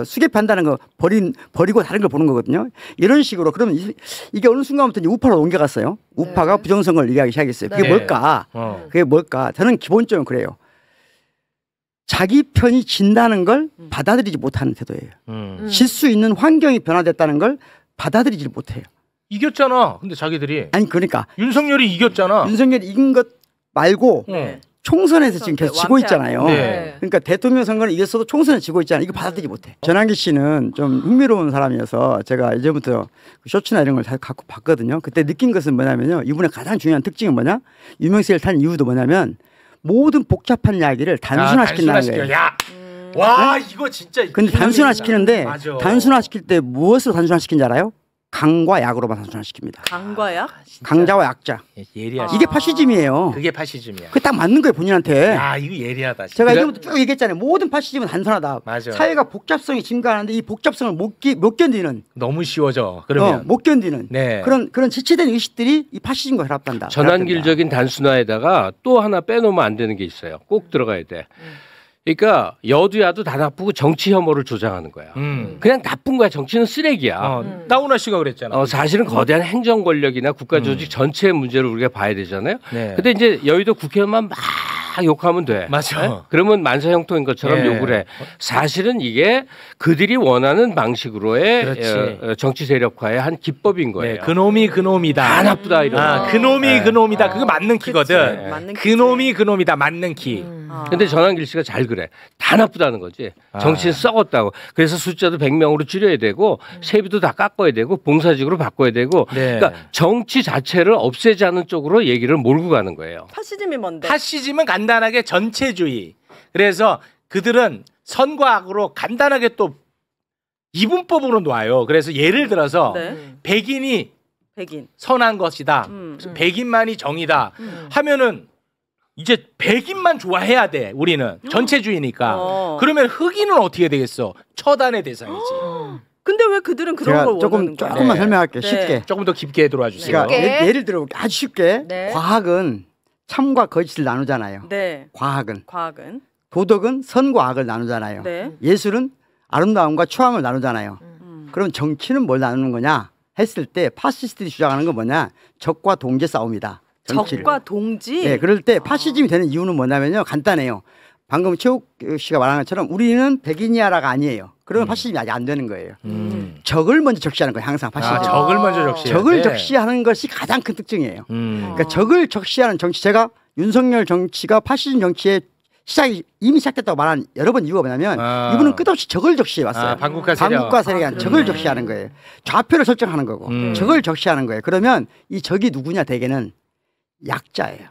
수개표 한다는 거 버리고 다른 걸 보는 거거든요. 이런 식으로 그러면 이게 어느 순간부터 이제 우파로 옮겨갔어요. 우파가 부정선거를 얘기하기 시작했어요. 그게 뭘까? 그게 뭘까? 저는 기본적으로 그래요. 자기 편이 진다는 걸 받아들이지 못하는 태도예요. 질 수 있는 환경이 변화됐다는 걸 받아들이지 못해요. 이겼잖아. 근데 자기들이. 아니 그러니까 윤석열이 이겼잖아. 윤석열이 이긴 것 말고 총선에서 지금 계속 지고 있잖아요. 그러니까 대통령 선거는 이겼어도 총선에 지고 있잖아요. 이거 받아들이지 못해. 전한기 씨는 좀 흥미로운 사람이어서 제가 이제부터 쇼츠나 이런 걸 잘 갖고 봤거든요. 그때 느낀 것은 뭐냐면요. 이분의 가장 중요한 특징은 뭐냐? 유명세를 탄 이유도 뭐냐면 모든 복잡한 이야기를 단순화시킨다는 거예요. 와 이거 진짜. 근데 단순화시키는데 단순화시킬 때 무엇으로 단순화시킨지 알아요? 강과 약으로만 단순화시킵니다. 강과 약? 강자와 약자. 예리하시. 이게 파시즘이에요. 그게 파시즘이야. 그게 딱 맞는 거예요 본인한테. 야 이거 예리하다. 진짜. 제가 이제부터 쭉 얘기했잖아요. 모든 파시즘은 단순하다. 맞아. 사회가 복잡성이 증가하는데 이 복잡성을 못 견디는. 너무 쉬워져. 그러면 못 견디는 그런 지체된 의식들이 이 파시즘과 결합한다. 전환길적인 단순화에다가 또 하나 빼놓으면 안 되는 게 있어요. 꼭 들어가야 돼. 그러니까 여두야도 다 나쁘고 정치 혐오를 조장하는 거야. 그냥 나쁜 거야. 정치는 쓰레기야. 따우나 씨가 그랬잖아. 사실은 거대한 행정 권력이나 국가 조직 전체의 문제를 우리가 봐야 되잖아요. 근데 이제 여의도 국회의원만 막 욕하면 돼. 맞아. 네? 그러면 만사형통인 것처럼 욕을 해. 사실은 이게 그들이 원하는 방식으로의 정치 세력화의 한 기법인 거예요. 그놈이다. 다 나쁘다 이런. 그놈이다. 그거 맞는 키거든. 그놈이다. 맞는 키. 근데 전한길 씨가 잘 그래. 다 나쁘다는 거지. 정치는 썩었다고. 그래서 숫자도 100명으로 줄여야 되고 세비도 다 깎아야 되고 봉사직으로 바꿔야 되고. 그러니까 정치 자체를 없애자는 쪽으로 얘기를 몰고 가는 거예요. 파시즘이 뭔데? 파시즘은 간단하게 전체주의. 그래서 그들은 선과 악으로 간단하게 또 이분법으로 놔요. 그래서 예를 들어서 백인이 선한 것이다. 백인만이 정이다. 하면은 이제 백인만 좋아해야 돼. 우리는 전체주의니까. 그러면 흑인은 어떻게 되겠어? 처단의 대상이지. 근데 왜 그들은 그런 걸 원하는 거야? 조금만 설명할게요. 쉽게. 조금 더 깊게 들어와 주세요. 그러니까 예를 들어 아주 쉽게 과학은 참과 거짓을 나누잖아요. 과학은. 도덕은 선과 악을 나누잖아요. 예술은 아름다움과 추함을 나누잖아요. 그럼 정치는 뭘 나누는 거냐 했을 때 파시스트들이 주장하는 건 뭐냐? 적과 동제 싸움이다. 정치를. 적과 동지. 네, 그럴 때 파시즘이 되는 이유는 뭐냐면요, 간단해요. 방금 최욱 씨가 말한 것처럼 우리는 백인이야라가 아니에요. 그러면 파시즘이 아직 안 되는 거예요. 적을 먼저 적시하는 거예요. 항상 파시즘. 적을 먼저 적시해야 적을 돼. 적시하는 것이 가장 큰 특징이에요. 그러니까 적을 적시하는 정치, 제가 윤석열 정치가 파시즘 정치의 시작이 이미 시작됐다고 말한 여러 번 이유가 뭐냐면 이분은 끝없이 적을 적시해 왔어요. 반국가 세력. 반국가 세력이 아니라 적을 적시하는 거예요. 좌표를 설정하는 거고 적을 적시하는 거예요. 그러면 이 적이 누구냐, 대개는 약자예요.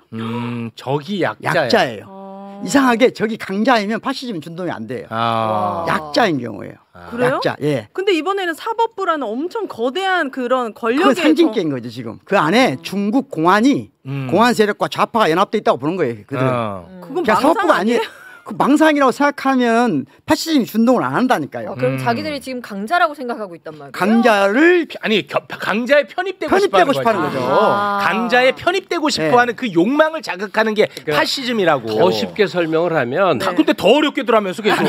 적이 약자예요. 이상하게 적이 강자이면 파시즘 준동이 안 돼요. 약자인 경우예요. 그래요? 약자. 예. 근데 이번에는 사법부라는 엄청 거대한 그런 그건 권력의 상징계인 거죠 지금. 그 안에 중국 공안이 공안 세력과 좌파가 연합돼 있다고 보는 거예요. 그들은. 그건 그냥 사법부가 아니에요. 그 망상이라고 생각하면 파시즘이 준동을 안 한다니까요. 그럼 자기들이 지금 강자라고 생각하고 있단 말이에요. 강자를 강자에 편입되고 싶어하는 거죠. 강자에 편입되고 싶어하는 그 욕망을 자극하는 게 파시즘이라고. 더 쉽게 설명을 하면 근데 더 어렵게 들어가면서 계속.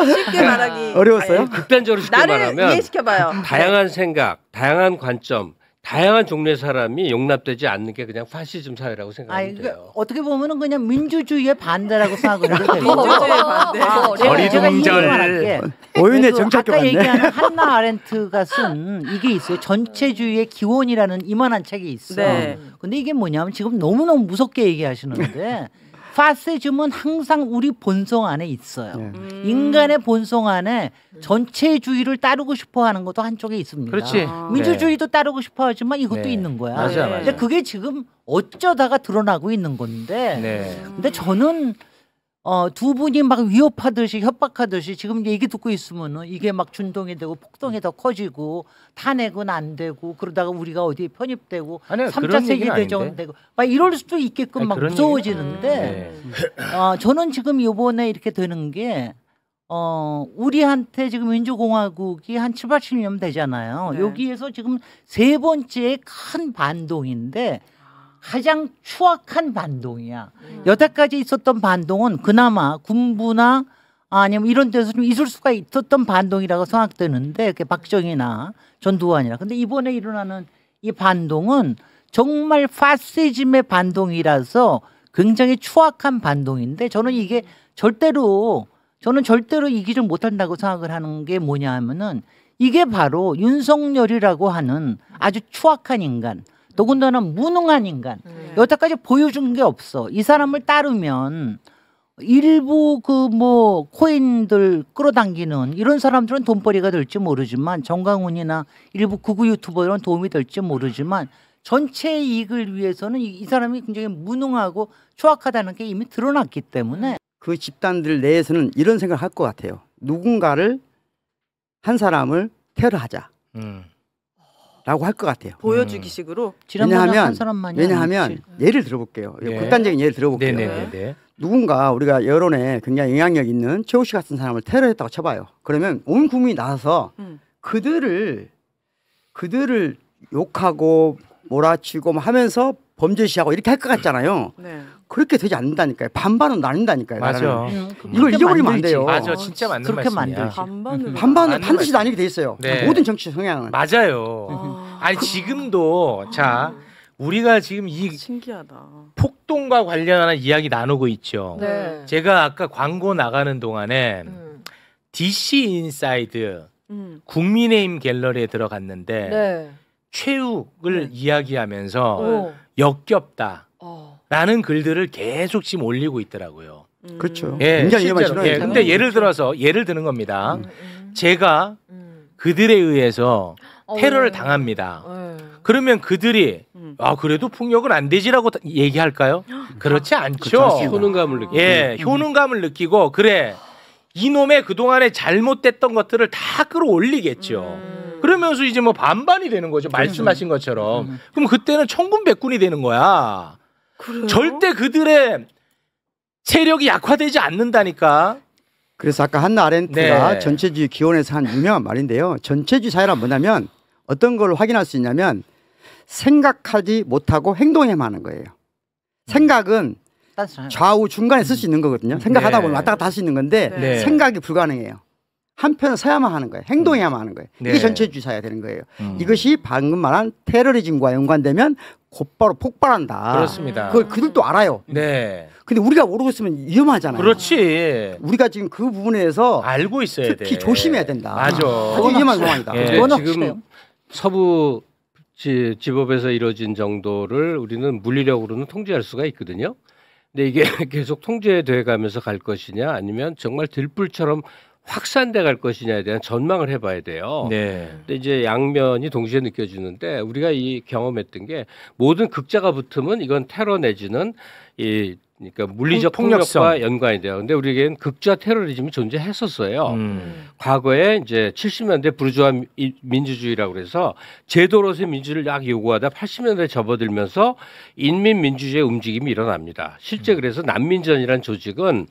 쉽게 말하기 어려웠어요? 극단적으로 쉽게 나를 말하면 이해시켜봐요. 다양한 생각, 다양한 관점, 다양한 종류의 사람이 용납되지 않는 게 그냥 파시즘 사회라고 생각하면 돼요. 그러니까 어떻게 보면은 그냥 민주주의의 반대라고 생각을 해도 돼요. 민주주의의 반대. 어리둥절. 오윤의 정착도 아까 같네. 얘기하는 한나 아렌트가 쓴 이게 있어요. 전체주의의 기원이라는 이만한 책이 있어. 네. 근데 이게 뭐냐면 지금 너무너무 무섭게 얘기하시는데 파시즘은 항상 우리 본성 안에 있어요. 인간의 본성 안에 전체주의를 따르고 싶어하는 것도 한쪽에 있습니다. 그렇지. 민주주의도 따르고 싶어하지만 이것도 네. 있는 거야. 맞아. 근데 그게 지금 어쩌다가 드러나고 있는 건데. 근데 저는 두 분이 막 위협하듯이 협박하듯이 지금 얘기 듣고 있으면은 이게 막 준동이 되고 폭동이 더 커지고 탄핵은 안 되고 그러다가 우리가 어디에 편입되고 3차 세계대전 되고 막 이럴 수도 있게끔 막 무서워지는데 저는 지금 이번에 이렇게 되는 게 우리한테 지금 민주공화국이 한 7, 80년 되잖아요. 여기에서 지금 세 번째 큰 반동인데 가장 추악한 반동이야. 여태까지 있었던 반동은 그나마 군부나 아니면 이런 데서 좀 있을 수가 있었던 반동이라고 생각되는데 박정희나 전두환이나. 근데 이번에 일어나는 이 반동은 정말 파시즘의 반동이라서 굉장히 추악한 반동인데 저는 절대로 이기지 못한다고 생각을 하는 게 뭐냐 하면은 이게 바로 윤석열이라고 하는 아주 추악한 인간, 더군다나 무능한 인간. 여태까지 보여준 게 없어. 이 사람을 따르면 일부 코인들 끌어당기는 이런 사람들은 돈벌이가 될지 모르지만 정강훈이나 일부 극우 유튜버들은 도움이 될지 모르지만 전체 이익을 위해서는 이 사람이 굉장히 무능하고 추악하다는 게 이미 드러났기 때문에 그 집단들 내에서는 이런 생각을 할 것 같아요. 누군가를 한 사람을 테러하자. 라고 할 것 같아요. 보여주기식으로. 왜냐하면 예를 들어볼게요. 극단적인 예를 들어볼게요. 네네네. 누군가 우리가 여론에 굉장히 영향력 있는 최욱 씨 같은 사람을 테러했다고 쳐봐요. 그러면 온 국민이 나서서 그들을 욕하고 몰아치고 하면서 범죄시하고 이렇게 할 것 같잖아요. 네. 그렇게 되지 않는다니까요. 반반은 나뉜다니까요. 맞아. 이걸 잊어버리면 안 돼요. 맞아, 진짜 맞는 그렇게 말씀이야. 반반은 반드시 나뉘게 돼 있어요. 네. 모든 정치 성향은. 맞아요. 아니 지금도 자 우리가 지금 이 신기하다. 폭동과 관련한 이야기 나누고 있죠. 네. 제가 아까 광고 나가는 동안에 DC 인사이드 국민의힘 갤러리에 들어갔는데 네. 최욱을 이야기하면서 역겹다. 라는 글들을 계속 지금 올리고 있더라고요. 그렇죠. 예, 굉장히 실제로. 예, 근데 예를 드는 겁니다. 제가 그들에 의해서 테러를 당합니다. 그러면 그들이 그래도 폭력은 안 되지라고 얘기할까요? 그렇지 않죠. 효능감을 느끼고. 예, 효능감을 느끼고 그래 이놈의 그동안에 잘못됐던 것들을 다 끌어올리겠죠. 그러면서 이제 뭐 반반이 되는 거죠. 말씀하신 것처럼. 그럼 그때는 천군백군이 되는 거야. 그래요? 절대 그들의 세력이 약화되지 않는다니까. 그래서 아까 한나 아렌트가 네. 전체주의 기원에서 한 유명한 말인데요. 전체주의 사회란 뭐냐면 어떤 걸 확인할 수 있냐면 생각하지 못하고 행동해만 하는 거예요. 생각은 좌우 중간에 쓸 수 있는 거거든요. 생각하다 보면 왔다 갔다 할 수 있는 건데 생각이 불가능해요. 한편은 서야만 하는 거예요. 행동해야만 하는 거예요. 네. 이게 전체주의사야 되는 거예요. 이것이 방금 말한 테러리즘과 연관되면 곧바로 폭발한다. 그렇습니다. 그걸 그들도 알아요. 네. 근데 우리가 모르고 있으면 위험하잖아요. 그렇지. 우리가 지금 그 부분에 대해서 알고 있어야 특히 돼. 조심해야 된다. 맞아. 아주 위험한 상황이다. 예, 지금 서부 지법에서 이루어진 정도를 우리는 물리력으로는 통제할 수가 있거든요. 근데 이게 계속 통제돼 가면서 갈 것이냐 아니면 정말 들불처럼 확산돼 갈 것이냐에 대한 전망을 해봐야 돼요. 네. 근데 이제 양면이 동시에 느껴지는데 우리가 이 경험했던 게 모든 극자가 붙으면 이건 테러 내지는 이 그러니까 물리적 폭력과 연관이 돼요. 근데 우리에겐 극좌 테러리즘이 존재했었어요. 과거에 이제 70년대 부르주아 민주주의라고 그래서 제도로서의 민주를 약 요구하다 80년대에 접어들면서 인민민주주의 움직임이 일어납니다. 실제 그래서 난민전이라는 조직은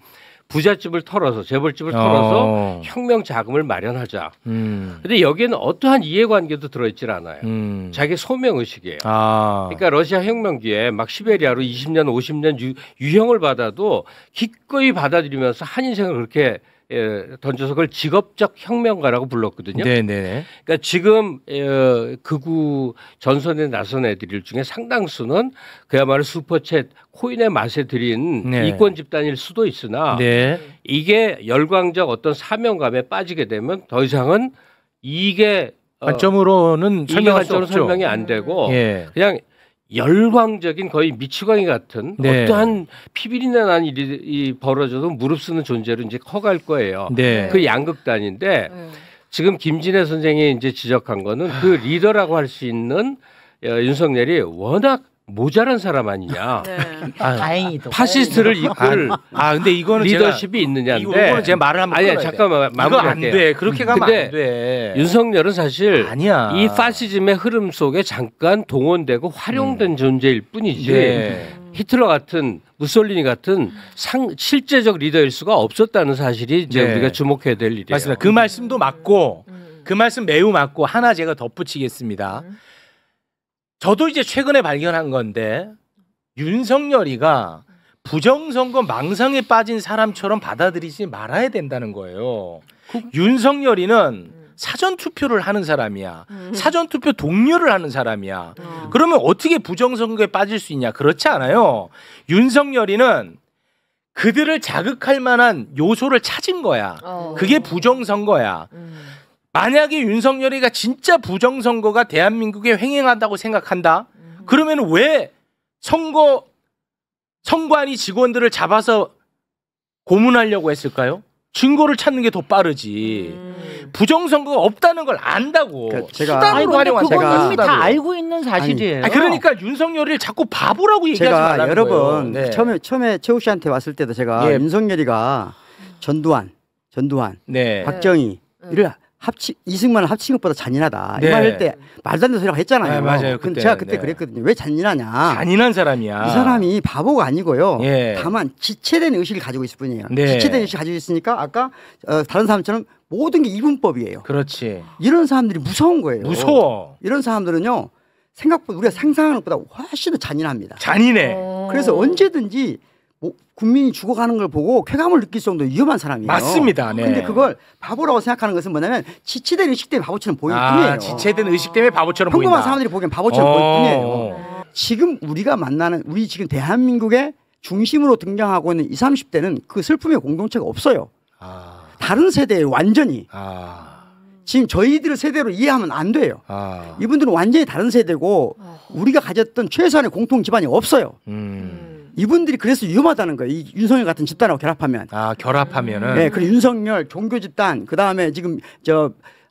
부잣집을 털어서 재벌집을 털어서 혁명 자금을 마련하자. 근데 여기에는 어떠한 이해관계도 들어있질 않아요. 자기 소명 의식이에요. 그러니까 러시아 혁명기에 막 시베리아로 20년, 50년 유형을 받아도 기꺼이 받아들이면서 한인생을 그렇게 던져서 그걸 직업적 혁명가라고 불렀거든요. 네네. 그러니까 지금 극우 전선에 나선 애들 중에 상당수는 그야말로 슈퍼챗 코인의 맛에 들인 네. 이권 집단일 수도 있으나 네. 이게 열광적 어떤 사명감에 빠지게 되면 더 이상은 이게 관점으로는 설명할 수 없죠. 설명이 안 되고 예. 그냥 열광적인 거의 미치광이 같은 네. 어떠한 피비린내 나는 일이 벌어져도 무릅쓰는 존재로 이제 커갈 거예요. 네. 그 양극단인데 지금 김진애 선생이 이제 지적한 거는 그 리더라고 할 수 있는 윤석열이 워낙 모자란 사람 아니냐. 다행히도. 파시스트를 이끌 근데 이거는 리더십이 있느냐인데. 이거는 제 말을 한번 아니야, 끊어야 잠깐만. 돼. 이거 안 돼. 그렇게 가면 근데 안 돼. 윤석열은 사실 아니야. 이 파시즘의 흐름 속에 잠깐 동원되고 활용된 존재일 뿐이지. 네. 히틀러 같은 무솔리니 같은 실제적 리더일 수가 없었다는 사실이 이제 네. 우리가 주목해야 될 일이에요. 맞습니다. 그 말씀도 맞고 그 말씀 매우 맞고 하나 제가 덧붙이겠습니다. 저도 이제 최근에 발견한 건데 윤석열이가 부정선거 망상에 빠진 사람처럼 받아들이지 말아야 된다는 거예요. 윤석열이는 사전투표를 하는 사람이야. 사전투표 동료를 하는 사람이야. 그러면 어떻게 부정선거에 빠질 수 있냐. 그렇지 않아요. 윤석열이는 그들을 자극할 만한 요소를 찾은 거야. 그게 부정선거야. 만약에 윤석열이가 진짜 부정선거가 대한민국에 횡행한다고 생각한다? 그러면 왜 선관위 직원들을 잡아서 고문하려고 했을까요? 증거를 찾는 게 더 빠르지. 부정선거가 없다는 걸 안다고. 수단으로 활용한 그건 이미 다 알고 있는 사실이에요. 그러니까 윤석열이를 자꾸 바보라고 얘기하지 제가 말라는 여러 거예요. 번 네. 처음에 최욱 씨한테 왔을 때도 제가 윤석열이가 전두환, 네. 박정희 이를 이승만을 합친 것보다 잔인하다. 네. 이 말 할 때 말도 안 되는 소리라고 했잖아요. 네, 맞아요. 근데 그때. 제가 그때 네. 그랬거든요. 왜 잔인하냐. 잔인한 사람이야. 이 사람이 바보가 아니고요. 예. 다만 지체된 의식을 가지고 있을 뿐이에요. 네. 지체된 의식을 가지고 있으니까 아까 다른 사람처럼 모든 게 이분법이에요. 그렇지. 이런 사람들이 무서운 거예요. 무서워. 이런 사람들은요. 생각보다 우리가 상상하는 것보다 훨씬 더 잔인합니다. 잔인해. 그래서 언제든지 국민이 죽어가는 걸 보고 쾌감을 느낄 정도로 위험한 사람이에요. 맞습니다. 네. 근데 그걸 바보라고 생각하는 것은 뭐냐면 지체된 의식 때문에 바보처럼 보일 뿐이에요. 지체된 의식 때문에 바보처럼 평범한 보인다. 사람들이 보기엔 바보처럼 보일 뿐이에요. 지금 우리가 만나는 우리 지금 대한민국의 중심으로 등장하고 있는 20, 30대는 그 슬픔의 공동체가 없어요. 다른 세대에 완전히. 지금 저희들 세대로 이해하면 안 돼요. 이분들은 완전히 다른 세대고 우리가 가졌던 최소한의 공통 기반이 없어요. 이분들이 그래서 위험하다는 거예요. 이 윤석열 같은 집단하고 결합하면. 결합하면은. 네, 그리고 윤석열 종교 집단, 그 다음에 지금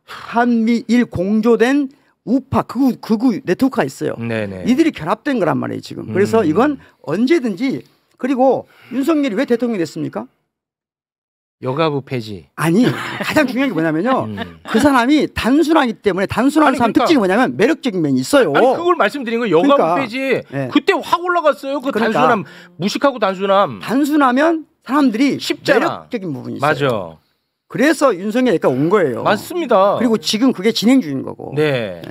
한미일 공조된 우파 극우 네트워크가 있어요. 네네. 이들이 결합된 거란 말이에요 지금. 그래서 이건 언제든지. 그리고 윤석열이 왜 대통령이 됐습니까? 여가부 폐지. 아니 가장 중요한 게 뭐냐면요. 그 사람이 단순하기 때문에 단순한 사람 그러니까. 특징이 뭐냐면 매력적인 면이 있어요. 아니 그걸 말씀드린 거예요. 여가부 그러니까. 폐지. 네. 그때 확 올라갔어요. 그 그러니까. 단순함. 무식하고 단순함. 단순하면 사람들이 쉽잖아. 매력적인 부분이 있어요. 맞아. 그래서 윤석열이가 온 거예요. 맞습니다. 그리고 지금 그게 진행 중인 거고. 네.